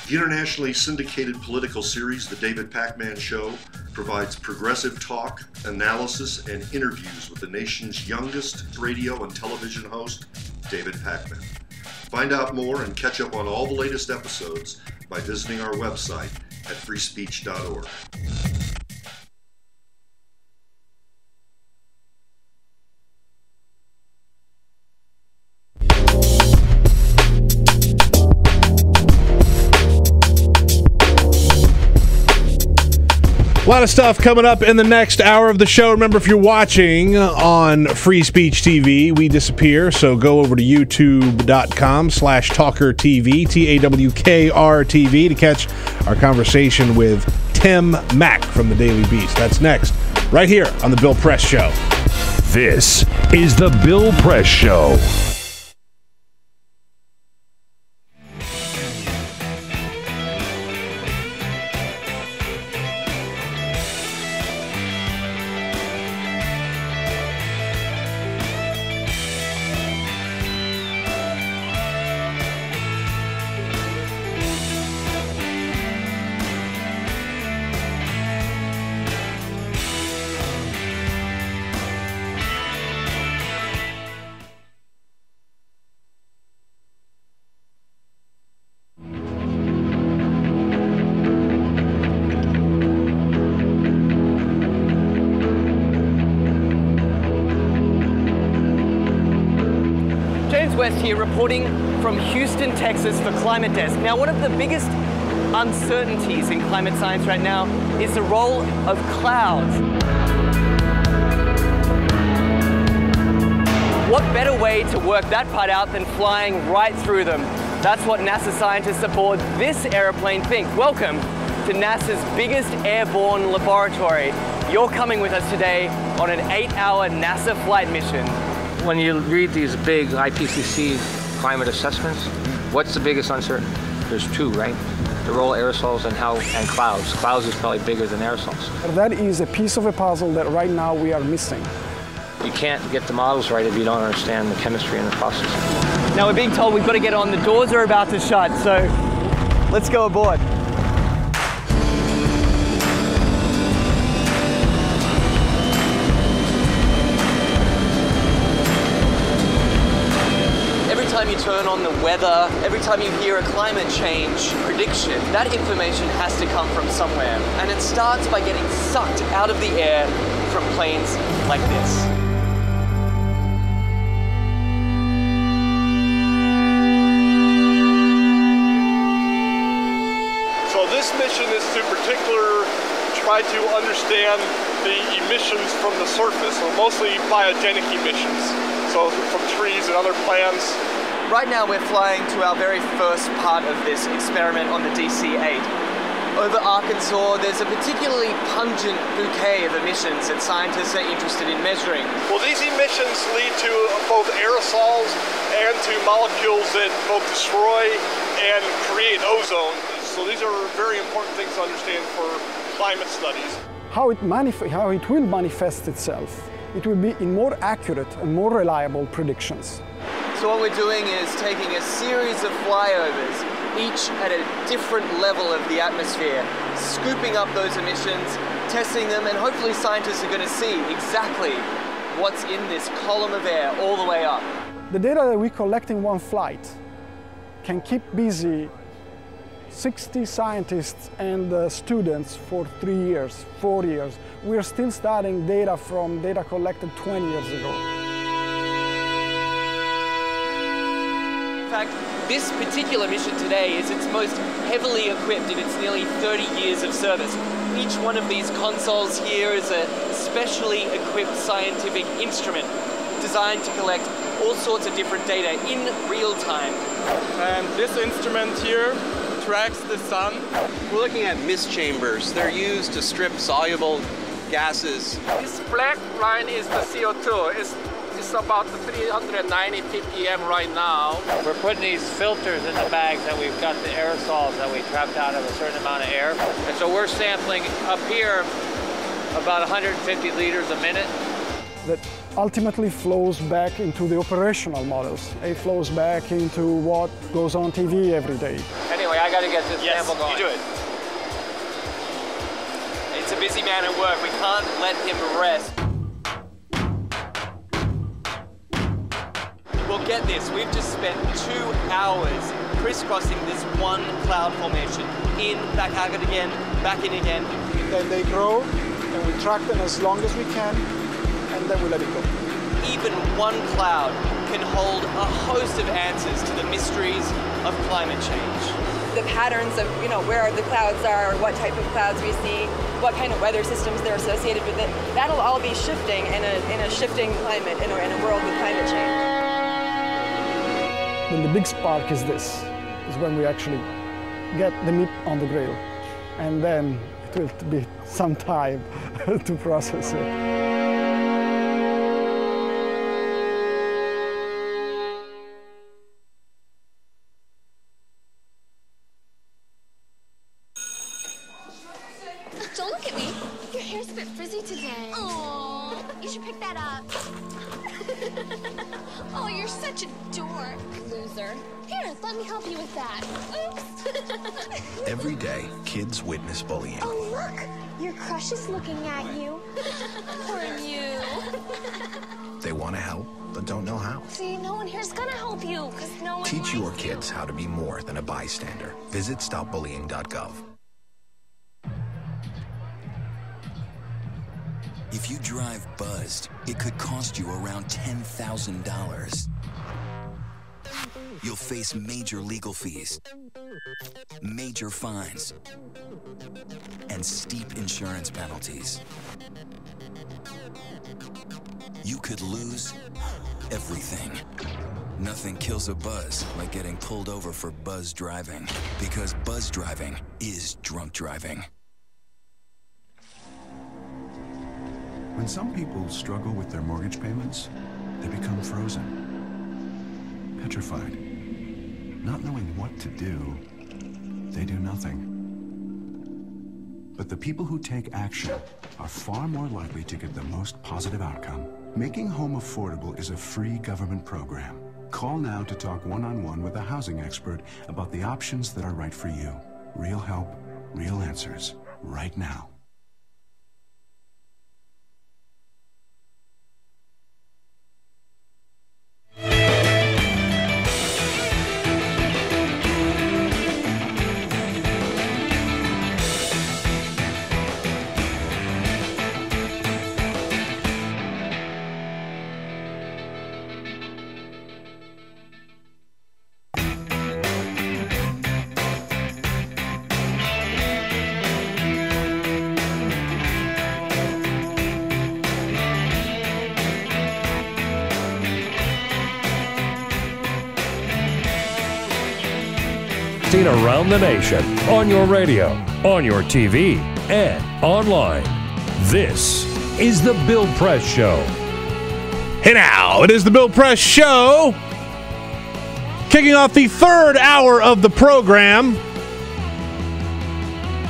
The internationally syndicated political series, The David Pakman Show, provides progressive talk, analysis, and interviews with the nation's youngest radio and television host, David Pakman. Find out more and catch up on all the latest episodes by visiting our website at freespeech.org. A lot of stuff coming up in the next hour of the show. Remember, if you're watching on Free Speech TV, we disappear. So go over to youtube.com/TawkrTV, TAWKRTV, to catch our conversation with Tim Mack from the Daily Beast. That's next, right here on The Bill Press Show. This is The Bill Press Show. West here, reporting from Houston, Texas for Climate Desk. Now, one of the biggest uncertainties in climate science right now is the role of clouds. What better way to work that part out than flying right through them? That's what NASA scientists aboard this airplane think. Welcome to NASA's biggest airborne laboratory. You're coming with us today on an 8-hour NASA flight mission. When you read these big IPCC climate assessments, what's the biggest uncertainty? There's two, right? The role of aerosols and clouds. Clouds is probably bigger than aerosols. That is a piece of a puzzle that right now we are missing. You can't get the models right if you don't understand the chemistry and the process. Now we're being told we've got to get on. The doors are about to shut, so let's go aboard. time you turn on the weather, every time you hear a climate change prediction, that information has to come from somewhere. And it starts by getting sucked out of the air from planes like this. So this mission is to try to understand the emissions from the surface, so mostly biogenic emissions, so from trees and other plants. Right now we're flying to our very first part of this experiment on the DC-8. Over Arkansas, there's a particularly pungent bouquet of emissions that scientists are interested in measuring. Well, these emissions lead to both aerosols and to molecules that both destroy and create ozone. So these are very important things to understand for climate studies. How it will manifest itself, it will be in more accurate and more reliable predictions. So what we're doing is taking a series of flyovers, each at a different level of the atmosphere, scooping up those emissions, testing them, and hopefully scientists are going to see exactly what's in this column of air all the way up. The data that we collect in one flight can keep busy 60 scientists and students for 3 years, 4 years. We're still studying data from data collected 20 years ago. In fact, this particular mission today is its most heavily equipped in its nearly 30 years of service. Each one of these consoles here is a specially equipped scientific instrument designed to collect all sorts of different data in real time. And this instrument here tracks the sun. We're looking at mist chambers. They're used to strip soluble gases. This black line is the CO2. It's about 390 ppm right now. We're putting these filters in the bags that we've got the aerosols that we trapped out of a certain amount of air. And so we're sampling up here about 150 liters a minute. That ultimately flows back into the operational models. It flows back into what goes on TV every day. Anyway, I got to get this sample going. You do it. It's a busy man at work. We can't let him rest. Well, get this. We've just spent 2 hours crisscrossing this one cloud formation. In, back out again, back in again. Then they grow, and we track them as long as we can, and then we let it go. Even one cloud can hold a host of answers to the mysteries of climate change. The patterns of, where the clouds are, what type of clouds we see, what kind of weather systems they're associated with it, that'll all be shifting in a shifting climate, in a world with climate change. Then the big spark is this, is when we actually get the meat on the grill. And then it will be some time to process it. Don't look at me. Your hair's a bit frizzy today. Aww. You should pick that up. Oh, you're such a dork. Loser. Here, let me help you with that. Oops. Every day, kids witness bullying. Oh, look. Your crush is looking at you. Poor you. They want to help, but don't know how. See, no one here's gonna help you, because no one Teach your likes kids how to be more than a bystander. Visit stopbullying.gov. If you drive buzzed, it could cost you around $10,000. You'll face major legal fees, major fines, and steep insurance penalties. You could lose everything. Nothing kills a buzz like getting pulled over for buzz driving, because buzz driving is drunk driving. When some people struggle with their mortgage payments, they become frozen, petrified. Not knowing what to do, they do nothing. But the people who take action are far more likely to get the most positive outcome. Making home affordable is a free government program. Call now to talk one-on-one with a housing expert about the options that are right for you. Real help, real answers, right now. broadcasting around the nation on your radio, on your TV, and online. This is The Bill Press Show. Hey now, it is The Bill Press Show. Kicking off the third hour of the program.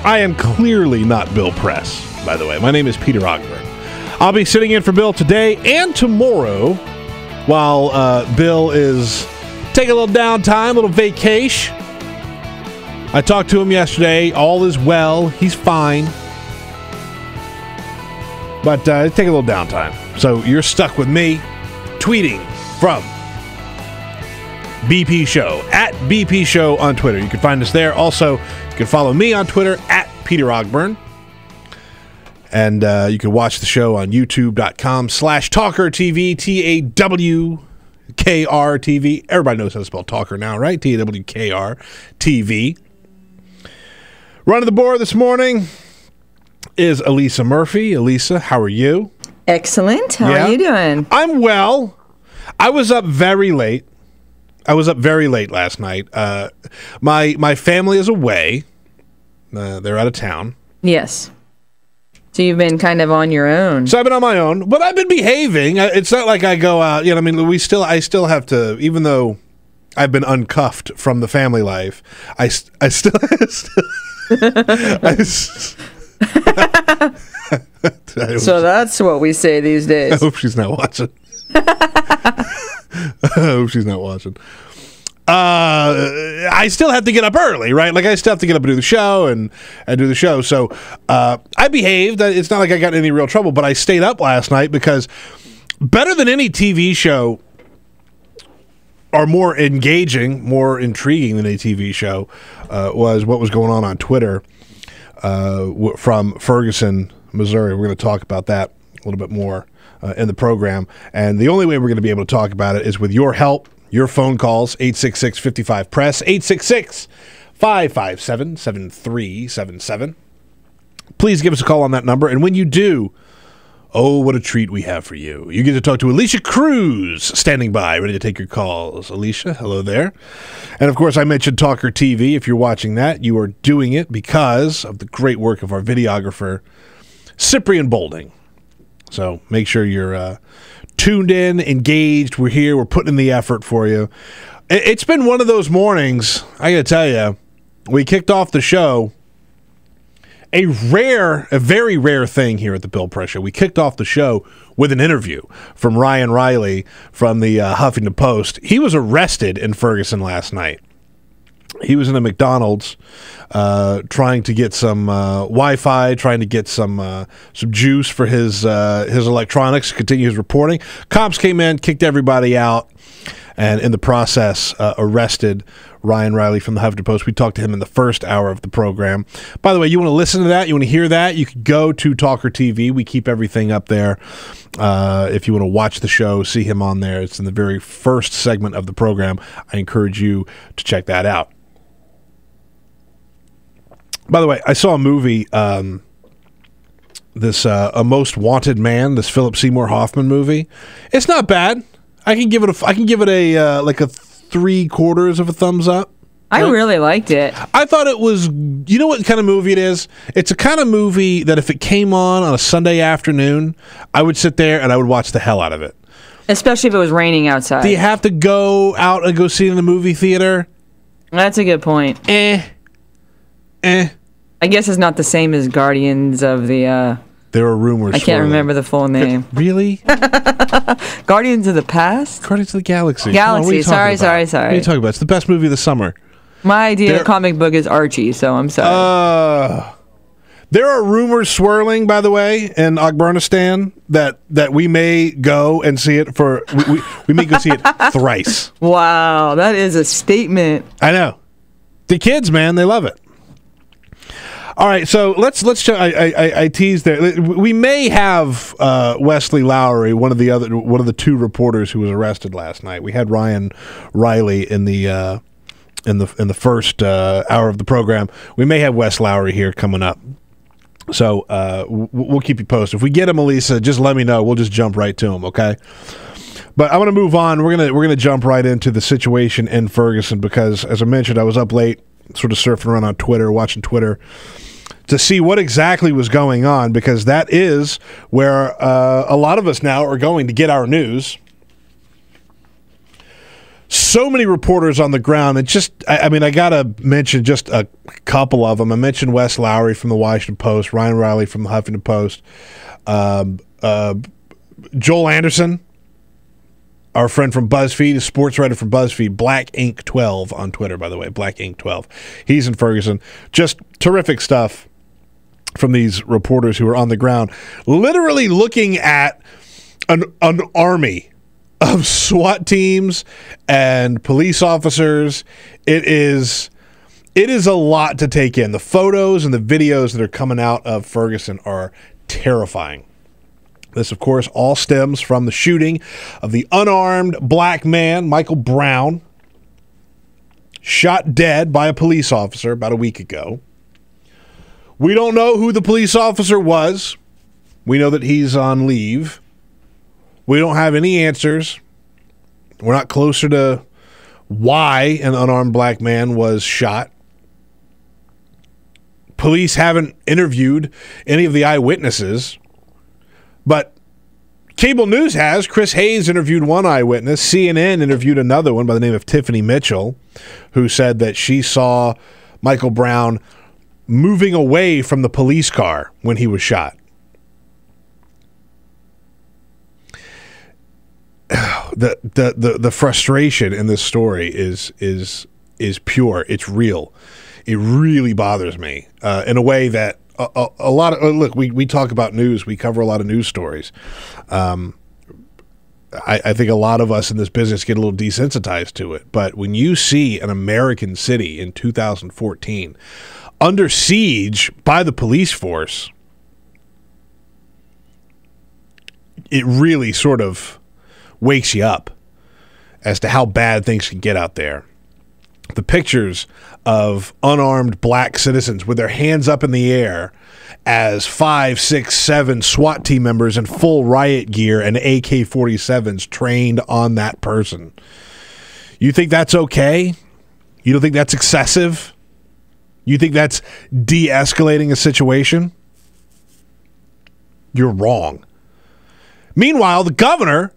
I am clearly not Bill Press, by the way. My name is Peter Ogburn. I'll be sitting in for Bill today and tomorrow while Bill is taking a little downtime, a little vacation. I talked to him yesterday. All is well. He's fine. But take a little downtime. So you're stuck with me tweeting from BP Show, at BP Show on Twitter. You can find us there. Also, you can follow me on Twitter, at Peter Ogburn. And you can watch the show on youtube.com/TawkrTV, TawkrTV. Everybody knows how to spell Talker now, right? TawkrTV. Running the board this morning is Elisa Murphy. Elisa, how are you? Excellent. How are you doing? I'm well. I was up very late. Last night. My family is away. They're out of town. Yes. So you've been kind of on your own. So I've been on my own, but I've been behaving. It's not like I go out. You know, I mean, I still have to, even though I've been uncuffed from the family life. I still. So that's what we say these days. I hope she's not watching. I still have to get up early, right? Like I still have to get up and do the show and do the show. So I behaved. It's not like I got in any real trouble, but I stayed up last night because better than any TV show or more engaging, more intriguing than a TV show was what was going on Twitter from Ferguson, Missouri. We're going to talk about that a little bit more in the program. And the only way we're going to be able to talk about it is with your help, your phone calls, 866-55-PRESS, 866-557-7377. Please give us a call on that number. And when you do, oh, what a treat we have for you. You get to talk to Alicia Cruz, standing by, ready to take your calls. Alicia, hello there. And, of course, I mentioned TawkrTV. If you're watching that, you are doing it because of the great work of our videographer, Cyprian Bolding. So make sure you're tuned in, engaged. We're here. We're putting in the effort for you. It's been one of those mornings, I got to tell you, we kicked off the show. A very rare thing here at the Bill Press Show. We kicked off the show with an interview from Ryan Riley from the Huffington Post. He was arrested in Ferguson last night. He was in a McDonald's trying to get some Wi-Fi, trying to get some juice for his electronics, continue his reporting. Cops came in, kicked everybody out, and in the process arrested Ryan Riley from the Huffington Post. We talked to him in the first hour of the program. By the way, you want to listen to that? You want to hear that? You can go to TawkrTV. We keep everything up there. If you want to watch the show, see him on there. It's in the very first segment of the program. I encourage you to check that out. By the way, I saw a movie, this A Most Wanted Man, this Philip Seymour Hoffman movie. It's not bad. I can give it a like a 3/4 of a thumbs up. I really liked it. I thought it was, you know what kind of movie it is? It's a kind of movie that if it came on a Sunday afternoon, I would sit there and I would watch the hell out of it. Especially if it was raining outside. Do you have to go out and go see it in the movie theater? That's a good point. I guess it's not the same as Guardians of the... There are rumors. I can't remember the full name. Really? Guardians of the Past? Guardians of the Galaxy. Galaxy. Sorry. What are you talking about? It's the best movie of the summer. My idea of comic book is Archie, so I'm sorry. There are rumors swirling, by the way, in Afghanistan that we may go and see it for... We may go see it thrice. Wow, that is a statement. I know. The kids, man, they love it. All right, so let's. I teased there. We may have Wesley Lowry, one of the two reporters who was arrested last night. We had Ryan Riley in the first hour of the program. We may have Wes Lowry here coming up. So we'll keep you posted. If we get him, Elisa, just let me know. We'll just jump right to him, okay? But I want to move on. We're gonna jump right into the situation in Ferguson because, as I mentioned, I was up late sort of surfing around on Twitter, watching Twitter, to see what exactly was going on, because that is where a lot of us now are going to get our news. So many reporters on the ground. And I got to mention just a couple of them. I mentioned Wes Lowry from the Washington Post, Ryan Riley from the Huffington Post, Joel Anderson, our friend from BuzzFeed, a sports writer from BuzzFeed, Black Ink 12 on Twitter, by the way, Black Ink 12. He's in Ferguson. Just terrific stuff from these reporters who are on the ground, literally looking at an army of SWAT teams and police officers. It is a lot to take in. The photos and the videos that are coming out of Ferguson are terrifying. This, of course, all stems from the shooting of the unarmed black man, Michael Brown, shot dead by a police officer about a week ago. We don't know who the police officer was. We know that he's on leave. We don't have any answers. We're not closer to why an unarmed black man was shot. Police haven't interviewed any of the eyewitnesses, but cable news has. Chris Hayes interviewed one eyewitness. CNN interviewed another one by the name of Tiffany Mitchell, who said that she saw Michael Brown moving away from the police car when he was shot. The frustration in this story is pure. It's real. It really bothers me in a way that a lot of look. We talk about news. We cover a lot of news stories. I think a lot of us in this business get a little desensitized to it. But when you see an American city in 2014 under siege by the police force, it really sort of wakes you up as to how bad things can get out there. The pictures of unarmed black citizens with their hands up in the air as 5, 6, 7 SWAT team members in full riot gear and AK-47s trained on that person. You think that's okay? You don't think that's excessive? You think that's de-escalating a situation? You're wrong. Meanwhile, the governor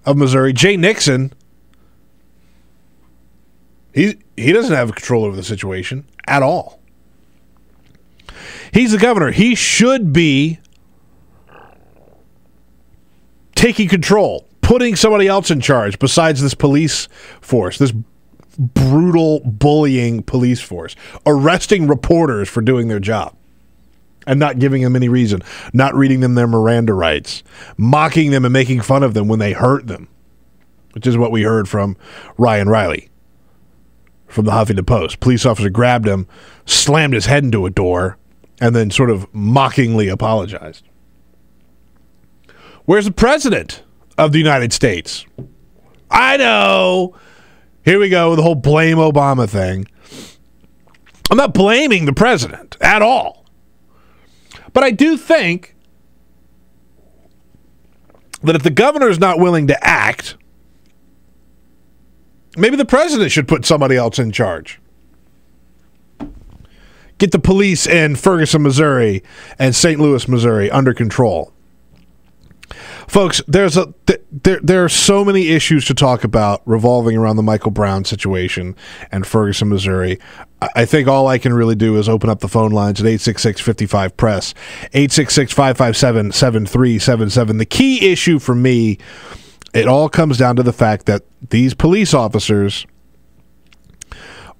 of Missouri, Jay Nixon, he doesn't have control over the situation at all. He's the governor. He should be taking control, putting somebody else in charge besides this police force, this brutal, bullying police force, arresting reporters for doing their job and not giving them any reason, not reading them their Miranda rights, mocking them and making fun of them when they hurt them, which is what we heard from Ryan Riley from the Huffington Post. Police officer grabbed him, slammed his head into a door, and then sort of mockingly apologized. Where's the president of the United States? I know. Here we go with the whole blame Obama thing. I'm not blaming the president at all. But I do think that if the governor is not willing to act, maybe the president should put somebody else in charge. Get the police in Ferguson, Missouri and St. Louis, Missouri under control. Folks, there are so many issues to talk about revolving around the Michael Brown situation and Ferguson, Missouri. I think all I can really do is open up the phone lines at 866-55-PRESS, 866-557-7377. The key issue for me, it all comes down to the fact that these police officers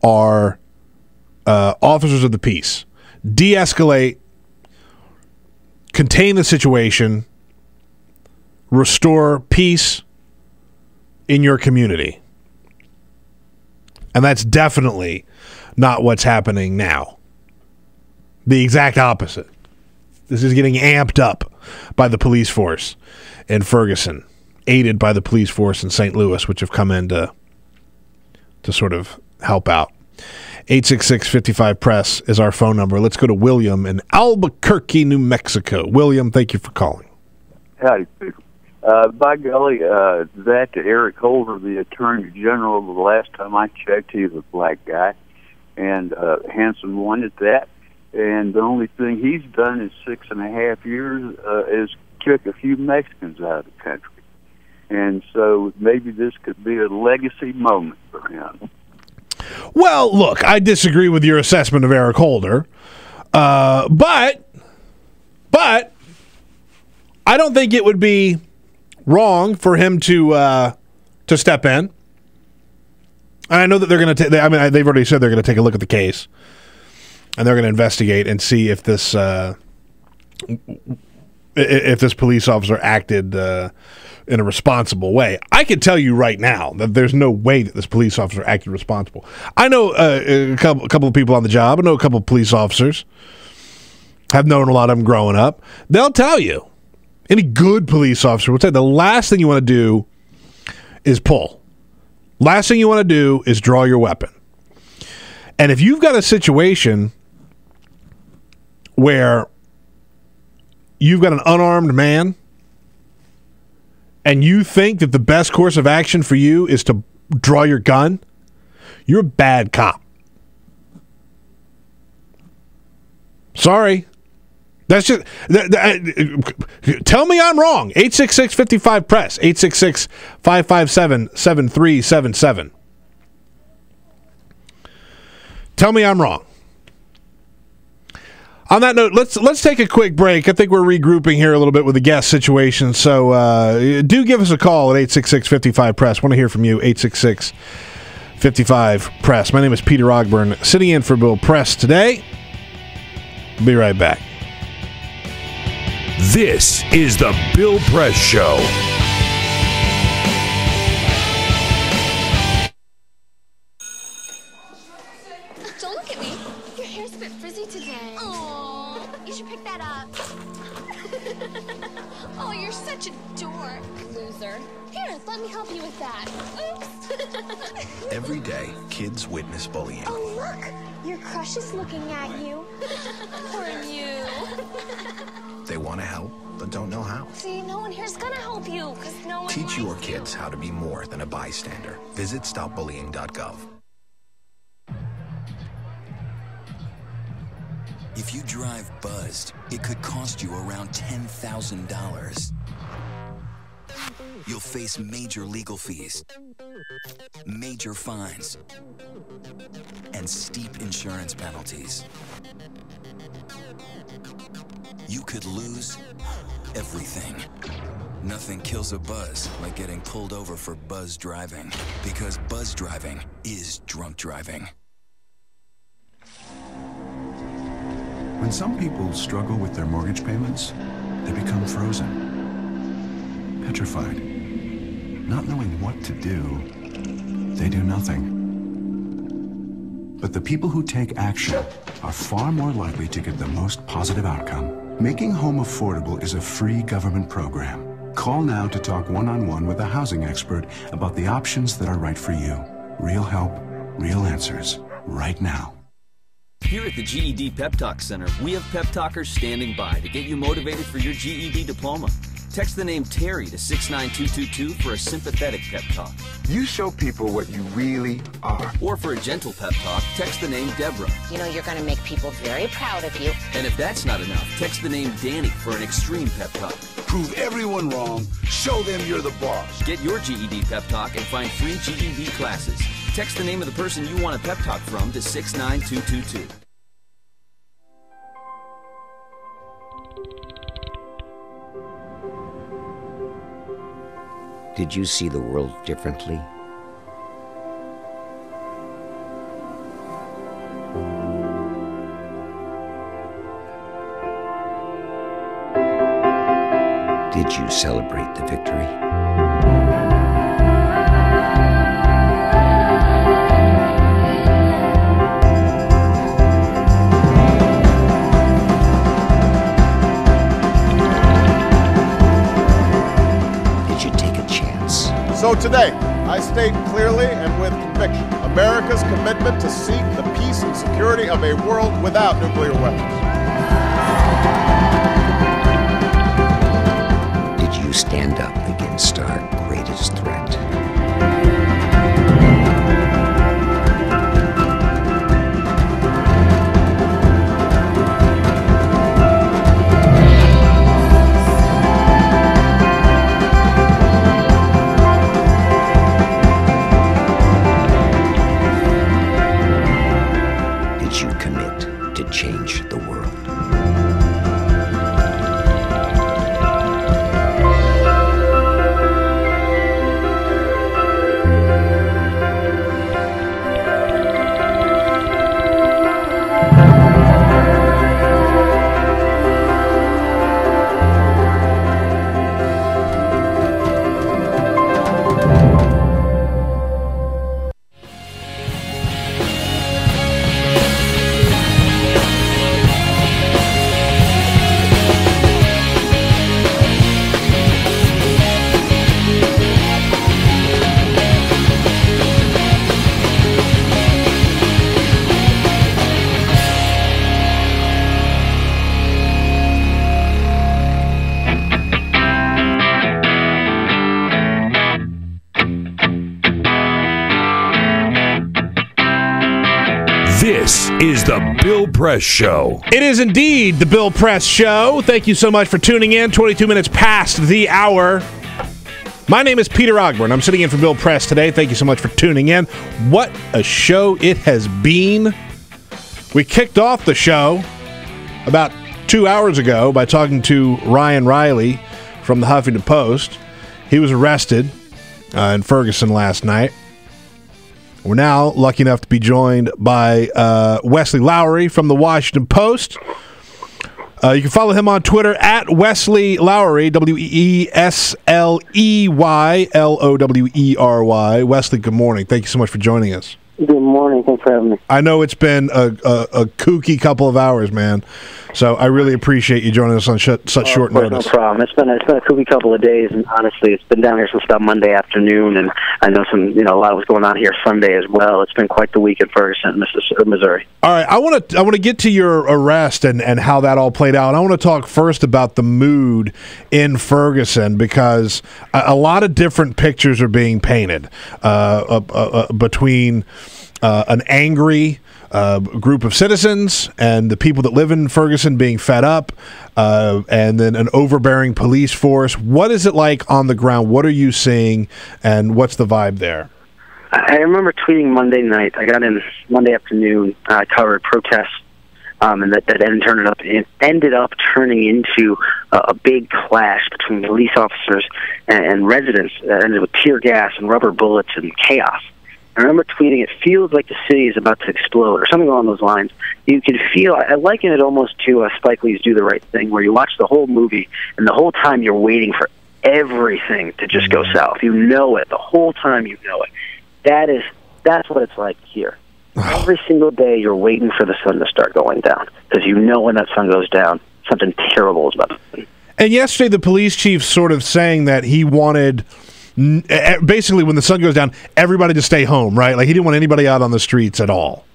are officers of the peace. De-escalate, contain the situation, restore peace in your community. And that's definitely not what's happening now. The exact opposite. This is getting amped up by the police force in Ferguson, aided by the police force in St. Louis, which have come in to sort of help out. 866-55-PRESS is our phone number. Let's go to William in Albuquerque, New Mexico. William, thank you for calling. Howdy, people. By golly, that Eric Holder, the Attorney General, the last time I checked, he was a black guy. And Hansen wanted that. And the only thing he's done in 6.5 years is kick a few Mexicans out of the country. And so maybe this could be a legacy moment for him. Well, look, I disagree with your assessment of Eric Holder, but I don't think it would be wrong for him to step in. And I know that they're going to. They've already said they're going to take a look at the case, and they're going to investigate and see if this police officer acted in a responsible way. I can tell you right now that there's no way that this police officer acted responsible. I know a couple of people on the job. I know a couple of police officers. I've known a lot of them growing up. They'll tell you, any good police officer will tell you, the last thing you want to do is pull. Last thing you want to do is draw your weapon. And if you've got a situation where you've got an unarmed man and you think that the best course of action for you is to draw your gun, you're a bad cop. Sorry. That's just... tell me I'm wrong. 866-55-PRESS. 866-557-7377. Tell me I'm wrong. On that note, let's take a quick break. I think we're regrouping here a little bit with the guest situation. So do give us a call at 866-55-PRESS. Want to hear from you. 866-55-PRESS. My name is Peter Ogburn, sitting in for Bill Press today. Be right back. This is the Bill Press Show. Don't look at me. Your hair's a bit frizzy today. Oh, you should pick that up. Oh, you're such a dork, loser. Here, let me help you with that. Oops. Every day, kids witness bullying. Oh, look. Your crush is looking at you. Poor you. They want to help, but don't know how. See, no one here's gonna help you, because no one Teach your likes kids how to be more than a bystander. Visit stopbullying.gov. If you drive buzzed, it could cost you around $10,000. You'll face major legal fees, major fines, and steep insurance penalties. You could lose everything. Nothing kills a buzz like getting pulled over for buzz driving, because buzz driving is drunk driving. When some people struggle with their mortgage payments, they become frozen, petrified. Not knowing what to do, they do nothing. But the people who take action are far more likely to get the most positive outcome. Making home affordable is a free government program. Call now to talk one-on-one with a housing expert about the options that are right for you. Real help, real answers, right now. Here at the GED Pep Talk Center, we have pep talkers standing by to get you motivated for your GED diploma. Text the name Terry to 69222 for a sympathetic pep talk. You show people what you really are. Or for a gentle pep talk, text the name Deborah. You know you're going to make people very proud of you. And if that's not enough, text the name Danny for an extreme pep talk. Prove everyone wrong. Show them you're the boss. Get your GED pep talk and find free GED classes. Text the name of the person you want a pep talk from to 69222. Did you see the world differently? Did you celebrate the victory? So today, I state clearly and with conviction America's commitment to seek the peace and security of a world without nuclear weapons. Did you stand up against our greatest threat? This is the Bill Press Show. It is indeed the Bill Press Show. Thank you so much for tuning in. 22 minutes past the hour. My name is Peter Ogburn. I'm sitting in for Bill Press today. Thank you so much for tuning in. What a show it has been. We kicked off the show about 2 hours ago by talking to Ryan Riley from the Huffington Post. He was arrested in Ferguson last night. We're now lucky enough to be joined by Wesley Lowry from the Washington Post. You can follow him on Twitter at Wesley Lowry, WesleyLowry. Wesley, good morning. Thank you so much for joining us. Good morning. Thanks for having me. I know it's been a kooky couple of hours, man. So I really appreciate you joining us on such short notice. No problem. It's been a kooky couple of days, and honestly, it's been down here since about Monday afternoon, and I know a lot was going on here Sunday as well. It's been quite the week in Ferguson, Missouri. All right, I want to get to your arrest and how that all played out. I want to talk first about the mood in Ferguson because a lot of different pictures are being painted between an angry group of citizens and the people that live in Ferguson being fed up, and then an overbearing police force. What is it like on the ground? What are you seeing, and what's the vibe there? I remember tweeting Monday night. I got in Monday afternoon. I covered protests, and that ended up turning into a big clash between police officers and residents. That ended with tear gas and rubber bullets and chaos. I remember tweeting, it feels like the city is about to explode, or something along those lines. You can feel, I liken it almost to Spike Lee's Do the Right Thing, where you watch the whole movie, and the whole time you're waiting for everything to just go south. You know it. The whole time you know it. That's what it's like here. Every single day you're waiting for the sun to start going down, because you know when that sun goes down, something terrible is about to happen. And yesterday the police chief sort of saying that he wanted... basically, when the sun goes down, everybody to stay home, right? Like, he didn't want anybody out on the streets at all.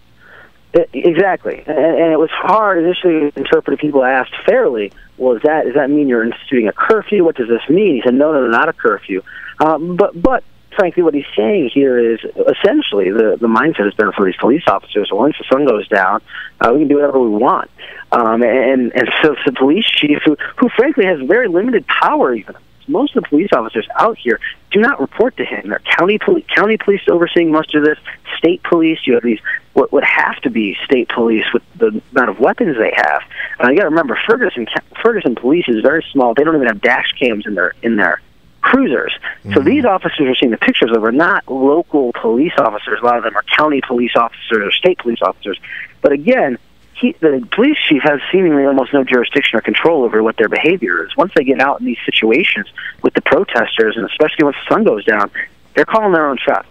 Exactly. And it was hard initially to interpret. People asked fairly, well, does that mean you're instituting a curfew? What does this mean? He said, no, not a curfew. But frankly, what he's saying here is essentially the mindset has been for these police officers, so once the sun goes down, we can do whatever we want. And so the police chief, who frankly has very limited power even, most of the police officers out here do not report to him. They're county police overseeing much of this, state police. You have these what would have to be state police with the amount of weapons they have. You got to remember, Ferguson police is very small. They don't even have dash cams in their cruisers. So these officers are seeing the pictures of are not local police officers. A lot of them are county police officers or state police officers. But again, the police chief has seemingly almost no jurisdiction or control over what their behavior is. Once they get out in these situations with the protesters, and especially once the sun goes down, they're calling their own shot.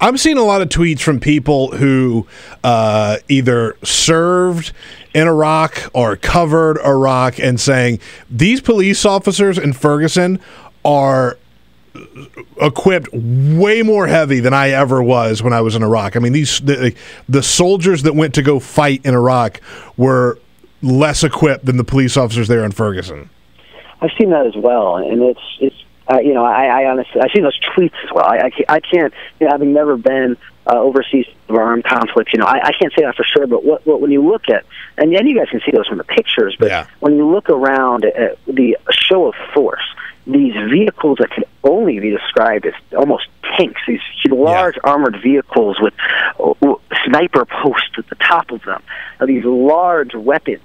I'm seeing a lot of tweets from people who either served in Iraq or covered Iraq and saying these police officers in Ferguson are equipped way more heavy than I ever was when I was in Iraq. I mean, the soldiers that went to go fight in Iraq were less equipped than the police officers there in Ferguson. I've seen that as well, and it's I honestly I've seen those tweets as well. I can't, having never been overseas for armed conflict, I can't say that for sure. But what when you look at, and you guys can see those from the pictures, but when you look around at the show of force, these vehicles that can only be described as almost tanks, these large armored vehicles with sniper posts at the top of them, these large weapons.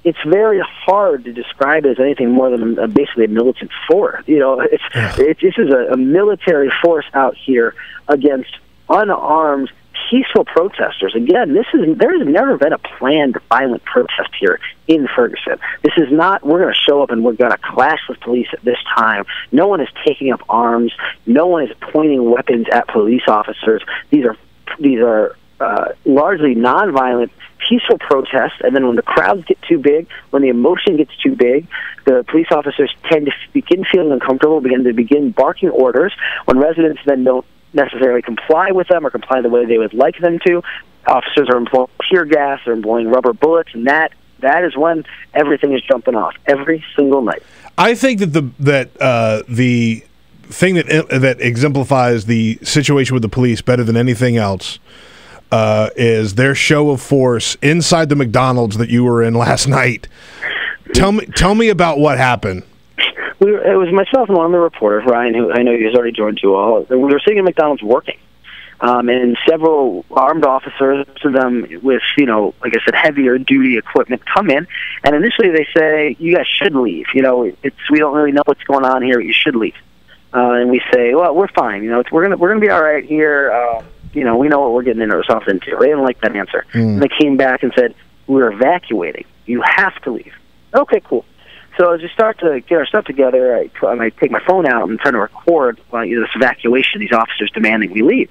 It's very hard to describe it as anything more than basically a militant force. This is a military force out here against unarmed, peaceful protesters. Again, there has never been a planned violent protest here in Ferguson. This is not, we're going to show up and we're going to clash with police at this time. No one is taking up arms. No one is pointing weapons at police officers. These are largely nonviolent, peaceful protests, and then when the crowds get too big, when the emotion gets too big, the police officers tend to begin feeling uncomfortable, begin barking orders. When residents then don't necessarily comply with them or comply the way they would like them to, officers are employing tear gas, they're employing rubber bullets, and that is when everything is jumping off every single night. I think that the thing that exemplifies the situation with the police better than anything else is their show of force inside the McDonald's that you were in last night. Tell me about what happened. It was myself and one of the reporters, Ryan, who I know he's already joined you all. We were sitting in McDonald's working, and several armed officers, some of them with, like I said, heavier duty equipment, come in, and initially they say, "You guys should leave. We don't really know what's going on here. You should leave." And we say, "Well, we're fine. We're gonna be all right here. We know what we're getting into or something." Too. They didn't like that answer. And they came back and said, "We're evacuating. You have to leave." Okay, cool. So as we start to get our stuff together, I take my phone out and try to record this evacuation, these officers demanding we leave.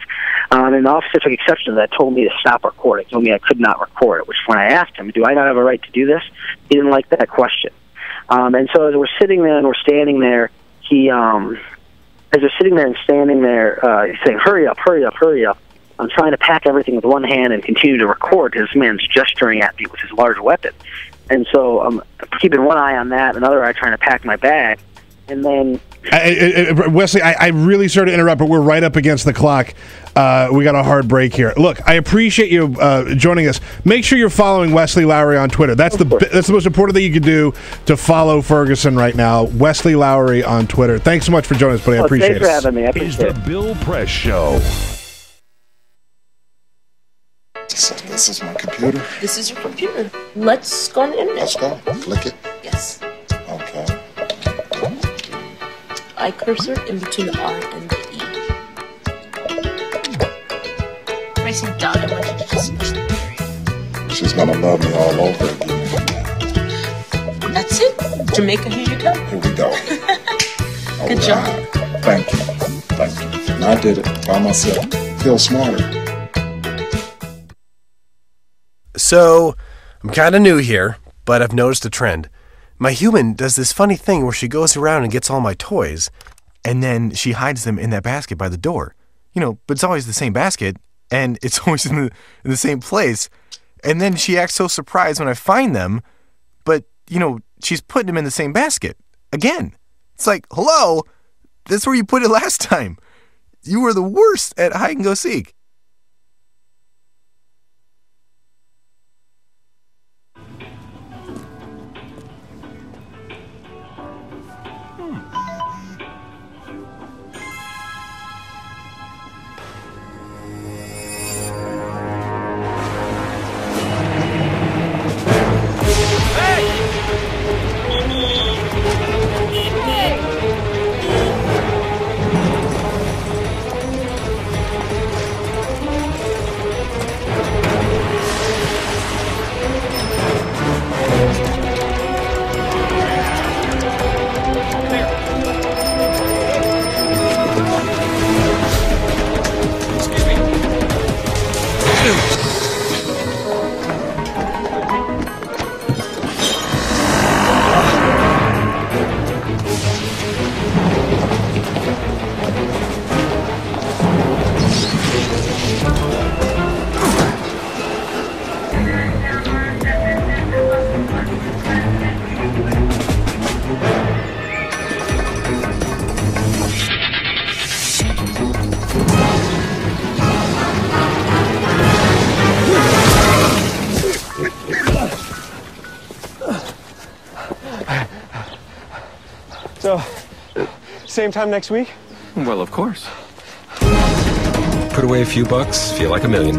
And the officer took exception to that, told me to stop recording, told me I could not record it, which when I asked him, do I not have a right to do this? He didn't like that question. And so as we're sitting there and we're standing there, as we're sitting there and standing there, he's saying, "Hurry up, hurry up, hurry up." I'm trying to pack everything with one hand and continue to record because this man's gesturing at me with his large weapon. And so I'm keeping one eye on that, another eye trying to pack my bag. And then... Wesley, I really sorry to interrupt, but we're right up against the clock. We got a hard break here. Look, I appreciate you joining us. Make sure you're following Wesley Lowry on Twitter. That's the most important thing you can do to follow Ferguson right now. Wesley Lowry on Twitter. Thanks so much for joining us, buddy. I appreciate it. Thanks for having me. I appreciate it. The Bill Press Show. So this is my computer. This is your computer. Let's go on the internet. Let's go. Click it. Yes. Okay. I cursor in between the R and the E. Pressing down, I want you to just push the period. She's gonna love me all over again. That's it. Jamaica, here you go. Here we go. Good job. Thank you. Thank you. And I did it by myself. Feel smarter. So, I'm kind of new here, but I've noticed a trend. My human does this funny thing where she goes around and gets all my toys, and then she hides them in that basket by the door. But it's always the same basket, and it's always in the same place. And then she acts so surprised when I find them, but, she's putting them in the same basket. Again. It's like, hello, that's where you put it last time. You were the worst at hide and go seek. So, same time next week? Well, of course. Put away a few bucks, feel like $1 million.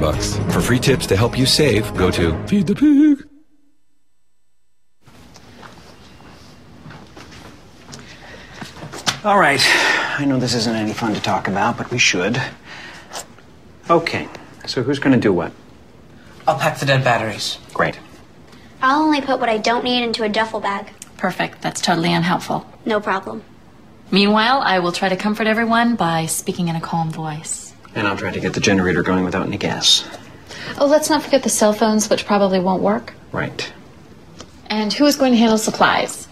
For free tips to help you save, go to Feed the Pig. All right. I know this isn't any fun to talk about, but we should. Okay. So who's going to do what? I'll pack the dead batteries. Great. I'll only put what I don't need into a duffel bag. Perfect. That's totally unhelpful. No problem. Meanwhile, I will try to comfort everyone by speaking in a calm voice. And I'll try to get the generator going without any gas. Oh, let's not forget the cell phones, which probably won't work. Right. And who is going to handle supplies?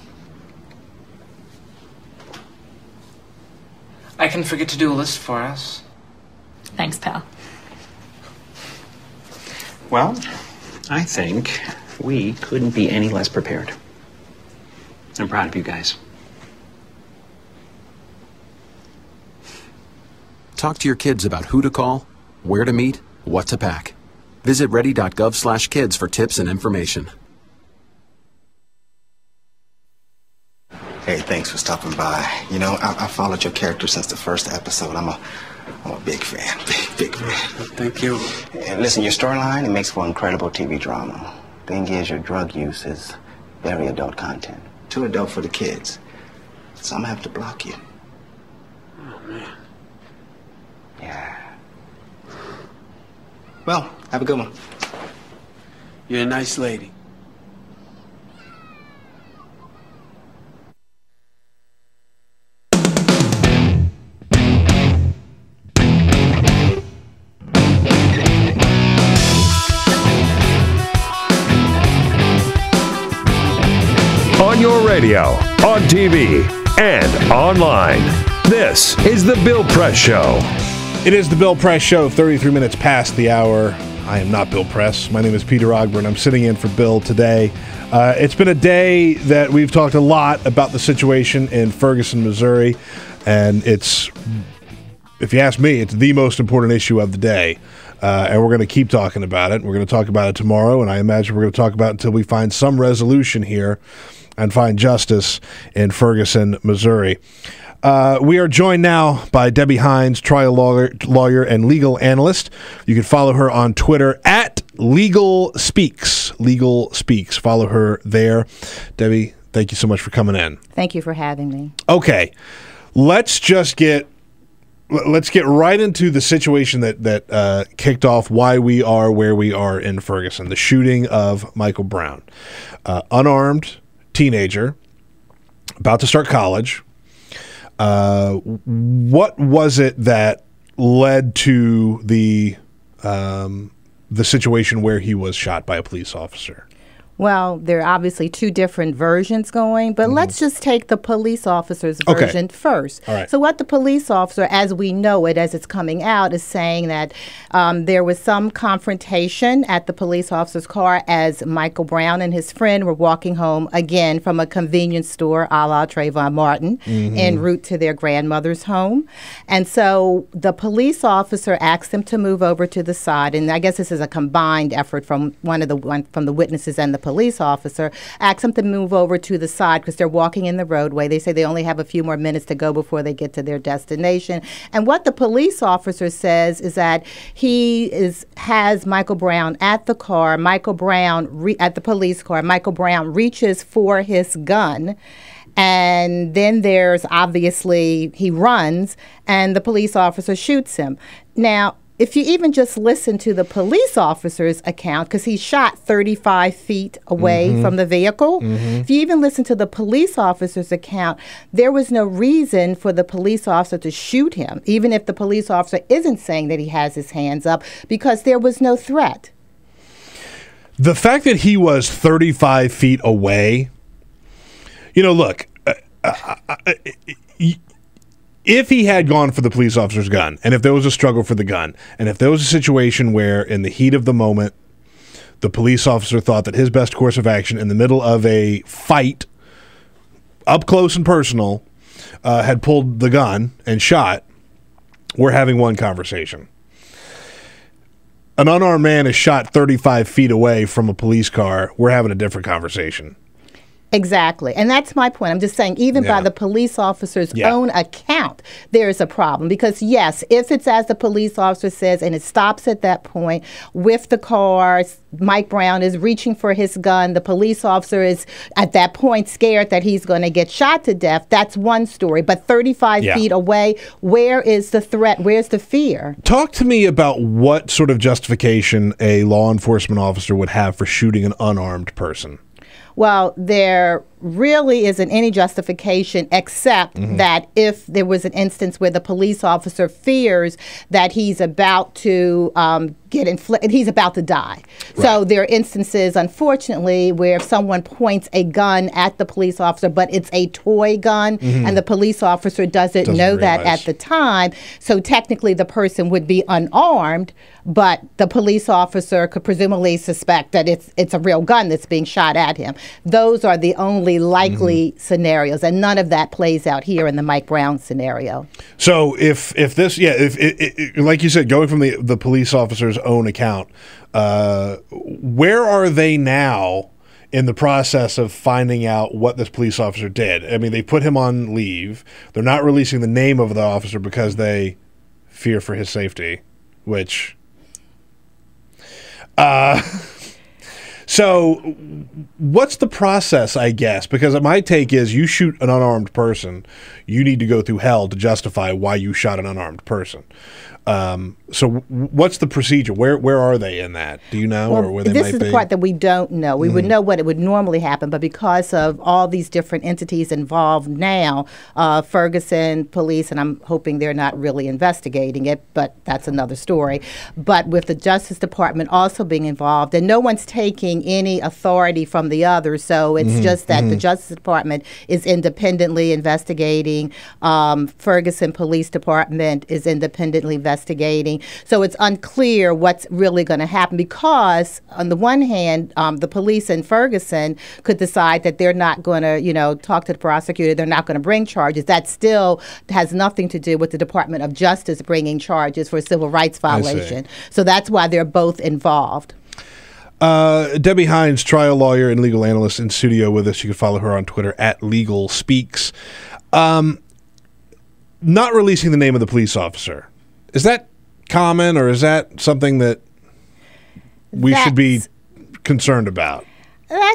I can forget to do a list for us. Thanks, pal. Well, I think we couldn't be any less prepared. I'm proud of you guys. Talk to your kids about who to call, where to meet, what to pack. Visit ready.gov/kids for tips and information. Hey, thanks for stopping by. You know, I followed your character since the first episode. I'm a big fan. Big fan. Thank you. And listen, your storyline, it makes for incredible TV drama. Thing is, your drug use is very adult content. Too adult for the kids. So I'm gonna have to block you. Oh, man. Yeah. Well, have a good one. You're a nice lady. On your radio, on TV, and online. This is The Bill Press Show. It is The Bill Press Show, 33 minutes past the hour. I am not Bill Press. My name is Peter Ogburn. I'm sitting in for Bill today. It's been a day that we've talked a lot about the situation in Ferguson, Missouri, and it's, if you ask me, it's the most important issue of the day. And we're going to keep talking about it. We're going to talk about it tomorrow, and I imagine we're going to talk about it until we find some resolution here and find justice in Ferguson, Missouri. We are joined now by Debbie Hines, trial lawyer and legal analyst. You can follow her on Twitter at Legal Speaks. Legal Speaks. Follow her there. Debbie, thank you so much for coming in. Thank you for having me. Okay, let's get right into the situation that kicked off why we are where we are in Ferguson, the shooting of Michael Brown. Unarmed teenager, about to start college. What was it that led to the situation where he was shot by a police officer? Well, there are obviously two different versions going, but let's just take the police officer's version first. All right. So what the police officer, as we know it, as it's coming out, is saying that there was some confrontation at the police officer's car as Michael Brown and his friend were walking home, again, from a convenience store a la Trayvon Martin, en route to their grandmother's home. And so the police officer asked them to move over to the side, and I guess this is a combined effort from from the witnesses and the police officer, asked them to move over to the side because they're walking in the roadway. They say they only have a few more minutes to go before they get to their destination. And what the police officer says is that he has Michael Brown at the car. Michael Brown at the police car. Michael Brown reaches for his gun. And then there's obviously he runs and the police officer shoots him. Now, if you even just listen to the police officer's account, because he shot 35 feet away from the vehicle, if you even listen to the police officer's account, there was no reason for the police officer to shoot him, even if the police officer isn't saying that he has his hands up, because there was no threat. The fact that he was 35 feet away, look, if he had gone for the police officer's gun, and if there was a struggle for the gun, and if there was a situation where in the heat of the moment, the police officer thought that his best course of action in the middle of a fight, up close and personal, had pulled the gun and shot, we're having one conversation. An unarmed man is shot 35 feet away from a police car, we're having a different conversation. Exactly. And that's my point. I'm just saying, even by the police officer's own account, there is a problem. Because, yes, if it's as the police officer says, and it stops at that point with the car, Mike Brown is reaching for his gun, the police officer is at that point scared that he's going to get shot to death, that's one story. But 35 feet away, where is the threat? Where's the fear? Talk to me about what sort of justification a law enforcement officer would have for shooting an unarmed person. Well, there really isn't any justification except that if there was an instance where the police officer fears that he's about to he's about to die. Right. So there are instances, unfortunately, where if someone points a gun at the police officer, but it's a toy gun, and the police officer doesn't know that at the time, so technically the person would be unarmed, but the police officer could presumably suspect that it's a real gun that's being shot at him. Those are the only really likely scenarios, and none of that plays out here in the Mike Brown scenario. So if this, if like you said, going from the police officer's own account, where are they now in the process of finding out what this police officer did? I mean, they put him on leave. They're not releasing the name of the officer because they fear for his safety, which... So what's the process, I guess? Because my take is you shoot an unarmed person, you need to go through hell to justify why you shot an unarmed person. So what's the procedure? Where are they in that? Do you know? Well, or where they this might is be? the part that we don't know. We would know what it would normally happen, but because of all these different entities involved now, Ferguson police, and I'm hoping they're not really investigating it, but that's another story. But with the Justice Department also being involved, and no one's taking any authority from the other, so it's just that the Justice Department is independently investigating. Ferguson Police Department is independently investigating. So it's unclear what's really going to happen because, on the one hand, the police in Ferguson could decide that they're not going to, talk to the prosecutor. They're not going to bring charges. That still has nothing to do with the Department of Justice bringing charges for a civil rights violation. So that's why they're both involved. Debbie Hines, trial lawyer and legal analyst, in studio with us. You can follow her on Twitter @LegalSpeaks. Not releasing the name of the police officer. Is that common, or is that something that we should be concerned about?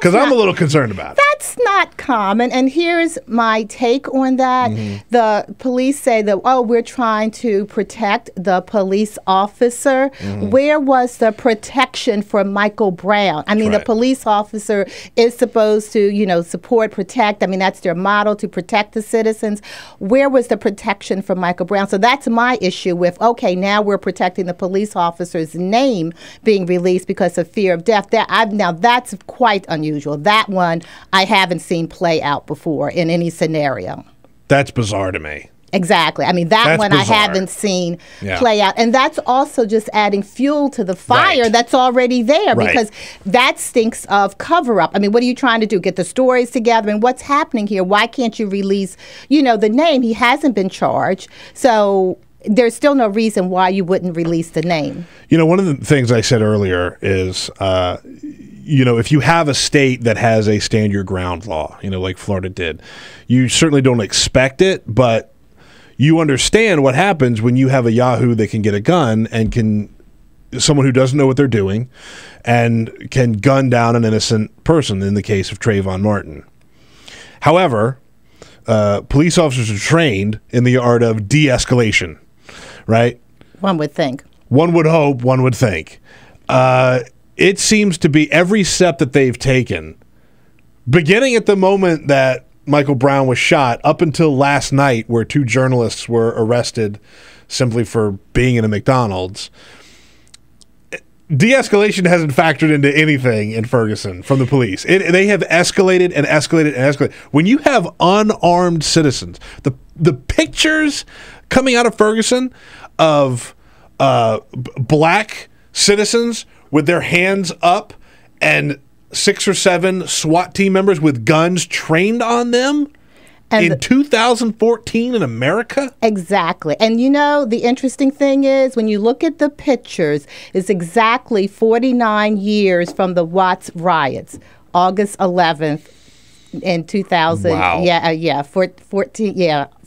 Because I'm a little concerned about it. That's not common, and here's my take on that. The police say that, we're trying to protect the police officer. Where was the protection for Michael Brown? I mean, the police officer is supposed to, support, protect. I mean, that's their model, to protect the citizens. Where was the protection for Michael Brown? So that's my issue with, okay, now we're protecting the police officer's name being released because of fear of death. Now, that's quite unusual. That one I haven't seen play out before in any scenario. That's bizarre to me. Exactly. I mean, that's one bizarre. I haven't seen play out. And that's also just adding fuel to the fire that's already there because that stinks of cover-up. I mean, what are you trying to do? Get the stories together? And what's happening here? Why can't you release, the name? He hasn't been charged. So there's still no reason why you wouldn't release the name. One of the things I said earlier is, if you have a state that has a stand your ground law, like Florida did, you certainly don't expect it, but you understand what happens when you have a yahoo that can get a gun and someone who doesn't know what they're doing and can gun down an innocent person in the case of Trayvon Martin. However, police officers are trained in the art of de-escalation, right? One would think. One would hope, one would think. It seems to be every step that they've taken, beginning at the moment that Michael Brown was shot up until last night, where 2 journalists were arrested simply for being in a McDonald's. De-escalation hasn't factored into anything in Ferguson from the police. They have escalated and escalated and escalated. When you have unarmed citizens, the pictures coming out of Ferguson of black citizens with their hands up and 6 or 7 SWAT team members with guns trained on them in 2014 in America? Exactly. And the interesting thing is, when you look at the pictures, it's exactly 49 years from the Watts riots, August 11th in 2000. Wow.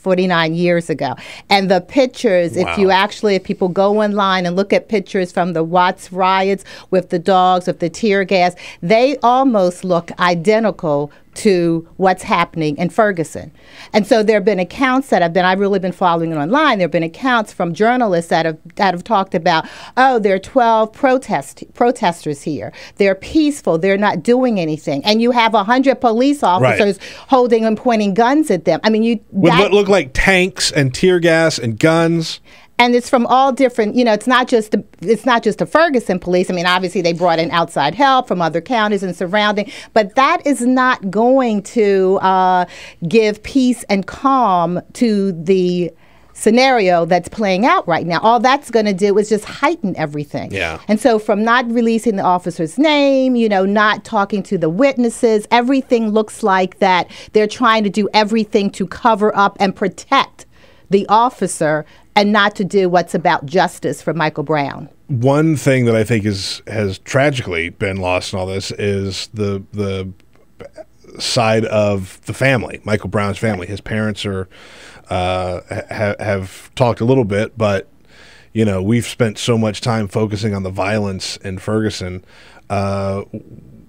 49 years ago. And the pictures, if people go online and look at pictures from the Watts riots with the dogs, with the tear gas, they almost look identical to what's happening in Ferguson. And so there have been accounts that I've really been following it online. There have been accounts from journalists that have talked about, there are 12 protesters here. They're peaceful. They're not doing anything. And you have 100 police officers holding and pointing guns at them. I mean, with what look like tanks and tear gas and guns. And it's from all different, it's not just the Ferguson police. I mean, obviously they brought in outside help from other counties and surrounding, but that is not going to give peace and calm to the scenario that's playing out right now. All that's going to do is just heighten everything. Yeah. And so from not releasing the officer's name, not talking to the witnesses, everything looks like that they're trying to do everything to cover up and protect the officer and not to do what's about justice for Michael Brown. One thing that I think has tragically been lost in all this is the side of the family, Michael Brown's family. His parents are have talked a little bit, but we've spent so much time focusing on the violence in Ferguson.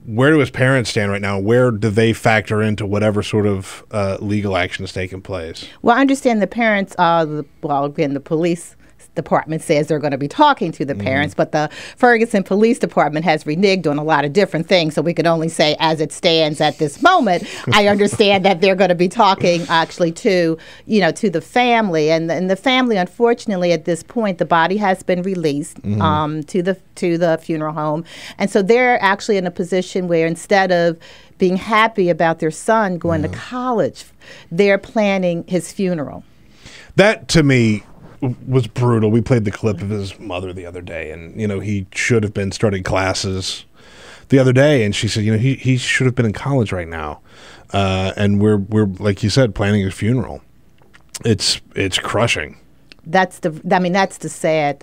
Where do his parents stand right now? Where do they factor into whatever sort of legal action is taking place? Well, I understand the parents, again, the police department says they're going to be talking to the parents, but the Ferguson Police Department has reneged on a lot of different things, so we can only say as it stands at this moment, I understand that they're going to be talking actually to the family, and the family, unfortunately, at this point, the body has been released to the funeral home, and so they're actually in a position where instead of being happy about their son going to college, they're planning his funeral. That, to me, was brutal. We played the clip of his mother the other day, and he should have been starting classes the other day, and she said he should have been in college right now, and we're like you said, planning his funeral. It's crushing. That's the sad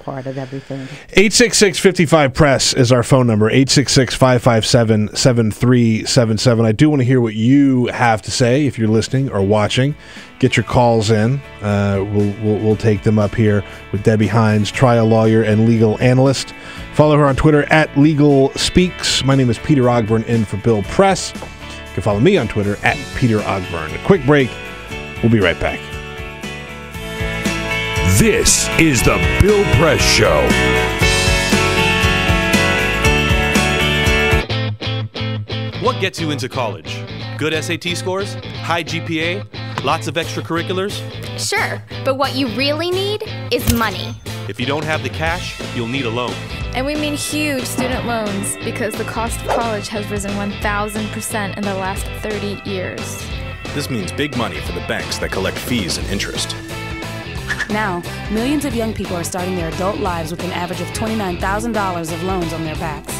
part of everything. 866-55-PRESS is our phone number, 866-557-7377. I do want to hear what you have to say if you're listening or watching. Get your calls in. We'll take them up here with Debbie Hines, trial lawyer and legal analyst. Follow her on Twitter at Legal Speaks. My name is Peter Ogburn, in for Bill Press. You can follow me on Twitter at Peter Ogburn. A quick break. We'll be right back. This is the Bill Press Show. What gets you into college? Good SAT scores? High GPA? Lots of extracurriculars? Sure, but what you really need is money. If you don't have the cash, you'll need a loan. And we mean huge student loans because the cost of college has risen 1,000% in the last 30 years. This means big money for the banks that collect fees and interest. Now, millions of young people are starting their adult lives with an average of $29,000 of loans on their backs.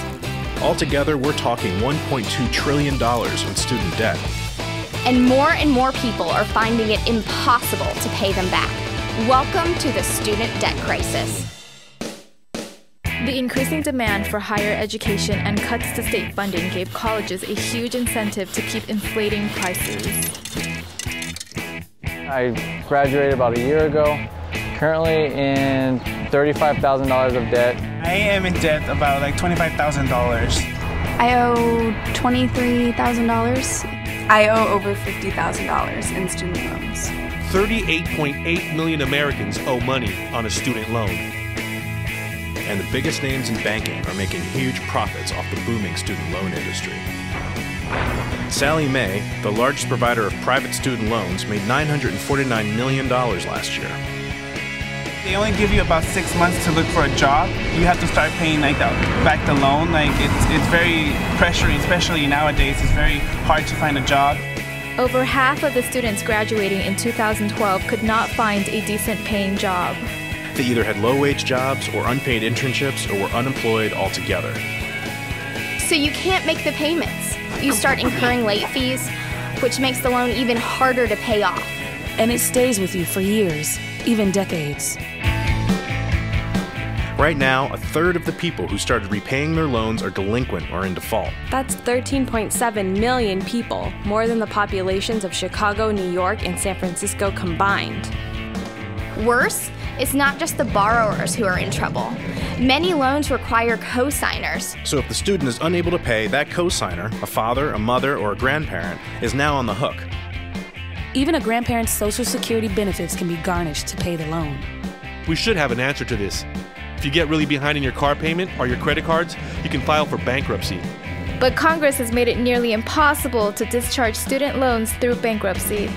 Altogether, we're talking $1.2 trillion in student debt. And more people are finding it impossible to pay them back. Welcome to the student debt crisis. The increasing demand for higher education and cuts to state funding gave colleges a huge incentive to keep inflating prices. I graduated about a year ago, currently in $35,000 of debt. I am in debt about like $25,000. I owe $23,000. I owe over $50,000 in student loans. 38.8 million Americans owe money on a student loan. And the biggest names in banking are making huge profits off the booming student loan industry. Sallie Mae, the largest provider of private student loans, made $949 million last year. They only give you about 6 months to look for a job. You have to start paying back the loan. It's very pressuring, especially nowadays. It's very hard to find a job. Over half of the students graduating in 2012 could not find a decent paying job. They either had low-wage jobs or unpaid internships or were unemployed altogether. So you can't make the payments. You start incurring late fees, which makes the loan even harder to pay off. And it stays with you for years, even decades. Right now, a third of the people who started repaying their loans are delinquent or in default. That's 13.7 million people, more than the populations of Chicago, New York, and San Francisco combined. Worse, it's not just the borrowers who are in trouble. Many loans require co-signers. So if the student is unable to pay, that co-signer, a father, a mother, or a grandparent, is now on the hook. Even a grandparent's Social Security benefits can be garnished to pay the loan. We should have an answer to this. If you get really behind in your car payment or your credit cards, you can file for bankruptcy. But Congress has made it nearly impossible to discharge student loans through bankruptcy.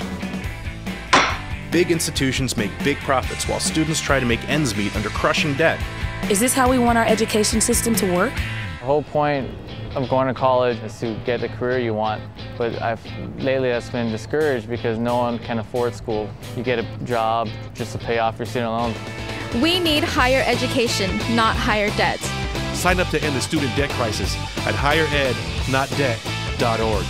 Big institutions make big profits while students try to make ends meet under crushing debt. Is this how we want our education system to work? The whole point of going to college is to get the career you want, but lately that's been discouraged because no one can afford school. You get a job just to pay off your student loans. We need higher education, not higher debt. Sign up to end the student debt crisis at higherednotdebt.org.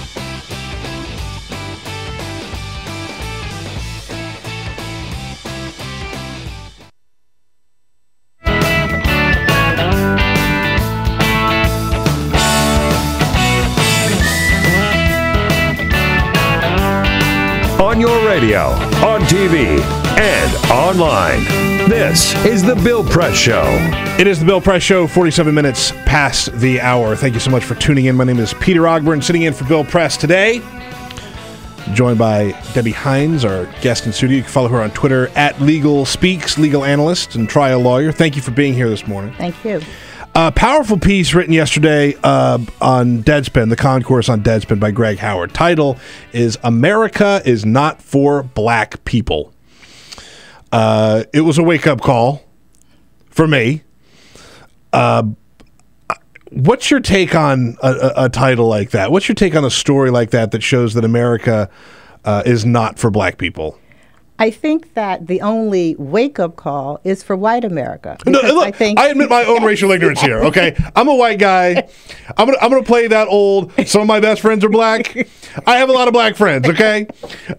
On your radio, on TV, and online. This is The Bill Press Show. It is The Bill Press Show, 47 minutes past the hour. Thank you so much for tuning in. My name is Peter Ogburn, sitting in for Bill Press today. Joined by Debbie Hines, our guest in studio. You can follow her on Twitter at Legal Speaks, legal analyst and trial lawyer. Thank you for being here this morning. Thank you. A powerful piece written yesterday on Deadspin, the concourse on Deadspin by Greg Howard. Title is America is Not for Black People. It was a wake-up call for me. What's your take on a title like that? What's your take on a story like that shows that America is not for black people? I think that the only wake-up call is for white America. No, look, I admit my own racial ignorance here, okay? I'm a white guy. I'm gonna play that old, some of my best friends are black. I have a lot of black friends, okay?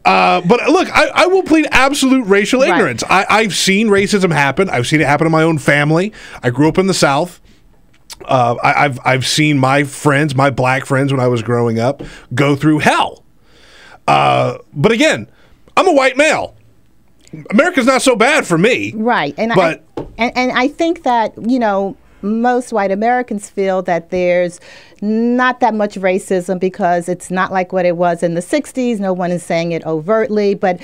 But look, I will plead absolute racial ignorance. I've seen racism happen. I've seen it happen in my own family. I grew up in the South. I've seen my friends, my black friends when I was growing up, go through hell. But again, I'm a white male. America's not so bad for me. Right. And but I think that, most white Americans feel that there's not that much racism because it's not like what it was in the 60s. No one is saying it overtly, but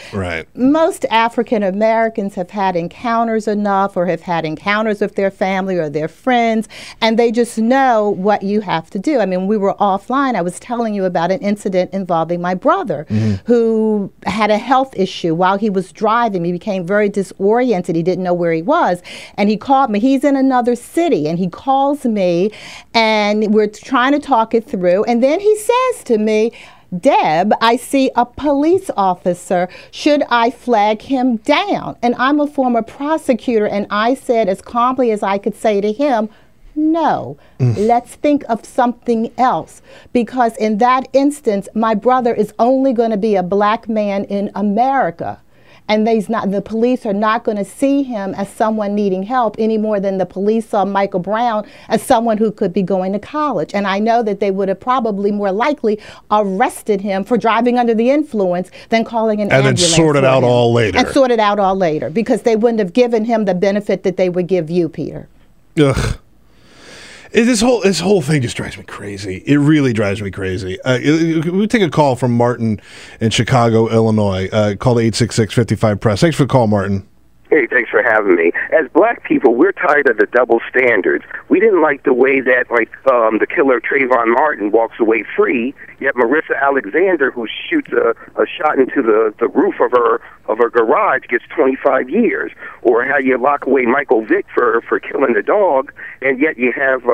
most African Americans have had encounters enough or have had encounters with their family or their friends, and they just know what you have to do. I mean, we were offline. I was telling you about an incident involving my brother who had a health issue while he was driving. He became very disoriented. He didn't know where he was, and he called me. He's in another city. And he calls me, and we're trying to talk it through. And then he says to me, Deb, I see a police officer. Should I flag him down? And I'm a former prosecutor, and I said as calmly as I could say to him, no, let's think of something else. Because in that instance, my brother is only going to be a black man in America. And the police are not going to see him as someone needing help any more than the police saw Michael Brown as someone who could be going to college. And I know that they would have probably more likely arrested him for driving under the influence than calling an ambulance. And then sorted out all later. And sorted out all later because they wouldn't have given him the benefit that they would give you, Peter. Ugh. This whole thing just drives me crazy. It really drives me crazy. We take a call from Martin in Chicago, Illinois. Call to 866-55-PRESS. Thanks for the call, Martin. Hey, thanks for having me. As black people, we're tired of the double standards. We didn't like the way that, the killer Trayvon Martin walks away free, yet Marissa Alexander, who shoots a shot into the roof of her garage, gets 25 years. Or how you lock away Michael Vick for killing the dog, and yet you have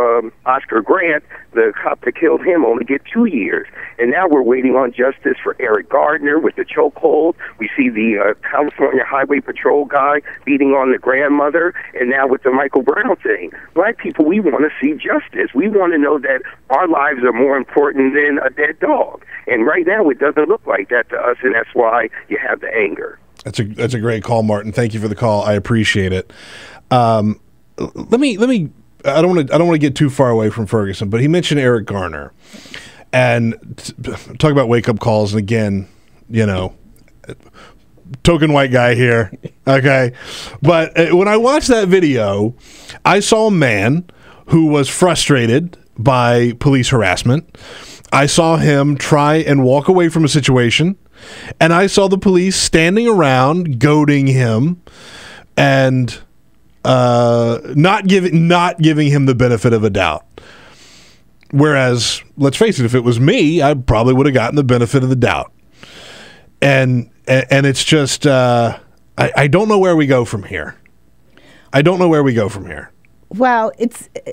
Oscar Grant, the cop that killed him, only get 2 years. And now we're waiting on justice for Eric Gardner with the chokehold. We see the California Highway Patrol guy beating on the grandmother, and now with the Michael Brown thing. Black people, we want to see justice. We want to know that our lives are more important than a dead dog. And right now it doesn't look like that to us, and that's why you have the anger. That's a great call, Martin. Thank you for the call. I appreciate it. Let me. I don't want to get too far away from Ferguson, but he mentioned Eric Garner, and talk about wake up calls. And again, token white guy here, okay. But when I watched that video, I saw a man who was frustrated by police harassment. I saw him try and walk away from a situation, and I saw the police standing around goading him and not giving him the benefit of a doubt. Whereas, let's face it, if it was me, I probably would have gotten the benefit of the doubt. And it's just I don't know where we go from here. Well,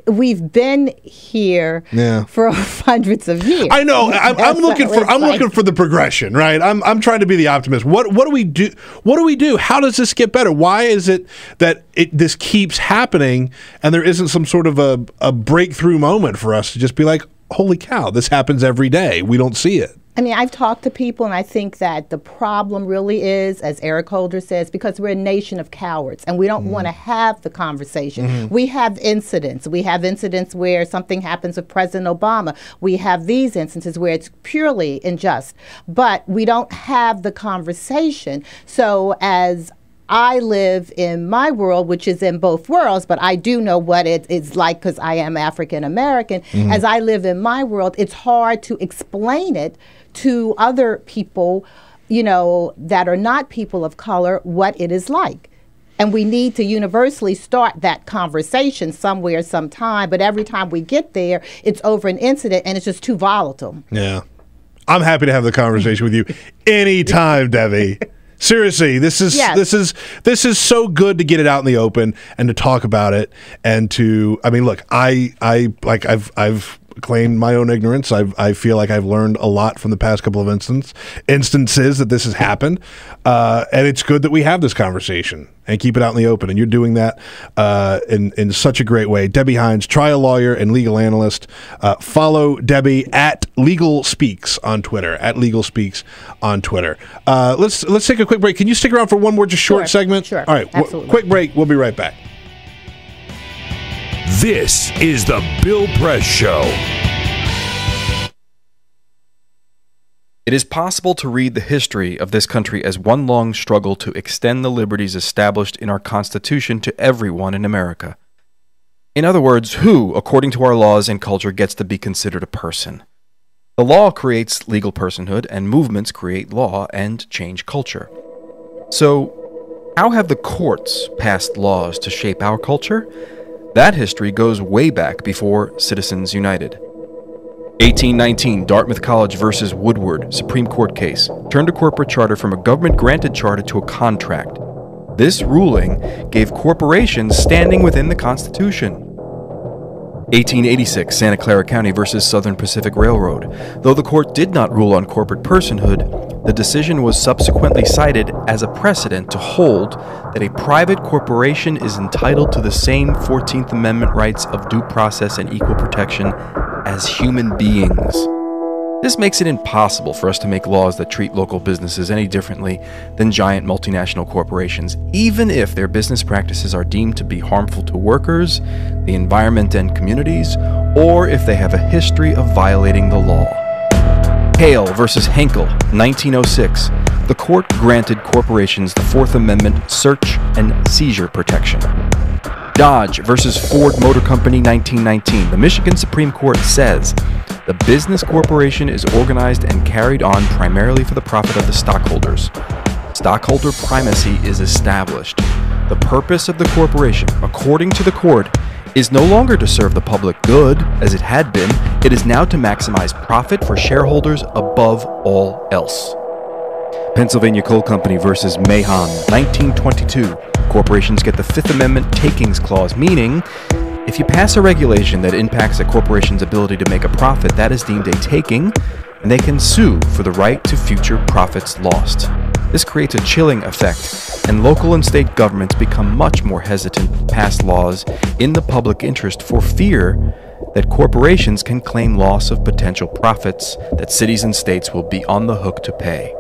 we've been here for hundreds of years. I know. I'm looking for the progression, right? I'm trying to be the optimist. What do we do? What do we do? How does this get better? Why is it that this keeps happening and there isn't some sort of a breakthrough moment for us to just be like, holy cow, this happens every day. We don't see it. I mean, I've talked to people, and I think that the problem really is, as Eric Holder says, because we're a nation of cowards, and we don't want to have the conversation. We have incidents. We have incidents where something happens with President Obama. We have these instances where it's purely unjust, but we don't have the conversation. So as I live in my world, which is in both worlds, but I do know what it's like because I am African American. As I live in my world, it's hard to explain it to other people, you know, that are not people of color, what it is like. And we need to universally start that conversation somewhere, sometime. But every time we get there, it's over an incident and it's just too volatile. Yeah. I'm happy to have the conversation with you anytime, Debbie. Seriously, this is so good to get it out in the open and to talk about it and to, I mean, look, I've claimed my own ignorance. I feel like I've learned a lot from the past couple of instances that this has happened, and it's good that we have this conversation and keep it out in the open. And you're doing that in such a great way. Debbie Hines, trial lawyer and legal analyst. Follow Debbie at Legal Speaks on Twitter. At Legal Speaks on Twitter. Let's take a quick break. Can you stick around for one more just short segment? Sure. All right. Quick break. We'll be right back. This is the Bill Press Show. It is possible to read the history of this country as one long struggle to extend the liberties established in our Constitution to everyone in America. In other words, who, according to our laws and culture, gets to be considered a person? The law creates legal personhood, and movements create law and change culture. So, how have the courts passed laws to shape our culture? That history goes way back before Citizens United. 1819, Dartmouth College versus Woodward, Supreme Court case, turned a corporate charter from a government-granted charter to a contract. This ruling gave corporations standing within the Constitution. 1886, Santa Clara County versus Southern Pacific Railroad. Though the court did not rule on corporate personhood, the decision was subsequently cited as a precedent to hold that a private corporation is entitled to the same 14th Amendment rights of due process and equal protection as human beings. This makes it impossible for us to make laws that treat local businesses any differently than giant multinational corporations, even if their business practices are deemed to be harmful to workers, the environment and communities, or if they have a history of violating the law. Hale versus Henkel, 1906. The court granted corporations the Fourth Amendment search and seizure protection. Dodge versus Ford Motor Company, 1919. The Michigan Supreme Court says the business corporation is organized and carried on primarily for the profit of the stockholders. Stockholder primacy is established. The purpose of the corporation, according to the court, is no longer to serve the public good, as it had been. It is now to maximize profit for shareholders above all else. Pennsylvania Coal Company versus Mahon, 1922. Corporations get the Fifth Amendment takings clause, meaning if you pass a regulation that impacts a corporation's ability to make a profit, that is deemed a taking, and they can sue for the right to future profits lost. This creates a chilling effect, and local and state governments become much more hesitant to pass laws in the public interest for fear that corporations can claim loss of potential profits that cities and states will be on the hook to pay.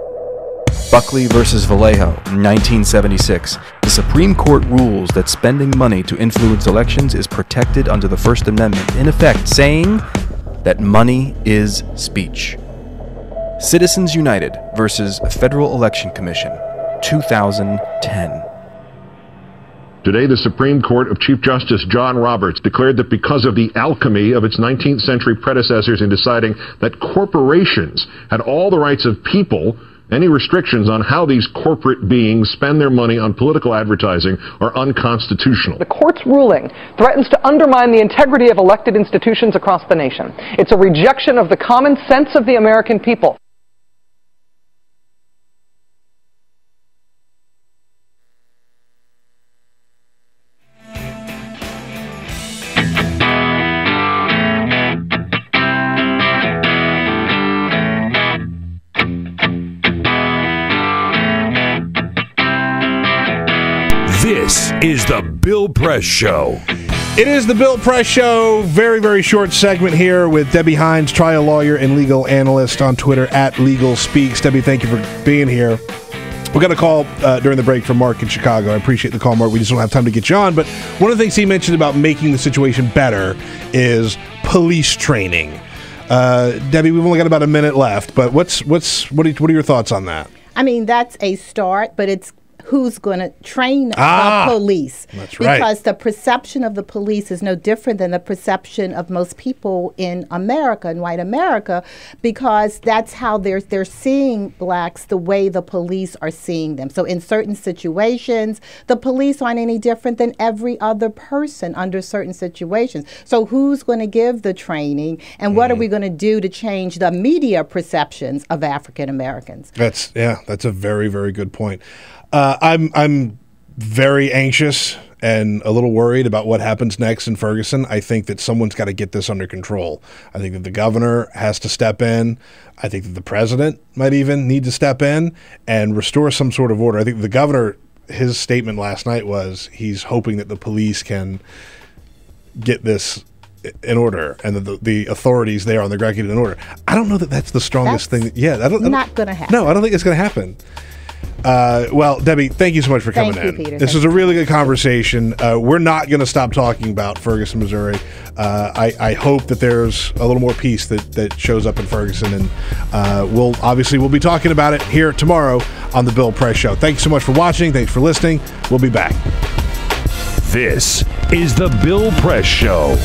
Buckley versus Vallejo, 1976. The Supreme Court rules that spending money to influence elections is protected under the First Amendment, in effect saying that money is speech. Citizens United versus Federal Election Commission, 2010. Today, the Supreme Court of Chief Justice John Roberts declared that because of the alchemy of its 19th century predecessors in deciding that corporations had all the rights of people, any restrictions on how these corporate beings spend their money on political advertising are unconstitutional. The court's ruling threatens to undermine the integrity of elected institutions across the nation. It's a rejection of the common sense of the American people. is the Bill Press Show. It is the Bill Press Show. Very, very short segment here with Debbie Hines, trial lawyer and legal analyst on Twitter @LegalSpeaks. Debbie, thank you for being here. We got a call during the break from Mark in Chicago. I appreciate the call, Mark. We just don't have time to get you on. But one of the things he mentioned about making the situation better is police training. Debbie, we've only got about a minute left, but what are your thoughts on that? I mean, that's a start, but it's who's going to train the police. That's right. Because the perception of the police is no different than the perception of most people in America, in white America, because that's how they're seeing blacks the way the police are seeing them. So in certain situations, the police aren't any different than every other person under certain situations. So who's going to give the training, and what are we going to do to change the media perceptions of African Americans? That's a very, very good point. I'm very anxious and a little worried about what happens next in Ferguson. I think that someone's got to get this under control. I think that the governor has to step in. I think that the president might even need to step in and restore some sort of order. I think the governor, his statement last night was he's hoping that the police can get this in order and that the authorities there on the ground get it in order. I don't know that that's the strongest thing. Not going to happen. No, I don't think it's going to happen. Well, Debbie, thank you so much for coming in. Peter. This was a really good conversation. We're not going to stop talking about Ferguson, Missouri. I hope that there's a little more peace that shows up in Ferguson, and we'll be talking about it here tomorrow on the Bill Press Show. Thanks so much for watching. Thanks for listening. We'll be back. This is the Bill Press Show.